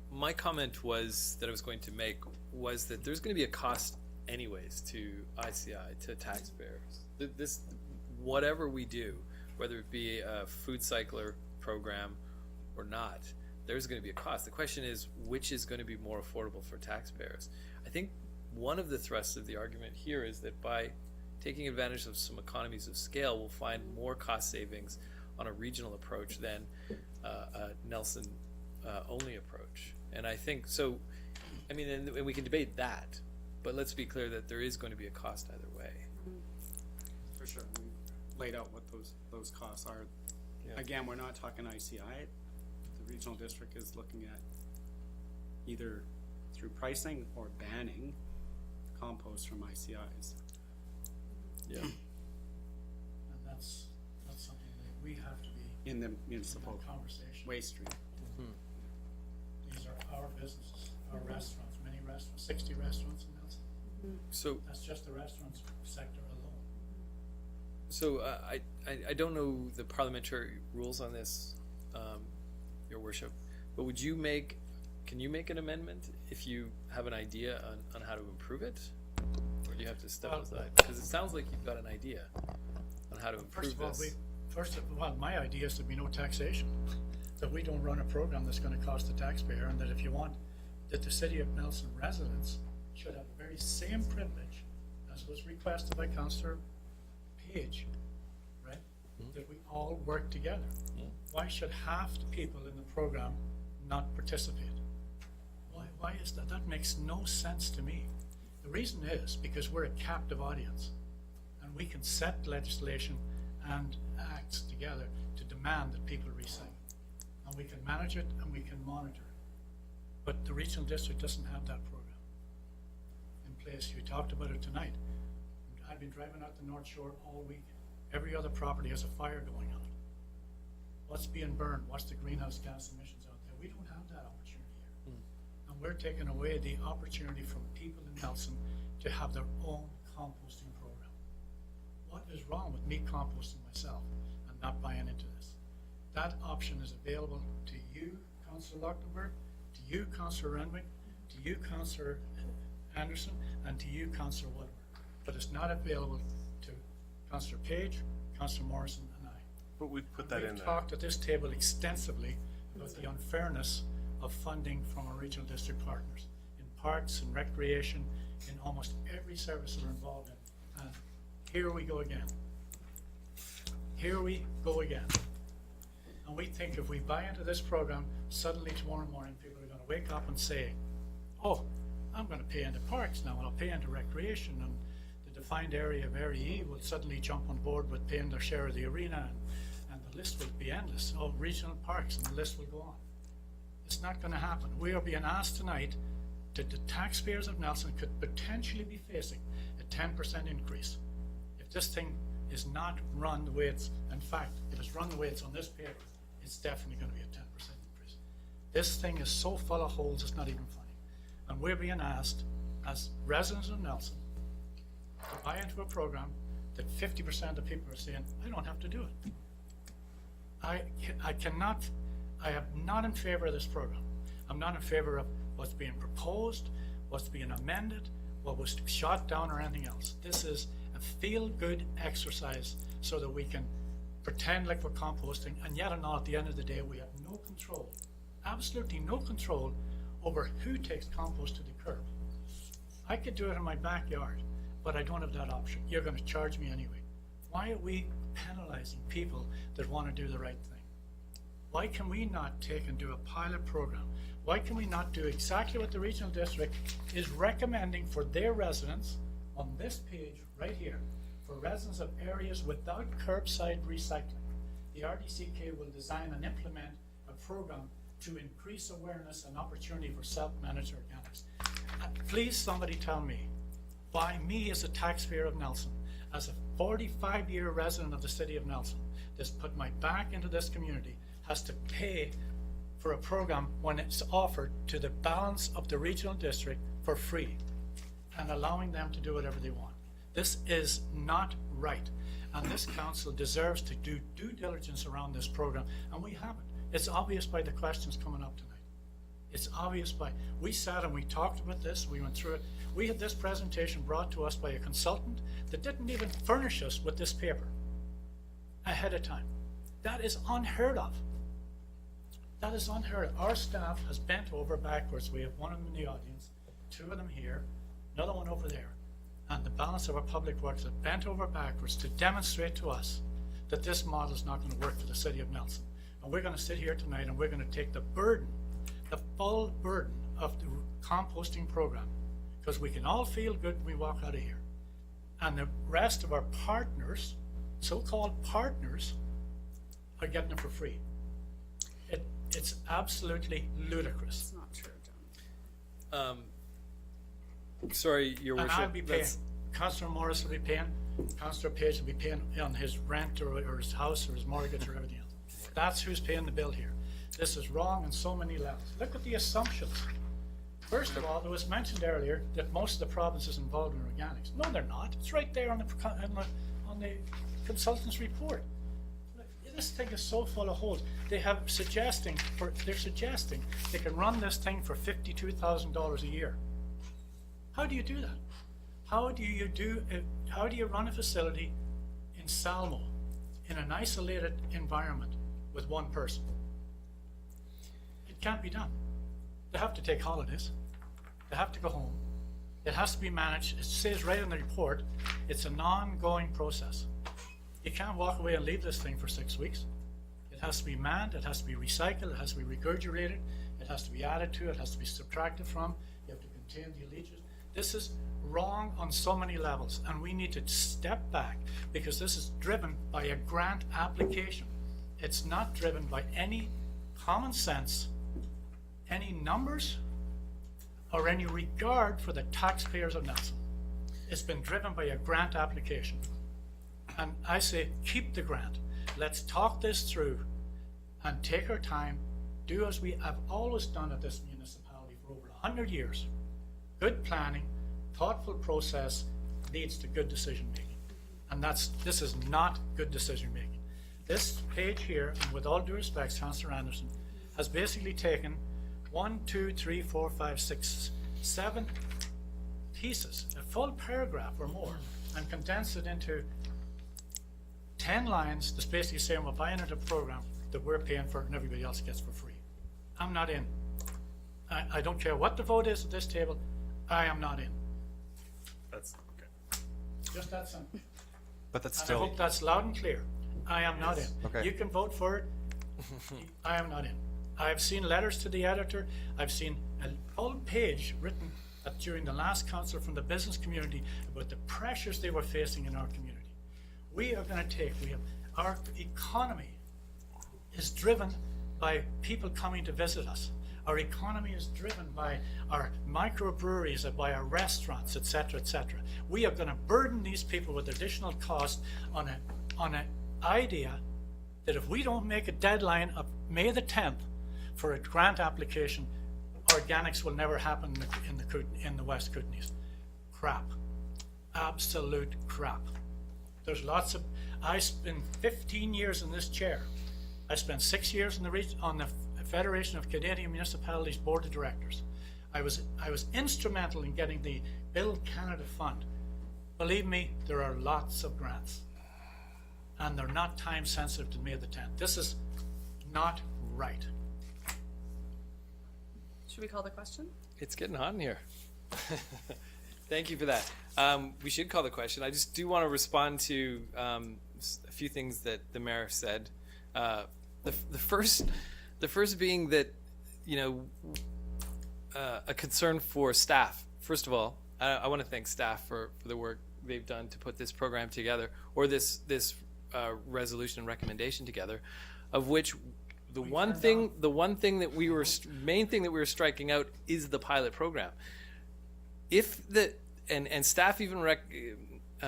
My comment was that I was going to make was that there's going to be a cost anyways to ICI, to taxpayers. This, whatever we do, whether it be a food cycler program or not, there's going to be a cost. The question is, which is going to be more affordable for taxpayers? I think one of the thrusts of the argument here is that by taking advantage of some economies of scale, we'll find more cost savings on a regional approach than a Nelson only approach. And I think so. I mean, and we can debate that, but let's be clear that there is going to be a cost either way. For sure. We laid out what those costs are. Yeah. Again, we're not talking ICI. The regional district is looking at either through pricing or banning compost from ICIs. Yeah. And that's something that we have to be In the in municipal that conversation. waste stream. These are our businesses, our restaurants, many restaurants, 60 restaurants in Nelson. So That's just the restaurants sector alone. So I don't know the parliamentary rules on this, Your Worship, but can you make an amendment if you have an idea on how to improve it? Or do you have to step aside? Because it sounds like you've got an idea on how to First improve of all, this. my idea is to be no taxation. That we don't run a program that's gonna cost the taxpayer, and that if you want, that the city of Nelson residents should have the very same privilege as was requested by Councillor Page, right? That we all work together. Why should half the people in the program not participate? Why is that? That makes no sense to me. The reason is because we're a captive audience, and we can set legislation and acts together to demand that people recycle. And we can manage it and we can monitor it. But the regional district doesn't have that program in place. You talked about it tonight. I've been driving out the North Shore all week. Every other property has a fire going on. What's being burned? What's the greenhouse gas emissions out there? We don't have that opportunity here. And we're taking away the opportunity from people in Nelson to have their own composting program. What is wrong with me composting myself and not buying into this? That option is available to you, Councillor Luxembourg, to you, Councillor Renwick, to you, Councillor Anderson, and to you, Councillor Woodward. But it's not available to Councillor Page, Councillor Morrison, and I. But we've put that in We've there. talked at this table extensively about the unfairness of funding from our regional district partners in parks and recreation, in almost every service that we're involved in. And here we go again. Here we go again. And we think if we buy into this program, suddenly tomorrow morning people are going to wake up and say, oh, I'm going to pay into parks now, and I'll pay into recreation, and the defined area of Area E will suddenly jump on board with paying their share of the arena, and the list will be endless. Oh, regional parks, and the list will go on. It's not going to happen. We are being asked tonight that the taxpayers of Nelson could potentially be facing a 10% increase if this thing is not run the way it's, in fact, if it's run the way it's on this paper, it's definitely going to be a 10% increase. This thing is so full of holes, it's not even funny. And we're being asked, as residents of Nelson, to buy into a program that 50% of people are saying, I don't have to do it. I am not in favor of this program. I'm not in favor of what's being proposed, what's being amended, what was shot down, or anything else. This is a feel-good exercise so that we can pretend like we're composting, and yet and all, at the end of the day, we have no control, absolutely no control over who takes compost to the curb. I could do it in my backyard, but I don't have that option. You're going to charge me anyway. Why are we penalizing people that want to do the right thing? Why can we not take and do a pilot program? Why can we not do exactly what the regional district is recommending for their residents on this page right here? For residents of areas without curbside recycling, the RDCK will design and implement a program to increase awareness and opportunity for self-managed organics. Please somebody tell me why me as a taxpayer of Nelson, as a 45-year resident of the city of Nelson, that's put my back into this community, has to pay for a program when it's offered to the balance of the regional district for free and allowing them to do whatever they want. This is not right. And this council deserves to do due diligence around this program, and we haven't. It's obvious by the questions coming up tonight. It's obvious by, we sat and we talked about this, we went through it. We had this presentation brought to us by a consultant that didn't even furnish us with this paper ahead of time. That is unheard of. That is unheard of. Our staff has bent over backwards. We have one of them in the audience, two of them here, another one over there. And the balance of our public works have bent over backwards to demonstrate to us that this model is not going to work for the city of Nelson. And we're going to sit here tonight and we're going to take the burden, the full burden of the composting program, because we can all feel good when we walk out of here. And the rest of our partners, so-called partners, are getting it for free. It's absolutely ludicrous. It's not true, John. Sorry, Your And Worship. I'll be paying. Councillor Morris will be paying. Councillor Page will be paying on his rent or his house or his mortgage or everything else. That's who's paying the bill here. This is wrong on so many levels. Look at the assumptions. First of all, it was mentioned earlier that most of the province is involved in organics. No, they're not. It's right there on the consultant's report. This thing is so full of holes. They're suggesting they can run this thing for $52,000 a year. How do you do that? How do you run a facility in Salmo in an isolated environment with one person? It can't be done. They have to take holidays. They have to go home. It has to be managed. It says right in the report, it's an ongoing process. You can't walk away and leave this thing for 6 weeks. It has to be manned, it has to be recycled, it has to be regurgitated, it has to be added to, it has to be subtracted from, you have to contain the allegiance. This is wrong on so many levels, and we need to step back because this is driven by a grant application. It's not driven by any common sense, any numbers, or any regard for the taxpayers of Nelson. It's been driven by a grant application. And I say, keep the grant. Let's talk this through and take our time, do as we have always done at this municipality for over 100 years. Good planning, thoughtful process leads to good decision making. And this is not good decision making. This page here, and with all due respect, Councillor Anderson, has basically taken 1, 2, 3, 4, 5, 6, 7 pieces, a full paragraph or more, and condensed it into 10 lines that's basically saying we're buying into a program that we're paying for and everybody else gets for free. I'm not in. I don't care what the vote is at this table, I am not in. That's, okay. Just that simple. But that's And I still, hope that's loud and clear. I am not in. Okay. You can vote for it. I am not in. I've seen letters to the editor. I've seen a whole page written during the last council from the business community about the pressures they were facing in our community. We are going to our economy is driven by people coming to visit us. Our economy is driven by our microbreweries, by our restaurants, et cetera, et cetera. We are going to burden these people with additional cost on an idea that if we don't make a deadline of May the 10th for a grant application, organics will never happen in the West Kootenays. Crap. Absolute crap. There's lots of, I spent 15 years in this chair. I spent 6 years on the Federation of Canadian Municipalities Board of Directors. I was instrumental in getting the Build Canada Fund. Believe me, there are lots of grants. And they're not time sensitive to May the 10th. This is not right. Should we call the question? It's getting hot in here. Thank you for that. We should call the question. I just do want to respond to a few things that the mayor said. The first being that, a concern for staff. First of all, I want to thank staff for the work they've done to put this program together, or this resolution and recommendation together, of which the main thing that we were striking out is the pilot program. And staff even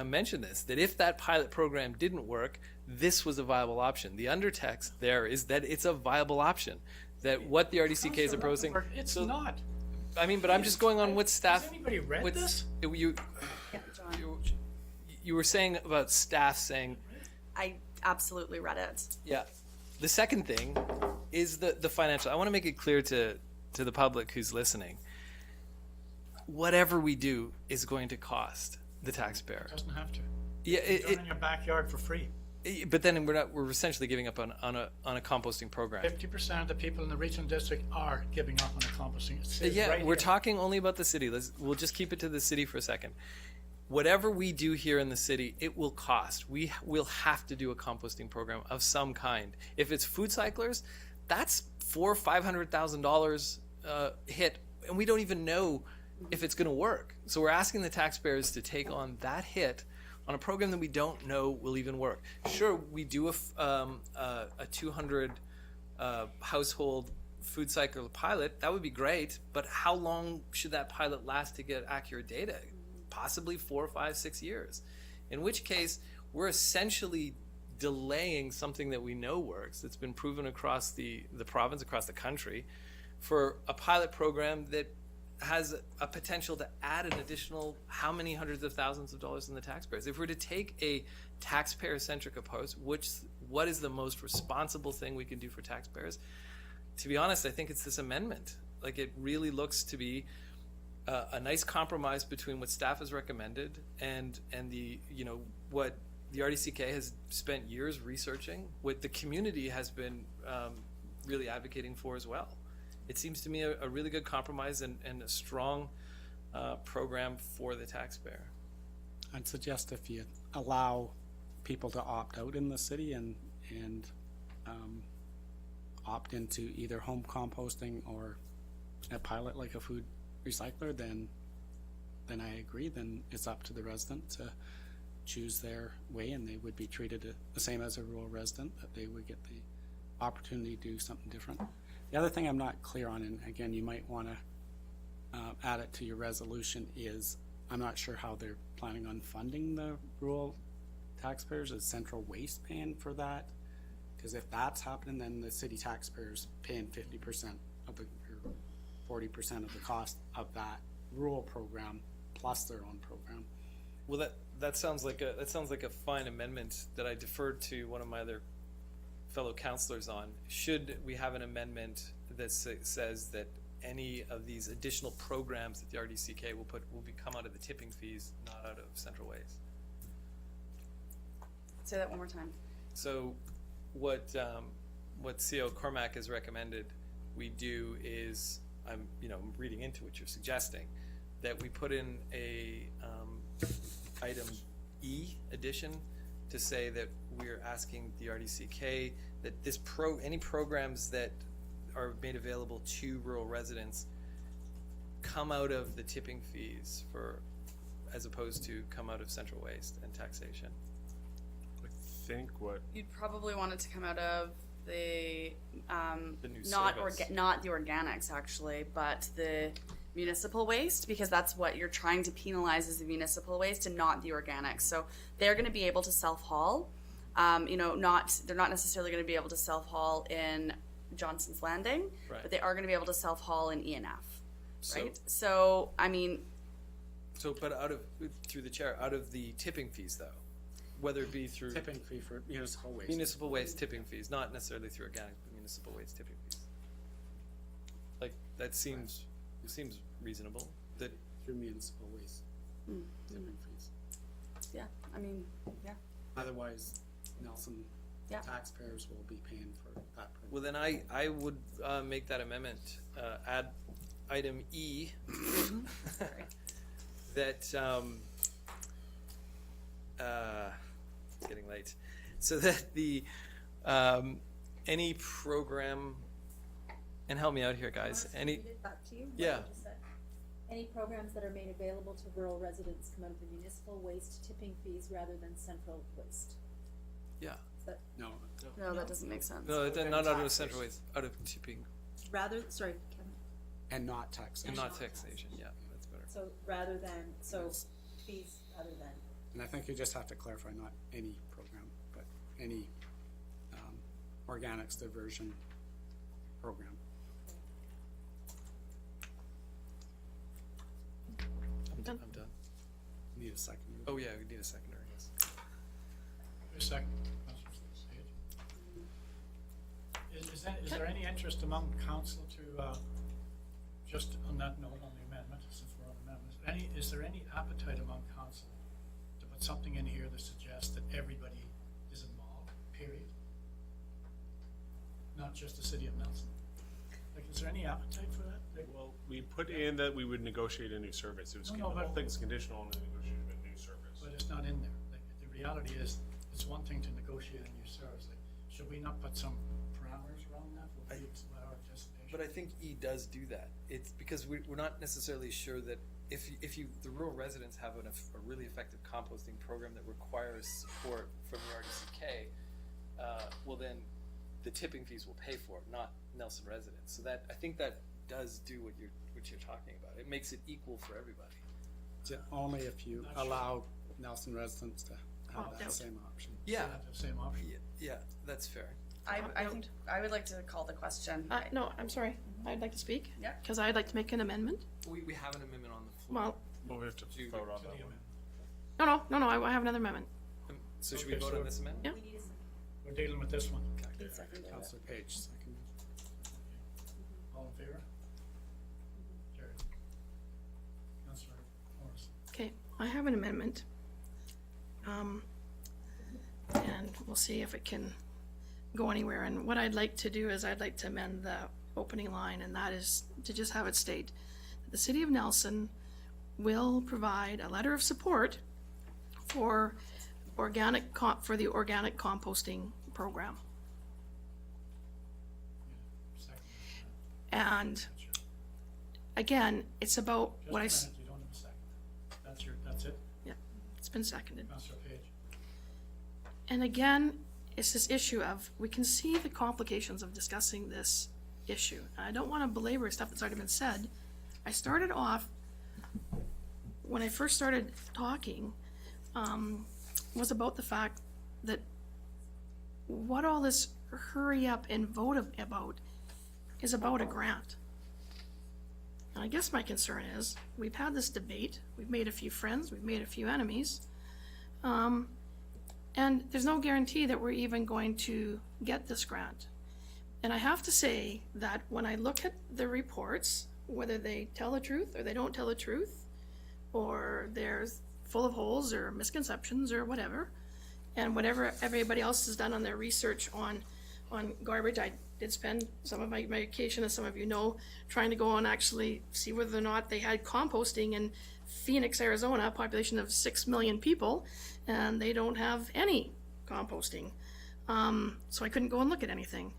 mentioned this, that if that pilot program didn't work, this was a viable option. The undertext there is that it's a viable option, that what the RDCK is proposing. It's not. I mean, but I'm just going on what staff. Has anybody read this? You were saying about staff saying. I absolutely read it. Yeah. The second thing is the financial. I want to make it clear to the public who's listening. Whatever we do is going to cost the taxpayer. It doesn't have to. Yeah, It's in your backyard for free. But then we're essentially giving up on a composting program. 50% of the people in the regional district are giving up on the composting. We're talking only about the city. We'll just keep it to the city for a second. Whatever we do here in the city, it will cost. We will have to do a composting program of some kind. If it's food cyclers, that's $400,000 or $500,000 hit, and we don't even know if it's going to work. So we're asking the taxpayers to take on that hit on a program that we don't know will even work. Sure, we do a 200 household food cycle pilot. That would be great, but how long should that pilot last to get accurate data? Possibly 4, 5, 6 years. In which case, we're essentially delaying something that we know works, that's been proven across the province, across the country, for a pilot program that has a potential to add an additional how many hundreds of thousands of dollars in the taxpayers. If we're to take a taxpayer-centric approach, what is the most responsible thing we can do for taxpayers? To be honest, I think it's this amendment. Like, it really looks to be a nice compromise between what staff has recommended and the what the RDCK has spent years researching, what the community has been really advocating for as well. It seems to me a really good compromise and a strong program for the taxpayer. I'd suggest if you allow people to opt out in the city and opt into either home composting or a pilot like a food recycler, then I agree. Then it's up to the resident to choose their way, and they would be treated the same as a rural resident, that they would get the opportunity to do something different. The other thing I'm not clear on, and again, you might want to add it to your resolution, is I'm not sure how they're planning on funding the rural taxpayers. Is Central Waste paying for that? Because if that's happening, then the city taxpayers paying 50% of the, or 40% of the cost of that rural program plus their own program. Well, that sounds like a fine amendment that I deferred to one of my other fellow councillors on. Should we have an amendment that says that any of these additional programs that the RDCK will come out of the tipping fees, not out of Central Waste? Say that one more time. So what CO Cormac has recommended we do is, I'm reading into what you're suggesting, that we put in a item E addition to say that we're asking the RDCK that any programs that are made available to rural residents come out of the tipping fees as opposed to come out of central waste and taxation. I think what You'd probably want it to come out of the new not service. not the organics actually, but the municipal waste, because that's what you're trying to penalize is the municipal waste and not the organics. So they're going to be able to self-haul. They're not necessarily going to be able to self-haul in Johnson's Landing, Right. but they are going to be able to self-haul in ENF, So- right? So I mean, But through the chair, out of the tipping fees though, whether it be through Tipping fee for municipal waste. municipal waste tipping fees, not necessarily through organic, but municipal waste tipping fees. Like, that seems reasonable, that, Through municipal waste. Tipping fees. yeah, I mean, yeah. Otherwise, Nelson Yeah. taxpayers will be paying for that. well, then I would make that amendment, add item E, that, it's getting late, so that the, any program, and help me out here, guys, Want us to any, read it back to you? What Yeah. you just said? Any programs that are made available to rural residents come out of the municipal waste tipping fees rather than central waste. yeah, No, No, that doesn't make sense. no, Then not out of taxation. central waste, out of tipping, Sorry, Kevin. and not taxation. and not taxation, yeah, that's better. So fees rather than. And I think you just have to clarify, not any program, but any organics diversion program. I'm done. Need a second. Oh, yeah, we need a secondary, yes. A second. Councillor Sage. Is there any interest among council to, just on that note on the amendment, since we're on amendments, is there any appetite among council to put something in here that suggests that everybody is involved, period? Not just the city of Nelson? Like, is there any appetite for that? Like, well, we put in that we would negotiate a new service. It was No, the but- whole thing's conditional on the negotiation of a new service. But it's not in there. Like, the reality is, it's one thing to negotiate a new service. Like, should we not put some parameters around that? Would be our anticipation. But I think E does do that. It's because we're not necessarily sure that if the rural residents have a really effective composting program that requires support from the RDCK, well then the tipping fees will pay for it, not Nelson residents. So that, I think that does do what you're talking about. It makes it equal for everybody. It's only if you Not sure. allow Nelson residents to have Opt that out. same option. Yeah, Have the same option. yeah, that's fair. I would like to call the question. No, I'm sorry. I'd like to speak. Yeah. Because I'd like to make an amendment. We have an amendment on the floor. Well, Well, we have to vote on To that the one. amendment. no, I have another amendment. So should we Okay, vote so- on this amendment? Yeah. We need a second. We're dealing with this one. Councillor Page, second. All in favor? Carried. Councillor Morris. Okay, I have an amendment. And we'll see if it can go anywhere. And what I'd like to do is I'd like to amend the opening line, and that is to just have it state that the city of Nelson will provide a letter of support for the organic composting program. Second. And again, it's about Just what a I, minute, you don't have a second. That's it? it's been seconded. Councillor Page. And again, it's this issue of, we can see the complications of discussing this issue. And I don't want to belabor stuff that's already been said. I started off, when I first started talking, was about the fact that what all this hurry up and vote about is about a grant. And I guess my concern is, we've had this debate, we've made a few friends, we've made a few enemies, and there's no guarantee that we're even going to get this grant. And I have to say that when I look at the reports, whether they tell the truth or they don't tell the truth, or they're full of holes or misconceptions or whatever, And whatever everybody else has done on their research on garbage, I did spend some of my vacation, as some of you know, trying to go and actually see whether or not they had composting in Phoenix, Arizona, a population of 6 million people, and they don't have any composting. So I couldn't go and look at anything.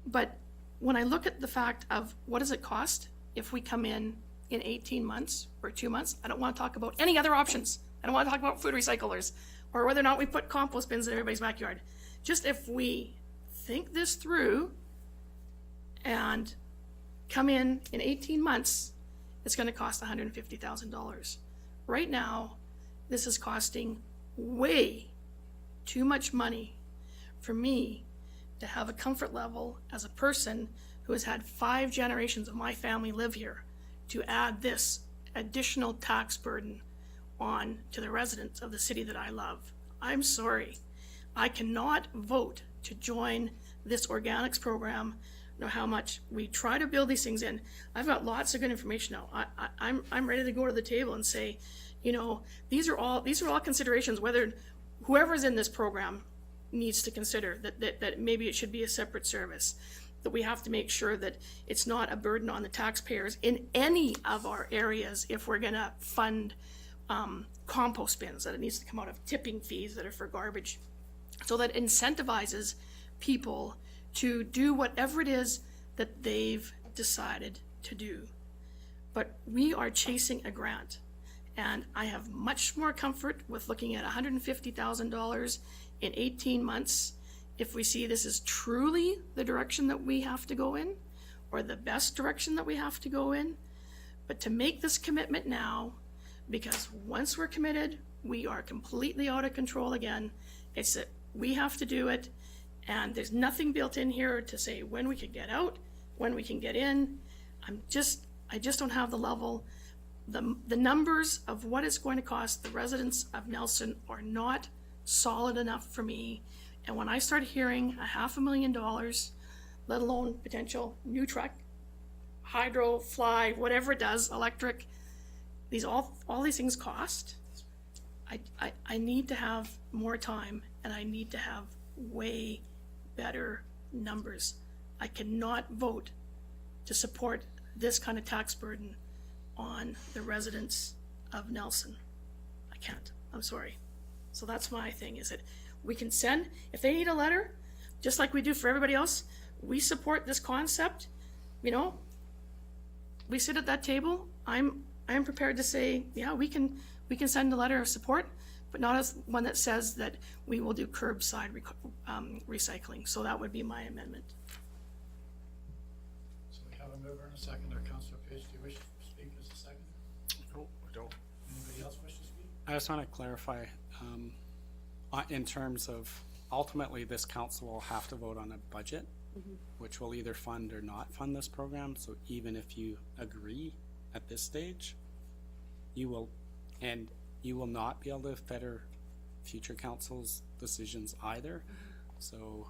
But when I look at the fact of what does it cost if we come in 18 months or 2 months, I don't want to talk about any other options. I don't want to talk about food recyclers or whether or not we put compost bins in everybody's backyard. Just if we think this through and come in 18 months, it's going to cost $150,000. Right now, this is costing way too much money for me to have a comfort level as a person who has had 5 generations of my family live here, to add this additional tax burden on to the residents of the city that I love. I'm sorry. I cannot vote to join this organics program, no how much we try to build these things in. I've got lots of good information now. I'm ready to go to the table and say, you know, these are all considerations whether whoever's in this program needs to consider that maybe it should be a separate service, that we have to make sure that it's not a burden on the taxpayers in any of our areas if we're gonna fund compost bins, that it needs to come out of tipping fees that are for garbage, so that incentivizes people to do whatever it is that they've decided to do. But we are chasing a grant, and I have much more comfort with looking at $150,000 in 18 months if we see this is truly the direction that we have to go in, or the best direction that we have to go in. But to make this commitment now, because once we're committed, we are completely out of control again. It's that we have to do it, and there's nothing built in here to say when we can get out, when we can get in. I just don't have the level. The numbers of what it's going to cost the residents of Nelson are not solid enough for me. And when I start hearing $500,000, let alone potential new truck, hydro, fly, whatever it does, electric, all these things cost. I need to have more time, and I need to have way better numbers. I cannot vote to support this kind of tax burden on the residents of Nelson. I can't. I'm sorry. So that's my thing, is that we can send, if they need a letter, just like we do for everybody else, we support this concept, you know, we sit at that table. I am prepared to say, yeah, we can send a letter of support, but not as one that says that we will do curbside recycling. So that would be my amendment. So we have a mover and a seconder. Councillor Page, do you wish to speak as a seconder? No, I don't. Anybody else wish to speak? I just want to clarify, in terms of, ultimately, this council will have to vote on a budget, which will either fund or not fund this program. So even if you agree at this stage, you will not be able to fetter future council's decisions either. So,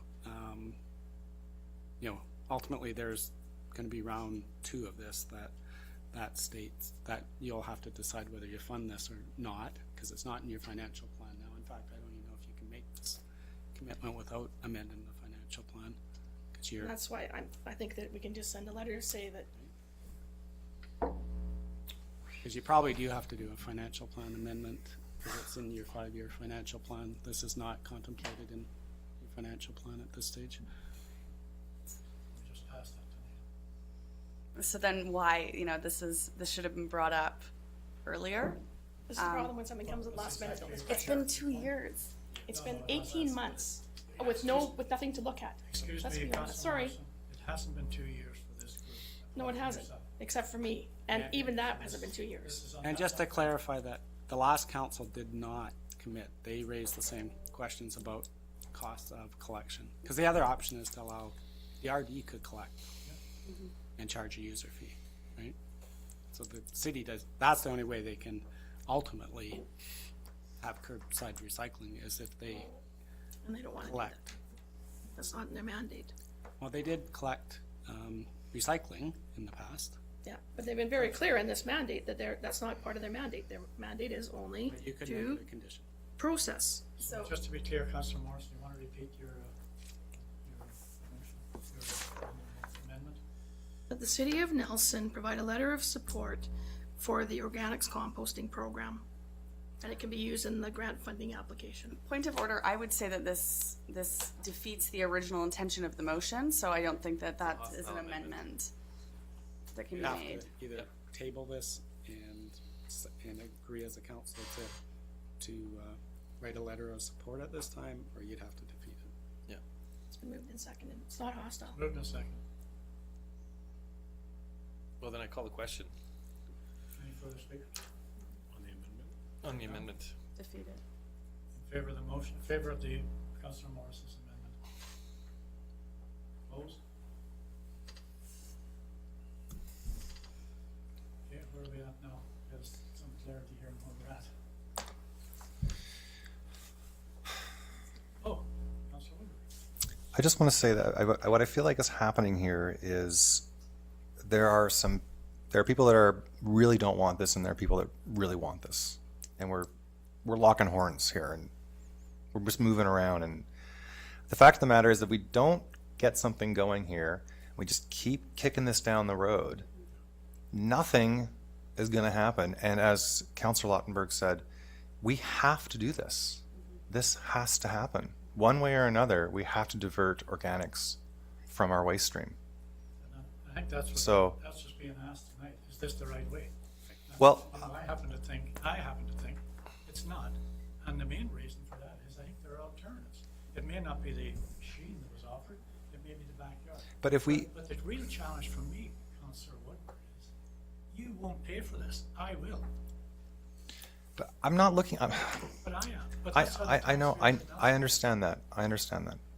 you know, ultimately there's going to be round 2 of this that states that you'll have to decide whether you fund this or not, because it's not in your financial plan now. In fact, I don't even know if you can make this commitment without amending the financial plan. That's why I think that we can just send a letter to say that. Because you probably do have to do a financial plan amendment, because it's in your 5-year financial plan. This is not contemplated in your financial plan at this stage. We just passed that tonight. So then why, you know, this should have been brought up earlier? This is the problem when something comes at last minute. It's been 2 years. It's been 18 months with nothing to look at. Excuse Let's me, be honest. Councillor Sorry. Morrison. It hasn't been 2 years for this group. No, it hasn't, except for me. And even that hasn't been 2 years. This is on And that just to one. clarify that, the last council did not commit. They raised the same questions about cost of collection. Because the other option is to allow, the RD could collect and charge a user fee, right? So the city does, that's the only way they can ultimately have curbside recycling, is if they And they don't want to do collect. that. That's not in their mandate. Well, they did collect recycling in the past. Yeah, but they've been very clear in this mandate that that's not part of their mandate. Their mandate is only You could to, make it a condition. process. So, Just to be clear, Councillor Morrison, you want to repeat your amendment? That the City of Nelson provide a letter of support for the organics composting program. And it can be used in the grant funding application. point of order, I would say that this defeats the original intention of the motion, so I don't think that that is an amendment that can You be have made. to either table this and agree as a council to write a letter of support at this time, or you'd have to defeat it. It's been moved and seconded. It's not hostile. Moved in a second. Well, then I call the question Any further speakers? on the amendment. Defeated. In favor of the motion, in favor of the Councillor Morrison's amendment? Opposed? Okay, where are we at now? There's some clarity here on where we're at. Oh, Councillor Woodward. I just want to say that what I feel like is happening here is there are people that really don't want this, and there are people that really want this, and we're locking horns here, and we're just moving around. And the fact of the matter is that we don't get something going here, we just keep kicking this down the road, nothing is going to happen. And as Councillor Lautenberg said, we have to do this. This has to happen. One way or another, we have to divert organics from our waste stream. And I think that's what's being asked tonight. Is this the right way? Well, You know, I happen to think it's not. And the main reason for that is I think there are alternatives. It may not be the machine that was offered, it may be the backyard. but if we, But the real challenge for me, Councillor Woodward, is you won't pay for this. I will. but I'm not looking, But I am. But that's how the I know, taxpayers I understand that.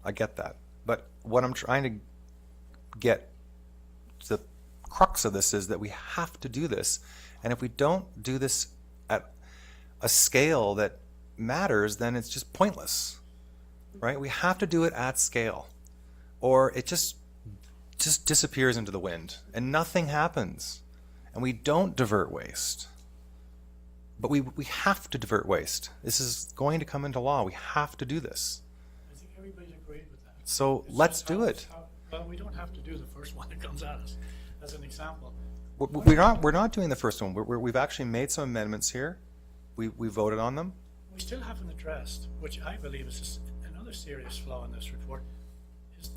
I get that. But what I'm trying to get to the crux of this is that we have to do this. And if we don't do this at a scale that matters, then it's just pointless, right? We have to do it at scale, or it just disappears into the wind and nothing happens. And we don't divert waste. But we have to divert waste. This is going to come into law. We have to do this. I think everybody's agreed with that. So It's let's just do how- it. Well, we don't have to do the first one that comes at us, as an example. We're not doing the first one. We've actually made some amendments here. We voted on them. We still haven't addressed, which I believe is another serious flaw in this report, is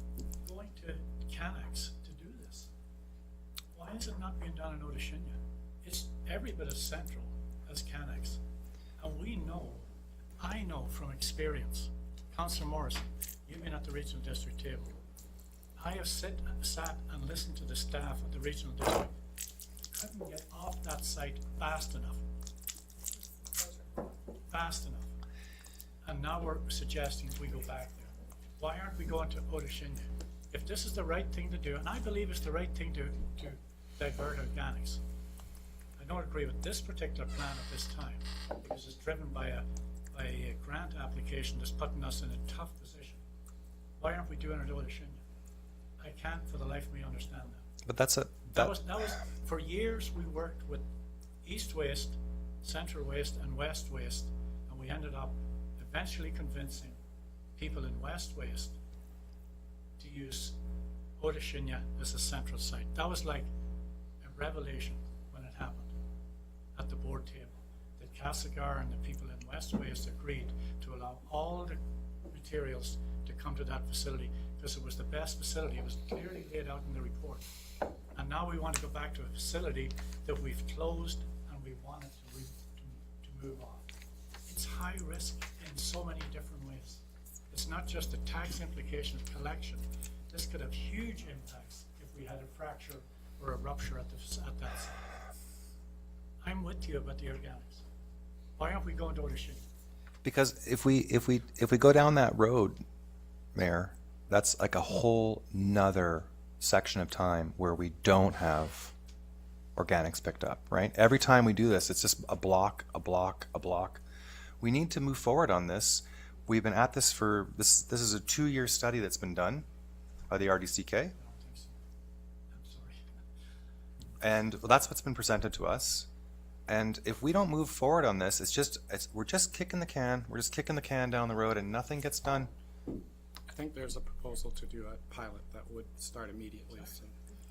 going to Canucks to do this. Why is it not being done in Odishinya? It's every bit as central as Canucks. And I know from experience, Councillor Morrison, you've been at the regional district table. I have sat and listened to the staff at the regional district. Couldn't get off that site fast enough. And now we're suggesting we go back there. Why aren't we going to Odishinya? If this is the right thing to do, and I believe it's the right thing to divert organics, I don't agree with this particular plan at this time, because it's driven by a grant application that's putting us in a tough position. Why aren't we doing it at Odishinya? I can't for the life of me understand that. But that was for years we worked with East Waste, Central Waste, and West Waste, and we ended up eventually convincing people in West Waste to use Odishinya as a central site. That was like a revelation when it happened at the board table. That Castlegar and the people in West Waste agreed to allow all the materials to come to that facility because it was the best facility. It was clearly laid out in the report. And now we want to go back to a facility that we've closed and we want it to move on. It's high risk in so many different ways. It's not just a tax implication of collection. This could have huge impacts if we had a fracture or a rupture at that site. I'm with you about the organics. Why aren't we going to Odishinya? because if we go down that road, Mayor, that's like a whole nother section of time where we don't have organics picked up, right? Every time we do this, it's just a block. We need to move forward on this. We've been at this for, this is a 2-year study that's been done by the RDCK. I don't think so. I'm sorry. And that's what's been presented to us. And if we don't move forward on this, we're just kicking the can. We're just kicking the can down the road, and nothing gets done. I think there's a proposal to do a pilot that would start immediately, so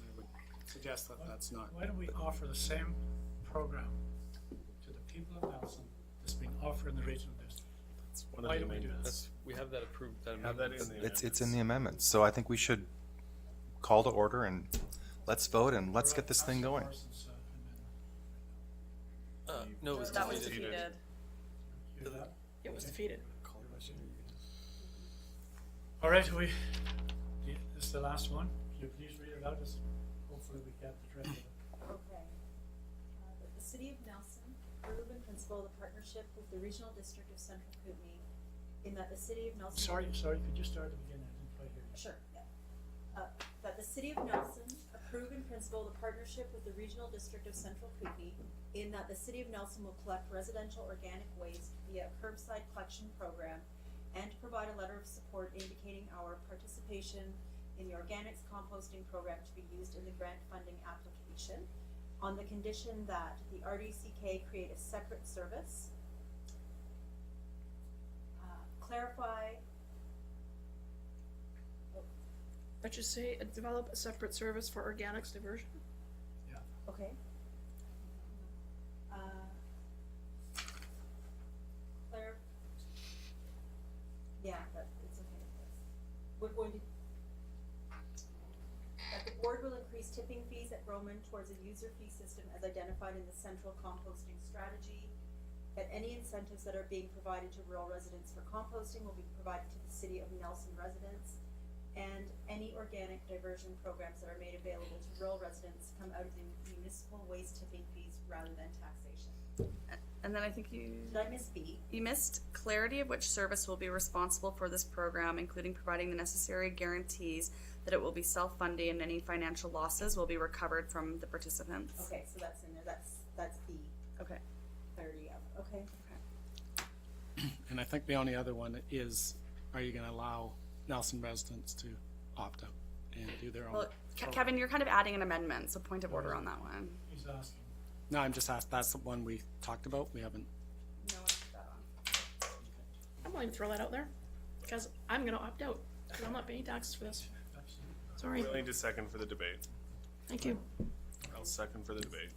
I would suggest that that's not. Why don't we offer the same program to the people of Nelson that's being offered in the regional district? It's one Why of the don't we do amendments. that? We have that approved. Have that in the It's in the amendments. So I think we should call to order and let's vote and let's get this thing going. No, it was That was defeated. defeated. It was defeated. All right, this is the last one. Could you please read it out? Hopefully we get the drift of it. Okay. That the City of Nelson approve in principle the partnership with the Regional District of Central Kootenai in that the City of Nelson. Sorry, could you start at the beginning? I didn't quite hear you. Sure, yeah. That the City of Nelson approve in principle the partnership with the Regional District of Central Kootenai in that the City of Nelson will collect residential organic waste via a curbside collection program and provide a letter of support indicating our participation in the organics composting program to be used in the grant funding application on the condition that the RDCK create a separate service, clarify. Let's just say, develop a separate service for organics diversion. Okay. Yeah, it's okay. We're going to, that the board will increase tipping fees at Broman towards a user fee system as identified in the central composting strategy. That any incentives that are being provided to rural residents for composting will be provided to the City of Nelson residents. And any organic diversion programs that are made available to rural residents come out of the municipal waste tipping fees rather than taxation. And then I think Did I miss B? you missed clarity of which service will be responsible for this program, including providing the necessary guarantees that it will be self-funding and any financial losses will be recovered from the participants. Okay, so that's in there, that's B, Okay. clarity of, okay. And I think the only other one is, are you gonna allow Nelson residents to opt out and do their own? Well, Kevin, you're kind of adding an amendment, so point of order on that one. He's asking. No, I'm just asked, that's the one we talked about, we haven't. No one put that on. I'm willing to throw that out there, because I'm gonna opt out, because I'm not paying taxes for this. Sorry, Willing to second for the debate. thank you. I'll second for the debate.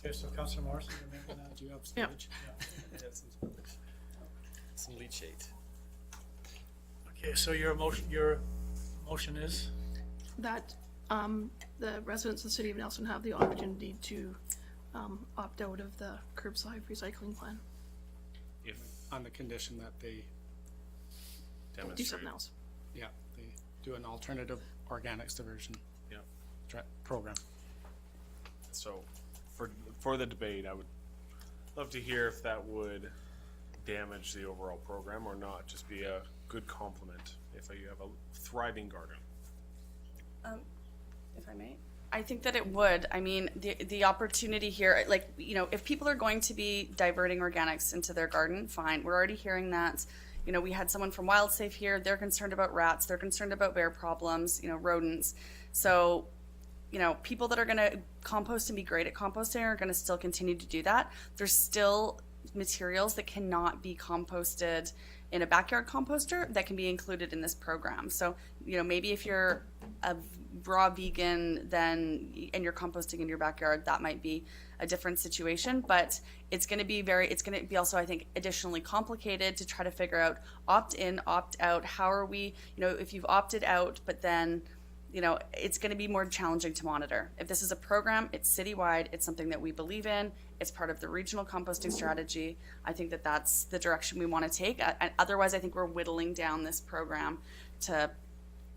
Okay, so Councillor Morrison, you're making that? Do you have Yep. speech? Some leachate. Okay, so your motion is? That, the residents of the City of Nelson have the opportunity to, opt out of the curbside recycling plan. If On the condition that they, Do demonstrate. something else. yeah, they do an alternative organics diversion Yeah. program. So for the debate, I would love to hear if that would damage the overall program or not, just be a good complement if you have a thriving garden. If I may? I think that it would. I mean, the opportunity here, like, you know, if people are going to be diverting organics into their garden, fine. We're already hearing that. You know, we had someone from WildSafe here. They're concerned about rats. They're concerned about bear problems, you know, rodents. So, you know, people that are going to compost and be great at composting are going to still continue to do that. There's still materials that cannot be composted in a backyard composter that can be included in this program. So, you know, maybe if you're a raw vegan then and you're composting in your backyard, that might be a different situation, but it's going to be also, I think, additionally complicated to try to figure out opt in, opt out. How are we, you know, if you've opted out, but then, you know, it's going to be more challenging to monitor. If this is a program, it's citywide, it's something that we believe in, it's part of the regional composting strategy. I think that that's the direction we want to take. Otherwise, I think we're whittling down this program to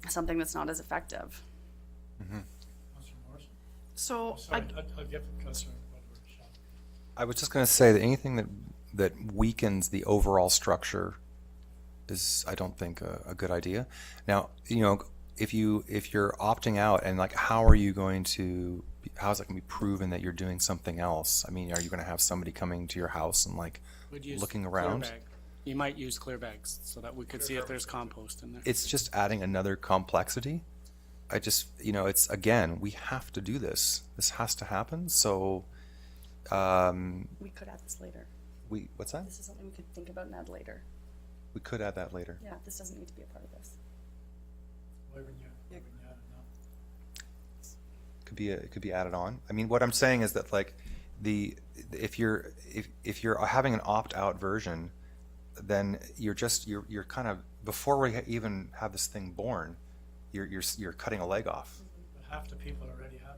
something that's not as effective. Councillor Morrison? So, Sorry, I'll give Councillor Woodward a shot. I was just going to say that anything that weakens the overall structure is, I don't think, a good idea. Now, you know, if you're opting out, and like, how is it going to be proven that you're doing something else? I mean, are you going to have somebody coming to your house and like Would use looking clear around? bag. You might use clear bags so that we could see if there's compost in there. It's just adding another complexity. I just, you know, it's, again, we have to do this. This has to happen. So, We could add this later. what's that? This is something we could think about and add later. We could add that later. Yeah, this doesn't need to be a part of this. Why wouldn't you add it now? It could be added on. I mean, what I'm saying is that, like, if you're having an opt-out version, then you're kind of, before we even have this thing born, you're cutting a leg off. But half the people already have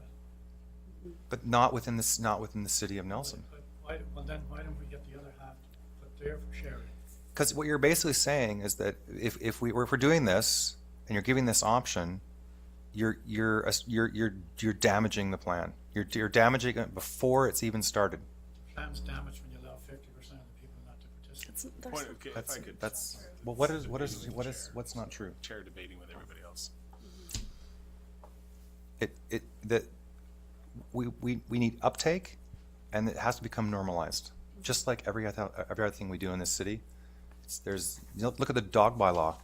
it. But not within the city of Nelson. But why don't we get the other half put there for sharing? Because what you're basically saying is that if we're doing this and you're giving this option, you're damaging the plan. You're damaging it before it's even started. Plan's damaged when you allow 50% of the people not to participate. Okay, if I could. Well, what's not true? Chair debating with everybody else. We need uptake, and it has to become normalized, just like every other thing we do in this city. Look at the dog bylaw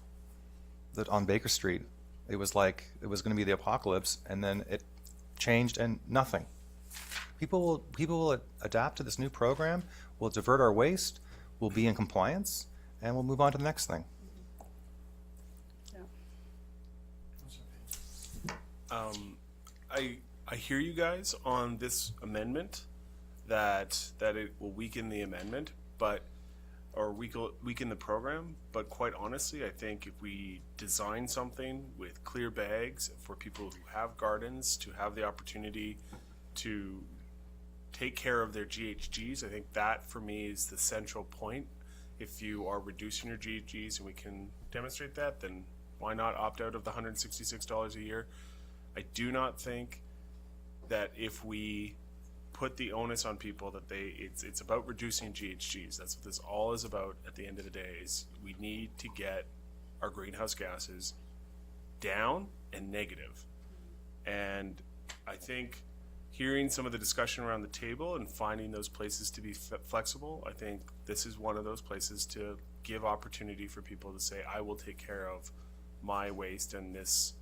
that on Baker Street. It was like it was going to be the apocalypse, and then it changed and nothing. People will adapt to this new program. We'll divert our waste. We'll be in compliance, and we'll move on to the next thing. I hear you guys on this amendment, that it will weaken the amendment, or weaken the program. But quite honestly, I think if we design something with clear bags for people who have gardens to have the opportunity to take care of their GHGs, I think that for me is the central point. If you are reducing your GHGs and we can demonstrate that, then why not opt out of the $166 a year? I do not think that if we put the onus on people that it's about reducing GHGs. That's what this all is about at the end of the day, is we need to get our greenhouse gases down and negative. And I think hearing some of the discussion around the table and finding those places to be flexible, I think this is one of those places to give opportunity for people to say, I will take care of my waste and this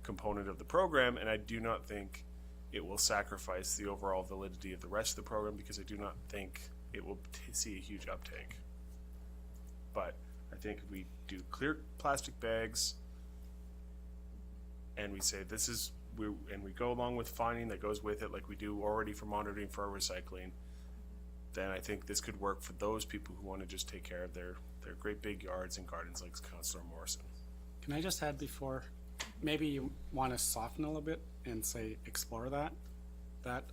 component of the program. And I do not think it will sacrifice the overall validity of the rest of the program, because I do not think it will see a huge uptake. But I think if we do clear plastic bags and we say and we go along with finding that goes with it, like we do already for monitoring for our recycling, then I think this could work for those people who want to just take care of their great big yards and gardens, like Councillor Morrison. Can I just add before, maybe you want to soften a little bit and say explore that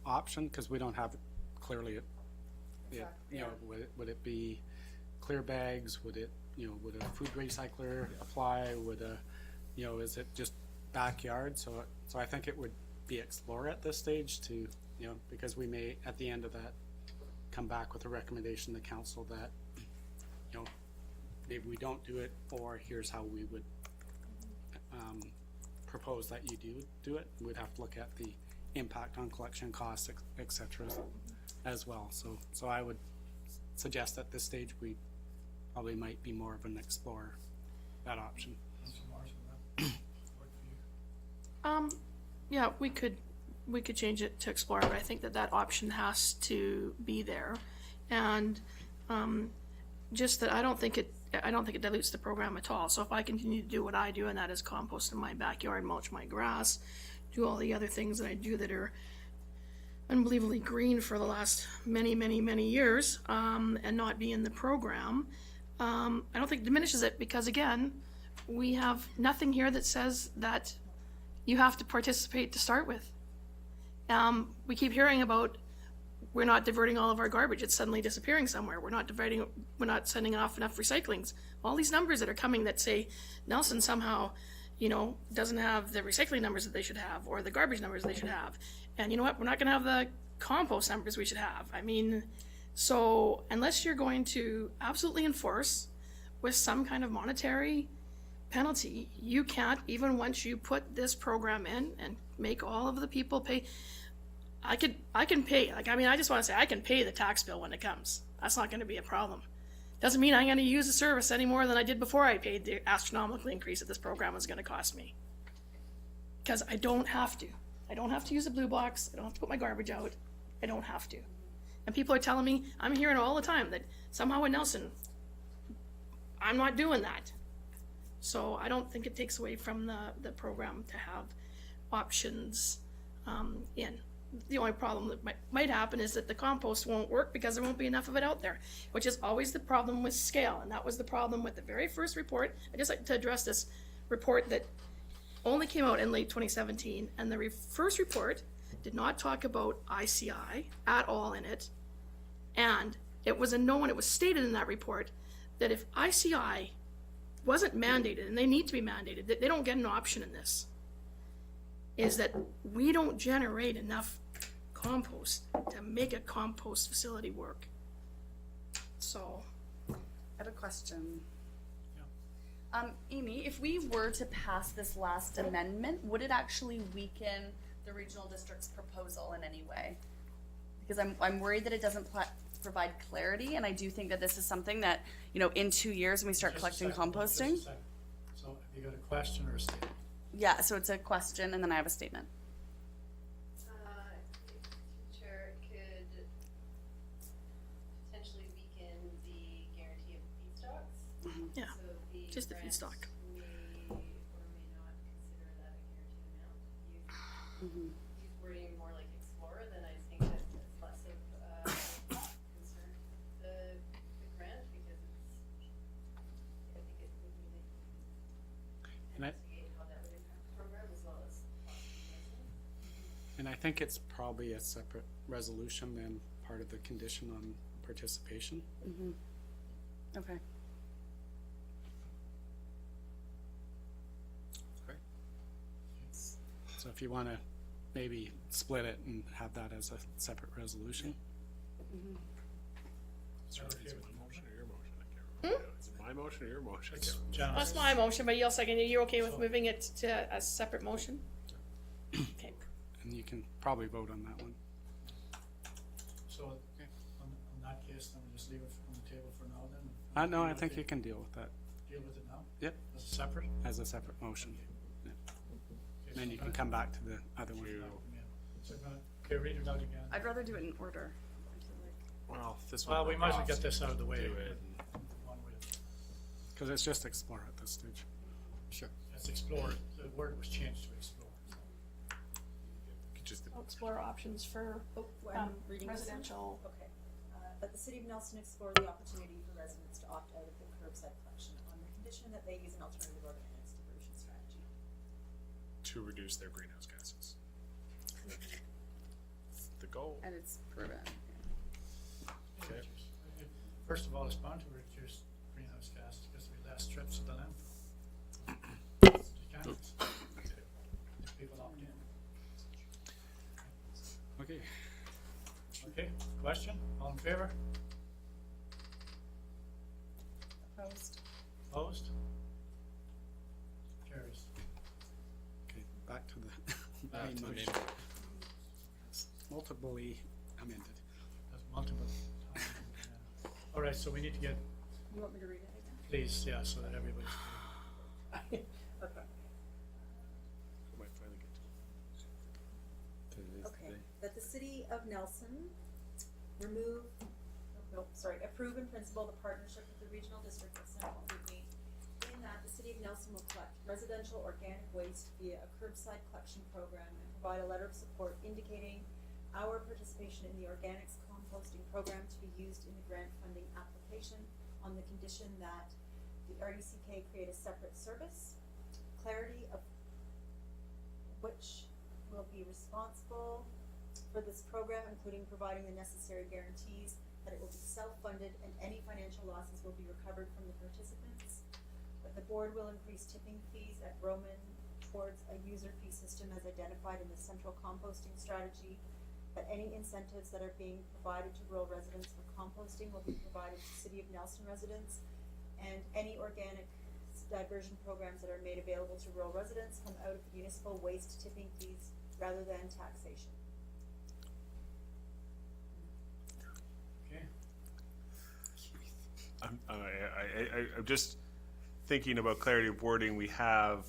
option, because we don't have it clearly. Would it be clear bags? Would a food recycler apply? Is it just backyard? So I think it would be explore at this stage to, because we may at the end of that come back with a recommendation to council that, maybe we don't do it, or here's how we would propose that you do it. We'd have to look at the impact on collection costs, etc. as well. So I would suggest at this stage we probably might be more of an explorer, that option. Yeah, we could change it to explore, but I think that option has to be there. And just that I don't think it dilutes the program at all. So if I continue to do what I do, and that is compost in my backyard, mulch my grass, do all the other things that I do that are unbelievably green for the last many, many, many years, and not be in the program, I don't think it diminishes it, because again, we have nothing here that says that you have to participate to start with. We keep hearing about we're not diverting all of our garbage, it's suddenly disappearing somewhere. We're not sending off enough recyclings. All these numbers that are coming that say Nelson somehow, doesn't have the recycling numbers that they should have, or the garbage numbers they should have. And you know what? We're not going to have the compost numbers we should have. I mean, so unless you're going to absolutely enforce with some kind of monetary penalty, you can't, even once you put this program in and make all of the people pay. I can pay, I just want to say I can pay the tax bill when it comes. That's not going to be a problem. Doesn't mean I'm going to use the service any more than I did before I paid the astronomical increase that this program was going to cost me. because I don't have to. I don't have to use a blue box. I don't have to put my garbage out. I don't have to. And people are telling me, I'm hearing all the time that somehow in Nelson, I'm not doing that. So I don't think it takes away from the program to have options in. The only problem that might happen is that the compost won't work because there won't be enough of it out there, which is always the problem with scale. And that was the problem with the very first report. I just like to address this report that only came out in late 2017. And the first report did not talk about ICI at all in it. And it was a no, and it was stated in that report that if ICI wasn't mandated, and they need to be mandated, that they don't get an option in this, is that we don't generate enough compost to make a compost facility work. So, I have a question. Amy, if we were to pass this last amendment, would it actually weaken the regional district's proposal in any way? Because I'm worried that it doesn't provide clarity, and I do think that this is something that, you know, in 2 years when we start collecting composting. Just a second. So have you got a question or a statement? Yeah, so it's a question, and then I have a statement. Chair, it could potentially weaken the guarantee of feedstocks. yeah, So the just the grant feedstock. may or may not consider that a guaranteed amount. You've wording more like explore, then I think that it's less of concern the grant, because I think it would really And I- investigate how that would impact the program as well as possibly residents. And I think it's probably a separate resolution than part of the condition on participation. Okay. So if you want to maybe split it and have that as a separate resolution. Is it my motion or your motion? I can't remember. Is it my motion or your motion? I can't remember. John, That's my motion, but you'll second it. You're okay with moving it to a separate motion? Okay. And you can probably vote on that one. so on that case, then we just leave it on the table for now then? No, I think you can deal with that Deal with it now? Yep. As a separate? as a separate motion. Yeah. Okay, Then so you can come back to the other one. Okay, read it out again. I'd rather do it in order. Well, this Well, one. we might as well get this out of the way. Do it. One way. Because it's just explore at this stage. Sure. Let's explore, the word was changed to explore. So. Just I'll explore options for I'm reading this one. residential. Okay. That the City of Nelson explore the opportunity for residents to opt out of the curbside collection on the condition that they use an alternative organics diversion strategy. to reduce their greenhouse gases. The goal. And it's proven. Okay. First of all, it's bound to reduce greenhouse gases because there'll be less trips to the landfill. You can't. If people opt in. Okay. Okay, question? All in favor? Opposed? Opposed? Carries. Okay, back to the Back main to the main motion. Multiply amended. That's multiple times. Yeah. All right, so we need to get, You want me to read it again? please, yeah, so that everybody's. Okay. Might finally get to Okay, that the City of Nelson approve in principle the partnership with the Regional District of Central Whitney in that the City of Nelson will collect residential organic waste via a curbside collection program and provide a letter of support indicating our participation in the organics composting program to be used in the grant funding application on the condition that the RDCK create a separate service, clarity of which will be responsible for this program, including providing the necessary guarantees that it will be self-funded and any financial losses will be recovered from the participants. But the board will increase tipping fees at Roman towards a user fee system as identified in the central composting strategy. That any incentives that are being provided to rural residents for composting will be provided to City of Nelson residents. And any organic diversion programs that are made available to rural residents come out of municipal waste tipping fees rather than taxation. Okay, I'm just thinking about clarity of wording, we have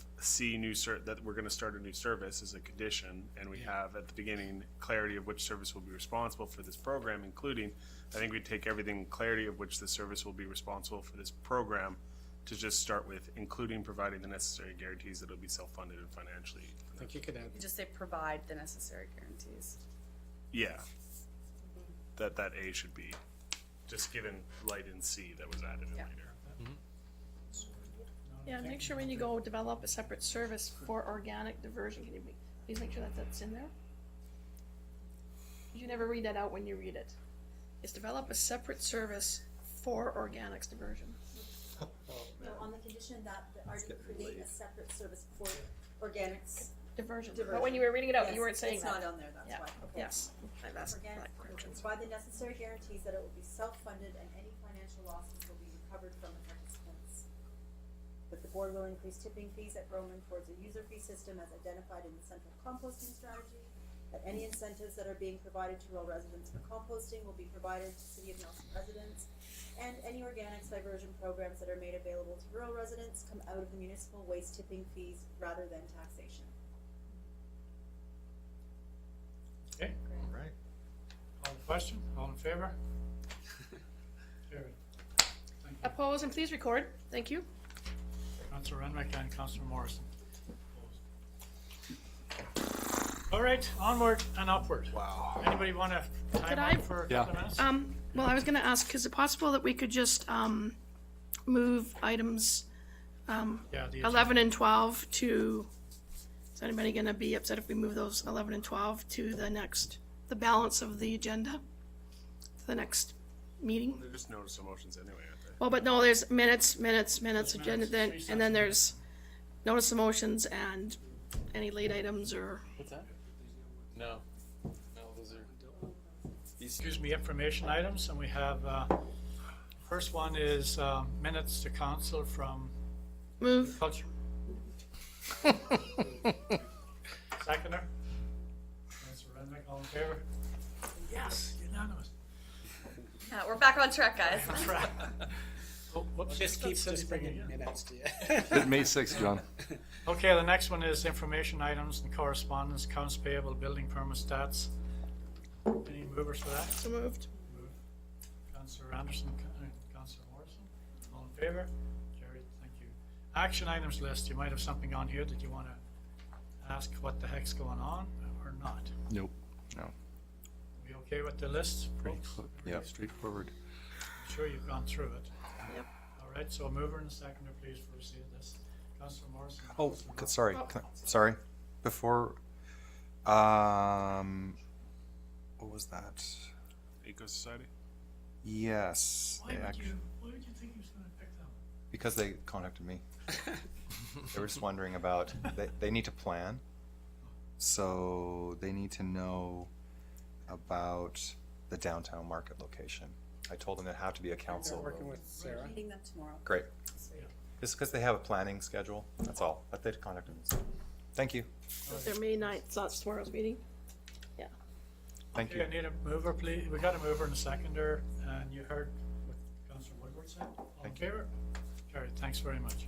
that we're gonna start a new service as a condition, and we have at the beginning clarity of which service will be responsible for this program, including, I think we'd take everything clarity of which the service will be responsible for this program to just start with, including providing the necessary guarantees that it'll be self-funded and financially. I think you could add, You just say provide the necessary guarantees. Yeah. That A should be just given light in C that was added in Yeah. later. Yeah, make sure when you go develop a separate service for organic diversion, can you please make sure that that's in there? You never read that out when you read it. It's develop a separate service for organics diversion. No, on the condition that the RD create a separate service for organics. Diversion. But Diversion. when you were reading it out, Yes, you weren't saying that. It's not on there, that's Yeah. why. Okay. Yes. I've asked Organic that diversion. question. Provide the necessary guarantees that it will be self-funded and any financial losses will be recovered from the participants. That the board will increase tipping fees at Roman towards a user fee system as identified in the central composting strategy. That any incentives that are being provided to rural residents for composting will be provided to City of Nelson residents. And any organics diversion programs that are made available to rural residents come out of the municipal waste tipping fees rather than taxation. Okay, All right. all in question, all in favor? Carried. Thank you. Oppose and please record. Thank you. Councillor Renwick and Councillor Morrison. Opposed. All right, onward and upward. Wow. Anybody want to time I- out for a couple of minutes? Well, I was gonna ask, is it possible that we could just, move items, Yeah, the 11 and 12 to, is anybody gonna be upset if we move those 11 and 12 to the balance of the agenda? To the next meeting? They're just notice of motions anyway, aren't they? Well, but no, there's minutes, agenda, then, three and then there's notice of motions and any late items or, What's that? No. No, those are. Excuse me, information items, and we have, first one is minutes to council from move. culture. Seconder? Councillor Renwick, all in favor? Yes, unanimous. Yeah, we're back on track, guys. That's right. Oh, whoops, just keep that's city just bringing again. minutes to you. May 6th, John. Okay, the next one is information items and correspondence, accounts payable, building permit stats. Any movers for that? So moved. Councillor Anderson, Councillor Morrison, all in favor? Carried, thank you. Action items list, you might have something on here that you want to ask what the heck's going on or not. Nope. No. We okay with the list, folks? Yep. Straightforward. I'm sure you've gone through it. Yep. All right, so a mover and a seconder, please, for receipt of this. Councillor Morrison. Oh, sorry, sorry. Before, what was that? Eco Society? Yes. Why they would act- you think he was going to pick them? Because they contacted me. They were just wondering about, they need to plan. So they need to know about the downtown market location. I told them there have to be a They're council. working with Sarah. Meeting them tomorrow. Great. Just because they have a planning schedule, that's all. But they contacted me. So, thank you. They're May 9th, so that's tomorrow's meeting. Thank Okay, you. I need a mover, please. We got a mover and a seconder, and you heard what Councillor Woodward said. All in Thank you. favor? Carried, thanks very much.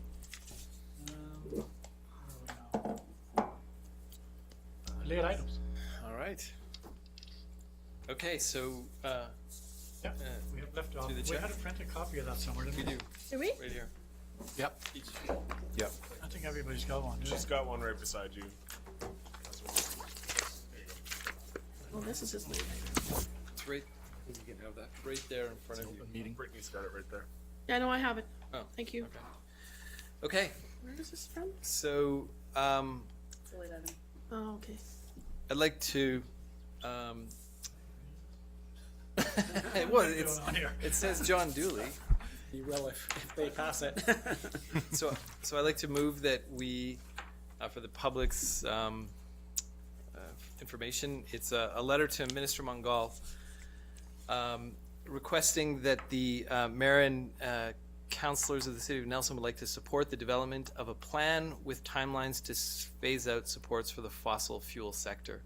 Where are we now? Late items. All right. Okay, so, Yeah, we have left off. to the We chair. had a printed copy of that somewhere, didn't we we? do, Do we? right here. Yep. Each. Yep. I think everybody's got one, do She's they? got one right beside you. There you go. Oh, this is his late item. It's right, You can have that. right there in front of you. Meeting. Brittany's got it right there. Yeah, no, I have it. Oh, Thank you. okay, Where is this from? so, It's a late item. Oh, okay. I'd like to, well, What's it's, going on here? it says John Dooley. You will if they pass it. So I'd like to move that we, for the public's information, it's a letter to Minister Mungal requesting that the mayor and councillors of the City of Nelson would like to support the development of a plan with timelines to phase out supports for the fossil fuel sector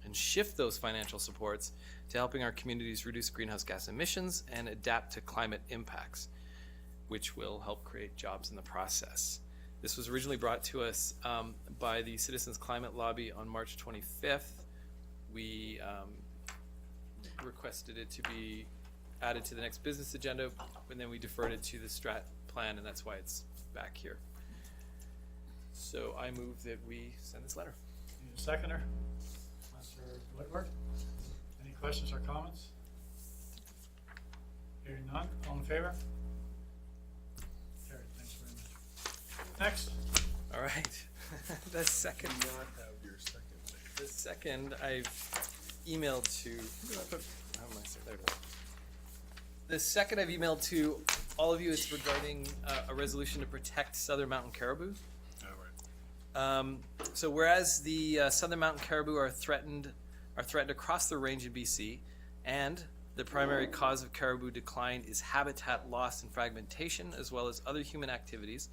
and shift those financial supports to helping our communities reduce greenhouse gas emissions and adapt to climate impacts. which will help create jobs in the process. This was originally brought to us by the Citizens Climate Lobby on March 25th. We requested it to be added to the next business agenda, and then we deferred it to the strat plan, and that's why it's back here. So I move that we send this letter. Need a seconder? Councillor Woodward? Any questions or comments? Hearing none, all in favor? Carried, thanks very much. Next. All right. The second. Not have your second. The second I've emailed to. How am I saying? There it is. The second I've emailed to all of you is regarding a resolution to protect southern mountain caribou. So whereas the southern mountain caribou are threatened across the range in BC, and the primary cause of caribou decline is habitat loss and fragmentation, as well as other human activities,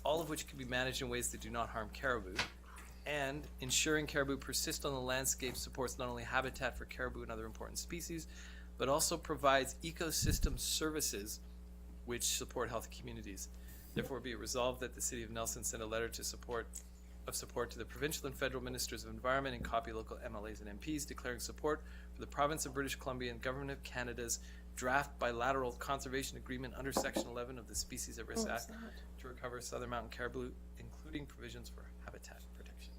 all of which can be managed in ways that do not harm caribou, and ensuring caribou persist on the landscape supports not only habitat for caribou and other important species, but also provides ecosystem services which support healthy communities. Therefore, be it resolved that the City of Nelson send a letter to support to the provincial and federal ministers of environment and copy local MLAs and MPs declaring support for the province of British Columbia and Government of Canada's draft bilateral conservation agreement under Section 11 of the Species at Risk Act to recover southern mountain caribou, including provisions for habitat protection.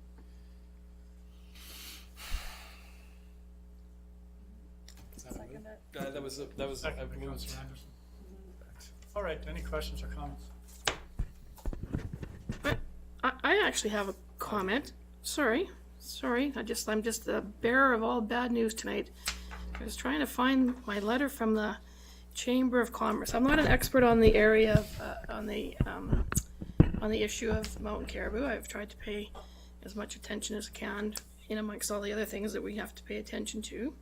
That was Second I've by moved. Councillor Anderson. All right, any questions or comments? I actually have a comment. Sorry. I'm just the bearer of all bad news tonight. I was trying to find my letter from the Chamber of Commerce. I'm not an expert on the area of, on the issue of mountain caribou. I've tried to pay as much attention as I can in amongst all the other things that we have to pay attention to.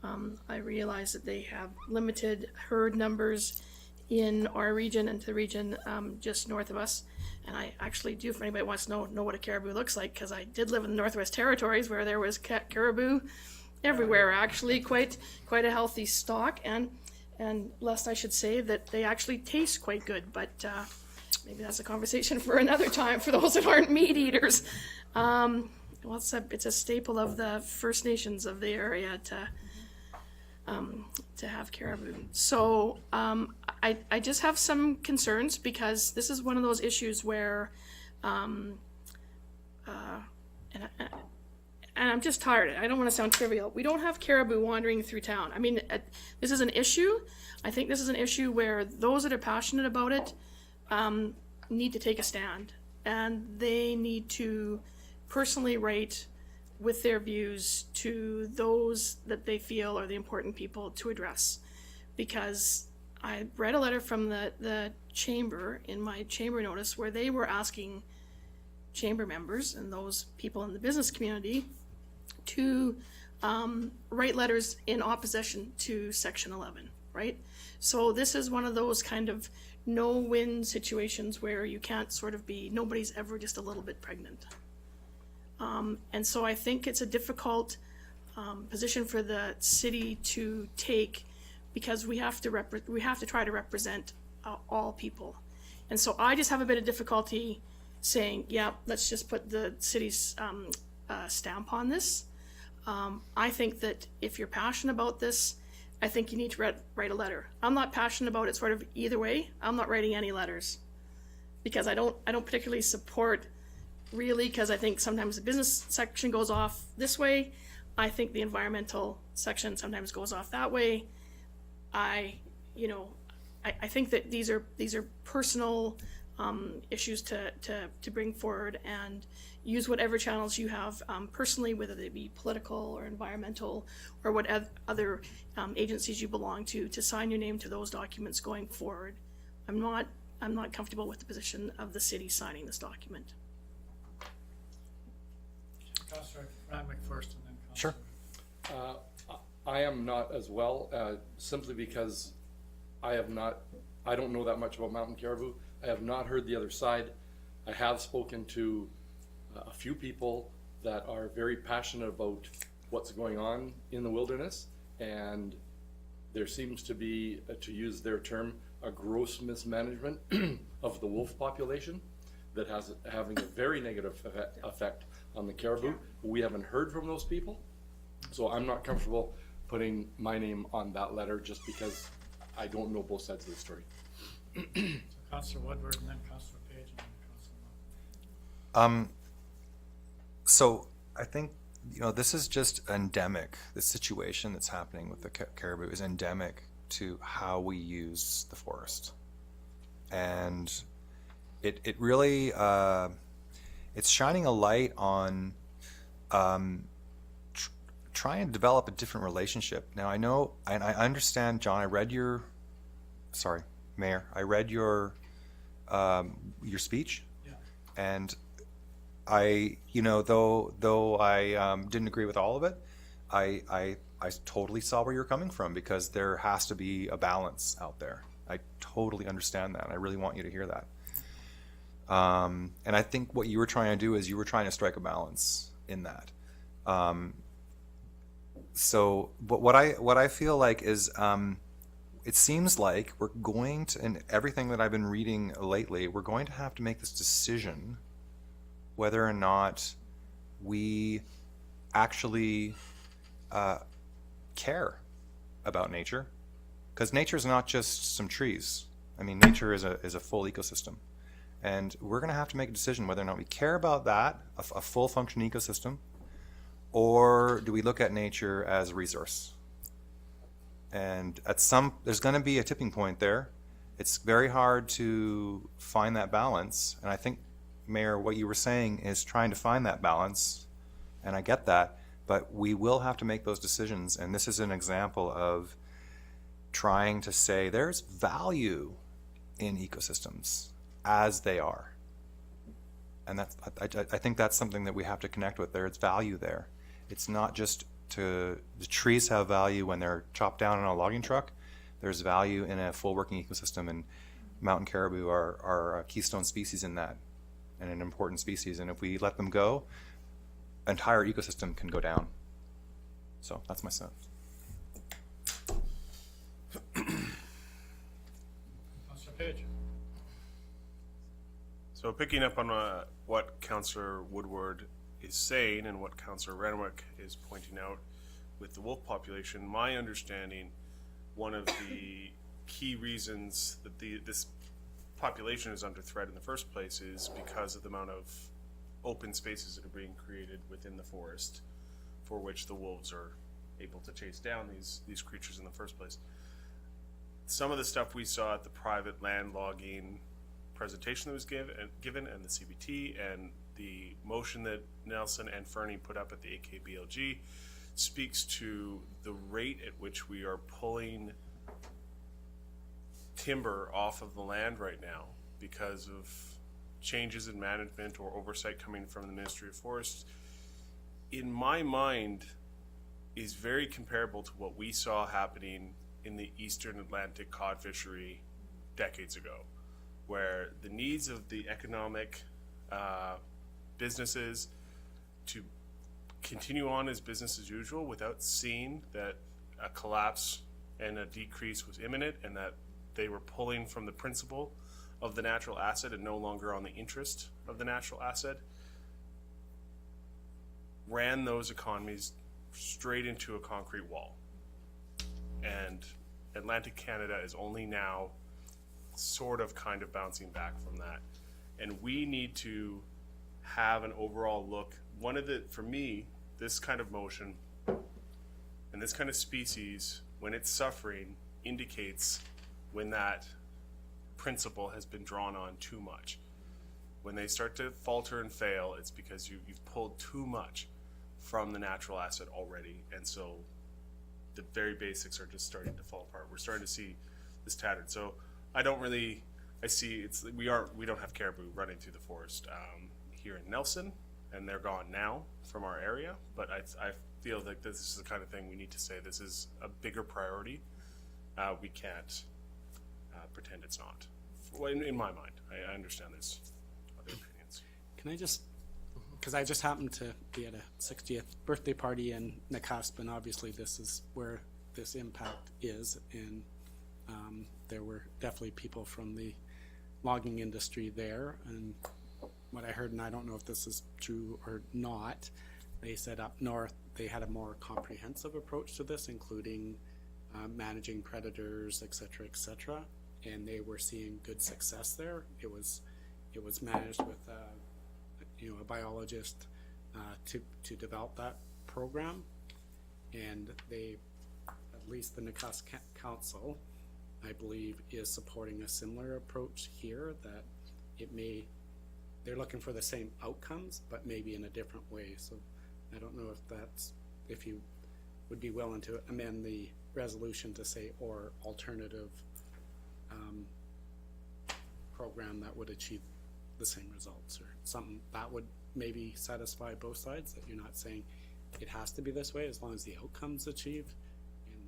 I realize that they have limited herd numbers in our region and to the region just north of us. And I actually do, if anybody wants to know what a caribou looks like, because I did live in the Northwest Territories where there was caribou everywhere, actually, quite a healthy stock. And lest I should say that they actually taste quite good, but maybe that's a conversation for another time for those that aren't meat eaters. Well, it's a staple of the First Nations of the area to have caribou. So I just have some concerns because this is one of those issues where, and I'm just tired. I don't want to sound trivial. We don't have caribou wandering through town. I mean, this is an issue. I think this is an issue where those that are passionate about it need to take a stand, and they need to personally write with their views to those that they feel are the important people to address. Because I read a letter from the chamber in my chamber notice where they were asking chamber members and those people in the business community to write letters in opposition to Section 11, right? So this is one of those kind of no-win situations where you can't sort of be, nobody's ever just a little bit pregnant. And so I think it's a difficult position for the city to take because we have to try to represent all people. And so I just have a bit of difficulty saying, yeah, let's just put the city's stamp on this. I think that if you're passionate about this, I think you need to write a letter. I'm not passionate about it sort of either way. I'm not writing any letters because I don't particularly support really, because I think sometimes the business section goes off this way. I think the environmental section sometimes goes off that way. I think that these are personal issues to bring forward and use whatever channels you have personally, whether they be political or environmental or what other agencies you belong to sign your name to those documents going forward. I'm not comfortable with the position of the city signing this document. Councillor Randwick first and then Sure. Councillor. I am not as well, simply because I don't know that much about mountain caribou. I have not heard the other side. I have spoken to a few people that are very passionate about what's going on in the wilderness, and there seems to be, to use their term, a gross mismanagement of the wolf population that has having a very negative effect on the caribou. We haven't heard from those people, so I'm not comfortable putting my name on that letter just because I don't know both sides of the story. So Councillor Woodward and then Councillor Page and then Councillor Moffat. So I think, this is just endemic. The situation that's happening with the caribou is endemic to how we use the forest. And it really, it's shining a light on trying to develop a different relationship. Now I know, and I understand, John, Mayor, I read your speech. Yeah. And I, though I didn't agree with all of it, I totally saw where you're coming from, because there has to be a balance out there. I totally understand that. I really want you to hear that. And I think what you were trying to do is you were trying to strike a balance in that. So, but what I feel like is, it seems like we're going to, in everything that I've been reading lately, we're going to have to make this decision whether or not we actually care about nature, because nature is not just some trees. I mean, nature is a full ecosystem, and we're going to have to make a decision whether or not we care about that, a full functioning ecosystem, or do we look at nature as a resource? And there's going to be a tipping point there. It's very hard to find that balance, and I think, Mayor, what you were saying is trying to find that balance, and I get that, but we will have to make those decisions, and this is an example of trying to say there's value in ecosystems as they are. And I think that's something that we have to connect with. There's value there. It's not just the trees have value when they're chopped down in a logging truck. There's value in a full working ecosystem, and mountain caribou are a keystone species in that, and an important species. And if we let them go, entire ecosystem can go down. So that's my sense. Councillor Page. So picking up on what Councillor Woodward is saying and what Councillor Renwick is pointing out with the wolf population, my understanding, one of the key reasons that this population is under threat in the first place is because of the amount of open spaces that are being created within the forest, for which the wolves are able to chase down these creatures in the first place. Some of the stuff we saw at the private land logging presentation that was given and the CBT and the motion that Nelson and Fernie put up at the AKBLG speaks to the rate at which we are pulling timber off of the land right now because of changes in management or oversight coming from the Ministry of Forests. In my mind, is very comparable to what we saw happening in the Eastern Atlantic cod fishery decades ago, where the needs of the economic businesses to continue on as business as usual without seeing that a collapse and a decrease was imminent, and that they were pulling from the principle of the natural asset and no longer on the interest of the natural asset, ran those economies straight into a concrete wall. And Atlantic Canada is only now sort of kind of bouncing back from that. And we need to have an overall look. For me, this kind of motion and this kind of species, when it's suffering, indicates when that principle has been drawn on too much. When they start to falter and fail, it's because you've pulled too much from the natural asset already, and so the very basics are just starting to fall apart. We're starting to see this tattered. So we don't have caribou running through the forest here in Nelson, and they're gone now from our area, but I feel like this is the kind of thing we need to say this is a bigger priority. We can't pretend it's not. Well, in my mind, I understand there's other opinions. Can I just, because I just happened to be at a 60th birthday party in Nakusp, and obviously this is where this impact is, and There were definitely people from the logging industry there, and what I heard, and I don't know if this is true or not, they said up north they had a more comprehensive approach to this, including managing predators, et cetera, and they were seeing good success there. It was managed with a biologist to develop that program, and they, at least the Nakusp Council, I believe, is supporting a similar approach here, that they're looking for the same outcomes, but maybe in a different way. So I don't know if you would be willing to amend the resolution to say, or alternative program that would achieve the same results, or something that would maybe satisfy both sides, that you're not saying it has to be this way as long as the outcome's achieved. And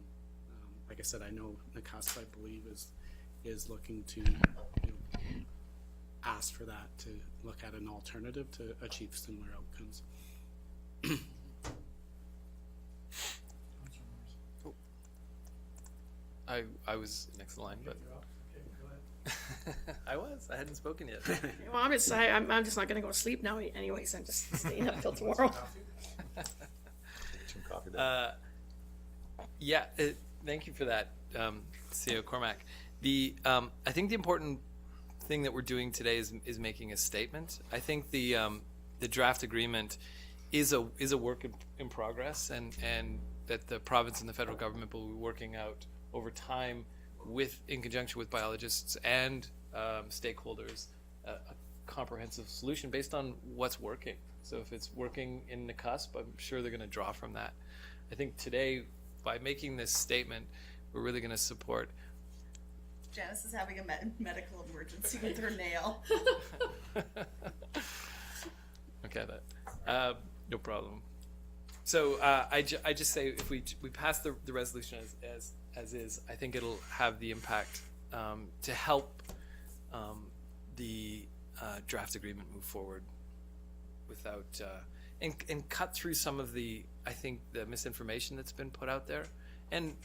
like I said, I know Nakusp, I believe, is looking to ask for that, to look at an alternative to achieve similar outcomes. I was next in line, but I hadn't spoken yet. Well, I'm just not gonna go to sleep now anyways. I'm just staying up till tomorrow. Thank you for that, CEO Cormac. I think the important thing that we're doing today is making a statement. I think the draft agreement is a work in progress, and that the province and the federal government will be working out over time, in conjunction with biologists and stakeholders, a comprehensive solution based on what's working. So if it's working in Nakusp, I'm sure they're going to draw from that. I think today, by making this statement, we're really going to support. Janice is having a medical emergency with her nail. Okay, no problem. So I just say, if we pass the resolution as is, I think it'll have the impact to help the draft agreement move forward without and cut through some of the misinformation that's been put out there, and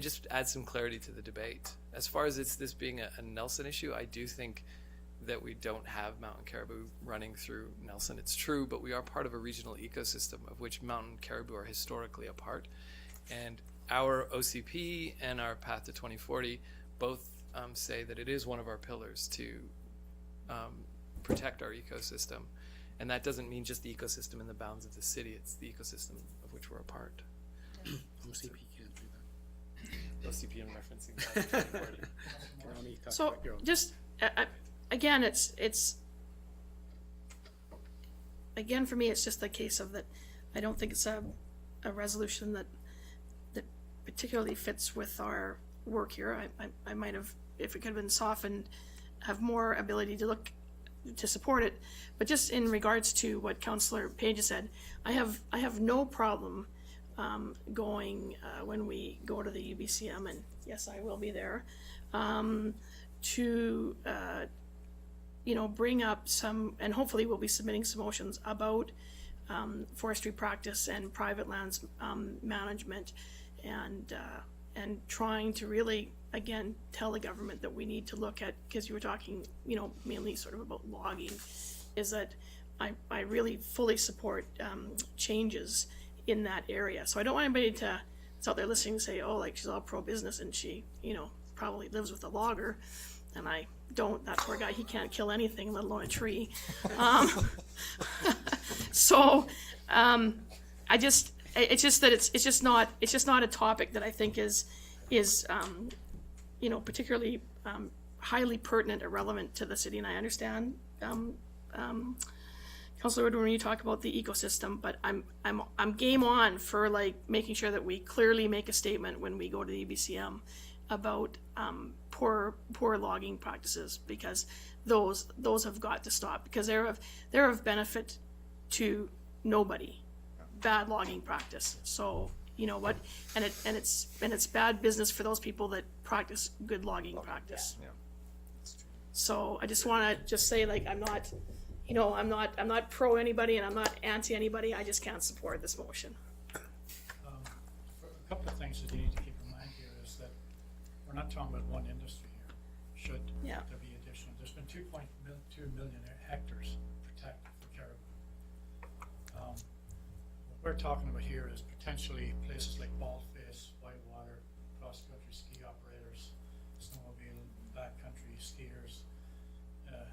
just add some clarity to the debate. As far as this being a Nelson issue, I do think that we don't have mountain caribou running through Nelson. It's true, but we are part of a regional ecosystem of which mountain caribou are historically a part. And our OCP and our Path to 2040 both say that it is one of our pillars to protect our ecosystem. And that doesn't mean just the ecosystem in the bounds of the city, it's the ecosystem of which we're a part. OCP can't do that. OCP, I'm referencing Path to 2040. So just again, it's again, for me, it's just a case of that. I don't think it's a resolution that particularly fits with our work here. I might have, if it could have been softened, have more ability to support it. But just in regards to what Councillor Page said, I have no problem going when we go to the UBCM, and yes, I will be there, to bring up some, and hopefully we'll be submitting some motions about forestry practice and private lands management, and trying to really, again, tell the government that we need to look at, because you were talking, mainly sort of about logging, is that I really fully support changes in that area. So I don't want anybody that's out there listening to say, oh, like she's all pro-business and she, probably lives with a logger, and I don't. That poor guy, he can't kill anything, let alone a tree. It's just not a topic that I think is particularly highly pertinent or relevant to the city. And I understand, Councillor Woodward, when you talk about the ecosystem, but I'm game on for making sure that we clearly make a statement when we go to the EBCM about poor logging practices, because those have got to stop, because they're of benefit to nobody. Bad logging practice. So you know what, and it's bad business for those people that practice good logging practice. Yeah. So I just want to say, I'm not pro anybody and I'm not anti anybody. I just can't support this motion. A couple of things that you need to keep in mind here is that we're not talking about one industry here. Should Yeah. there be additional, there's been 2.2 million hectares protected for caribou. What we're talking about here is potentially places like Baldface, Whitewater, cross-country ski operators, snowmobile, backcountry skiers,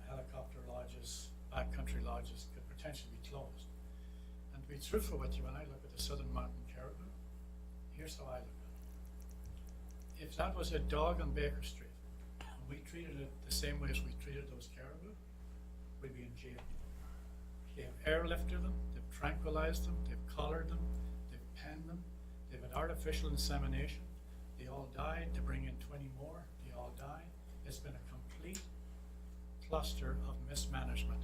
helicopter lodges, backcountry lodges could potentially be closed. And to be truthful with you, when I look at the southern mountain caribou, here's how I look at it. If that was a dog on Baker Street, and we treated it the same way as we treated those caribou, we'd be in jail. They've airlifted them, they've tranquilized them, they've collared them, they've penned them, they've had artificial insemination, they all died, they bring in 20 more, they all died. It's been a complete cluster of mismanagement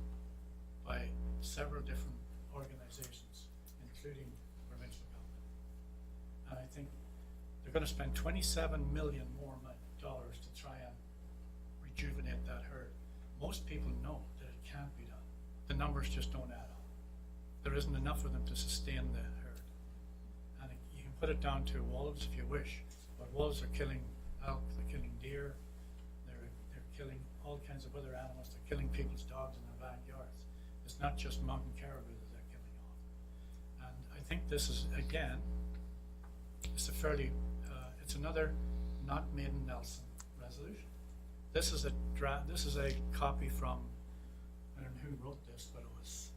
by several different organizations, including provincial government. And I think they're going to spend $27 million more dollars to try and rejuvenate that herd. Most people know that it can't be done. The numbers just don't add up. There isn't enough of them to sustain the herd. And you can put it down to wolves if you wish, but wolves are killing elk, they're killing deer, they're killing all kinds of other animals, they're killing people's dogs in their backyards. It's not just mountain caribou that they're killing off. And I think this is, again, it's a fairly, it's another not made in Nelson resolution. This is a copy from, I don't know who wrote this, but it was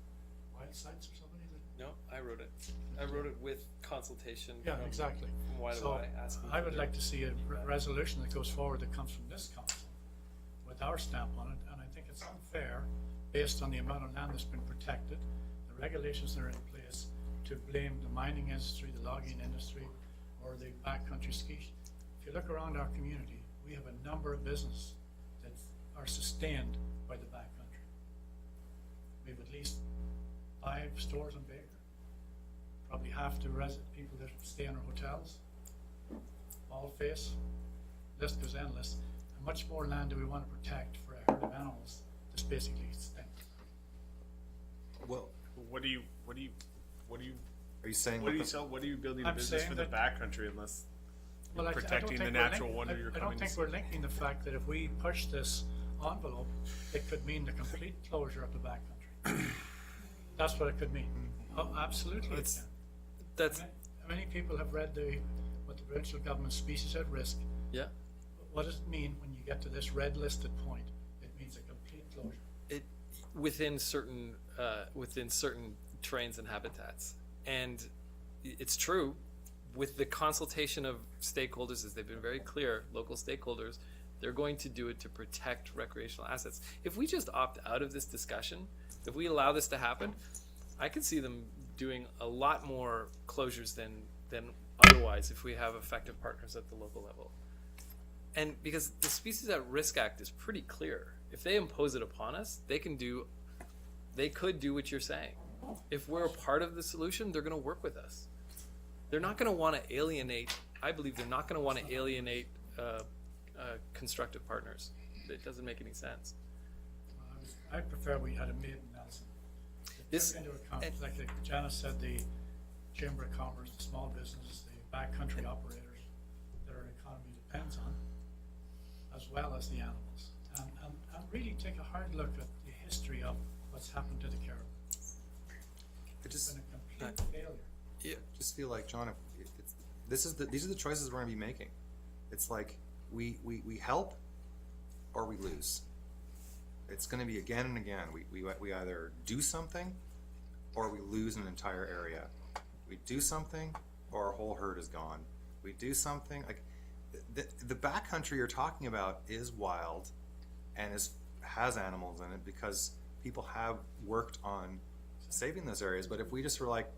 Wild Sites or somebody that. No, I wrote it. I wrote it with consultation. Yeah, exactly. From Why So asking I for would their- like to see a resolution that goes forward that comes from this council with our stamp on it, and I think it's unfair based on the amount of land that's been protected, the regulations that are in place, to blame the mining industry, the logging industry, or the backcountry ski. If you look around our community, we have a number of businesses that are sustained by the backcountry. We have at least 5 stores in Baker. Probably half the people that stay in our hotels. Baldface, list goes endless. How much more land do we want to protect for a herd of animals that's basically extinct? Well, What are you are you saying? what are you building a I'm business saying for the that- backcountry unless Well, I don't protecting the think natural we're wonder you're I coming don't to think see? we're linking the fact that if we push this envelope, it could mean the complete closure of the backcountry. That's what it could mean. Oh, absolutely it That's- can. That's, Many people have read what the provincial government species at risk. yeah. What does it mean when you get to this red listed point? It means a complete closure. It within certain terrains and habitats, and it's true with the consultation of stakeholders, as they've been very clear, local stakeholders, they're going to do it to protect recreational assets. If we just opt out of this discussion, if we allow this to happen, I could see them doing a lot more closures than otherwise if we have effective partners at the local level. And because the Species at Risk Act is pretty clear. If they impose it upon us, they could do what you're saying. If we're a part of the solution, they're going to work with us. They're not going to want to alienate, I believe they're not going to want to alienate constructive partners. It doesn't make any sense. I prefer we had a made in Nelson. This- Take into account, and- like Janice said, the Chamber of Commerce, the small businesses, the backcountry operators that our economy depends on, as well as the animals. And really take a hard look at the history of what's happened to the caribou. I It's just been a complete failure. just feel like, John, these are the choices we're going to be making. It's like we help or we lose. It's going to be again and again. We either do something or we lose an entire area. We do something or our whole herd is gone. We do something like the backcountry you're talking about is wild and has animals in it because people have worked on saving those areas. But if we just were like,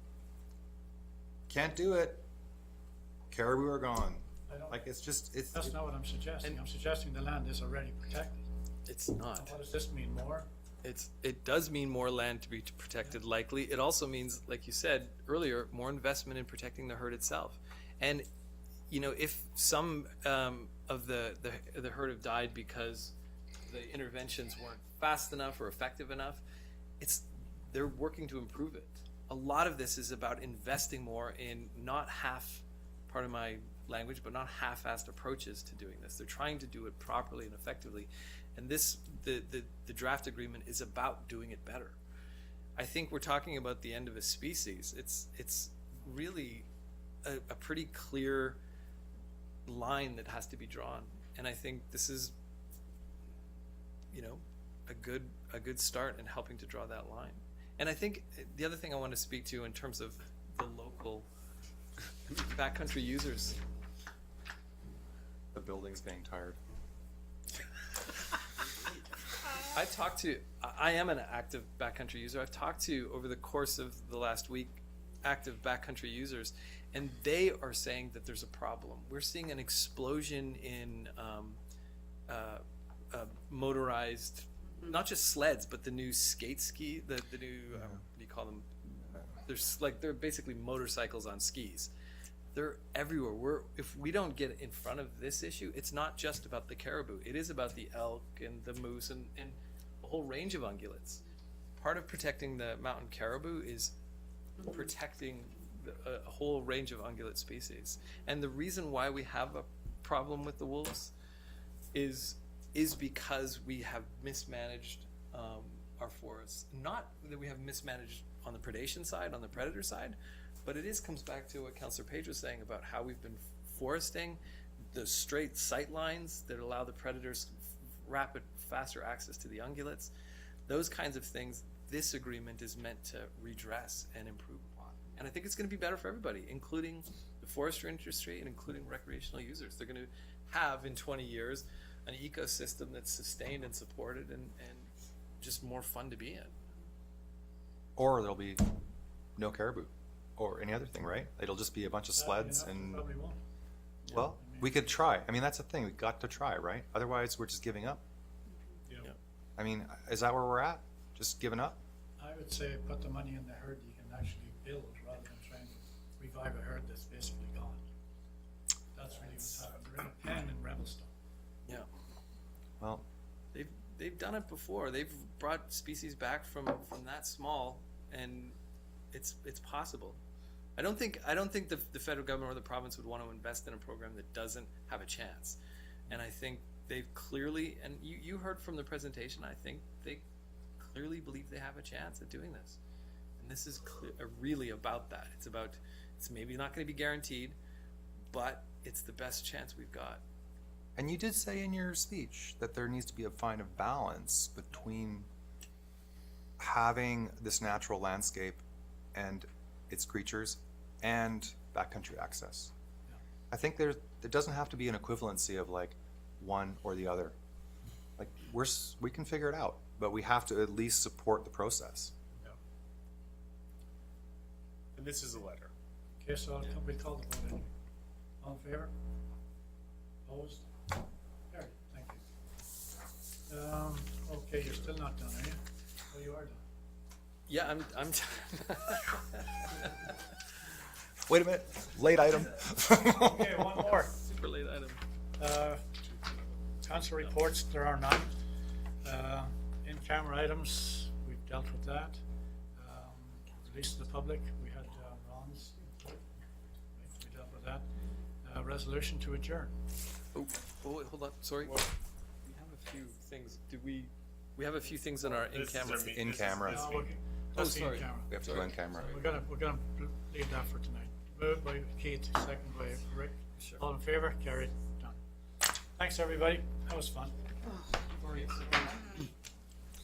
can't do it, caribou are gone. Like That's not what I'm suggesting. I'm suggesting the land is already protected. It's And not. what does this mean more? It does mean more land to be protected likely. It also means, like you said earlier, more investment in protecting the herd itself. And if some of the herd have died because the interventions weren't fast enough or effective enough, they're working to improve it. A lot of this is about investing more in not half, part of my language, but not half-assed approaches to doing this. They're trying to do it properly and effectively. And the draft agreement is about doing it better. I think we're talking about the end of a species. It's really a pretty clear line that has to be drawn. And I think this is, a good start in helping to draw that line. And I think the other thing I want to speak to in terms of the local backcountry users. The building's getting tired. I am an active backcountry user. I've talked to, over the course of the last week, active backcountry users, and they are saying that there's a problem. We're seeing an explosion in motorized, not just sleds, but the new skate ski, the new, what do you call them? They're basically motorcycles on skis. They're everywhere. If we don't get in front of this issue, it's not just about the caribou. It is about the elk and the moose and a whole range of ungulates. Part of protecting the mountain caribou is protecting a whole range of ungulate species. And the reason why we have a problem with the wolves is because we have mismanaged our forests. Not that we have mismanaged on the predation side, on the predator side, but it comes back to what Councillor Page was saying about how we've been foresting the straight sight lines that allow the predators rapid, faster access to the ungulates. Those kinds of things, this agreement is meant to redress and improve upon. And I think it's going to be better for everybody, including the forestry industry and including recreational users. They're going to have, in 20 years, an ecosystem that's sustained and supported and just more fun to be in. Or there'll be no caribou or any other thing, right? It'll just be a bunch of sleds and, Probably won't. well, we could try. I mean, that's the thing. We got to try, right? Otherwise, we're just giving up. Yeah. Yeah. I mean, is that where we're at? Just giving up? I would say put the money in the herd you can actually build rather than trying to revive a herd that's basically gone. That's really what's happened. They're in a pen in Revelstoke. Yeah. Well, They've done it before. They've brought species back from that small, and it's possible. I don't think the federal government or the province would want to invest in a program that doesn't have a chance. And I think they've clearly, and you heard from the presentation, I think they clearly believe they have a chance at doing this. And this is really about that. It's maybe not going to be guaranteed, but it's the best chance we've got. and you did say in your speech that there needs to be a fine of balance between having this natural landscape and its creatures and backcountry access. I think there doesn't have to be an equivalency of like one or the other. Like we can figure it out, but we have to at least support the process. Yeah. And this is a letter. Okay, so we call the vote anyway. All in favor? Opposed? Carried, thank you. Okay, you're still not done, are you? Oh, you are done. Yeah, I'm Wait a minute, late item. Okay, one more. super late item. Council reports, there are none. In-camera items, we've dealt with that. Release to the public, we had Ron's input. We dealt with that. Resolution to adjourn. Oh, wait, hold on, sorry. We have a few things. We have a few things in our in-camera. In camera. No, that's the sorry. in-camera. We have to go in camera. So we're gonna leave that for tonight. Moved by Keith, second by Rick. Sure. All in favor? Carried. Done. Thanks, everybody. That was fun.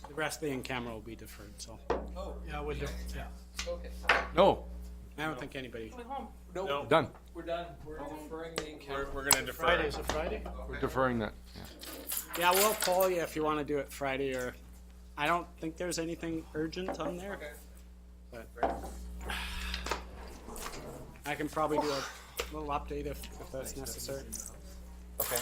The rest of the in-camera will be deferred, so. Oh, Yeah, we'll do. Yeah. okay. No, I don't think anybody, No, No. done. we're done. We're deferring the in-camera. We're going to defer. Friday, is it Friday? We're deferring that. yeah, we'll call you if you want to do it Friday, or, I don't think there's anything urgent on there. But I can probably do a little update if that's necessary. Okay.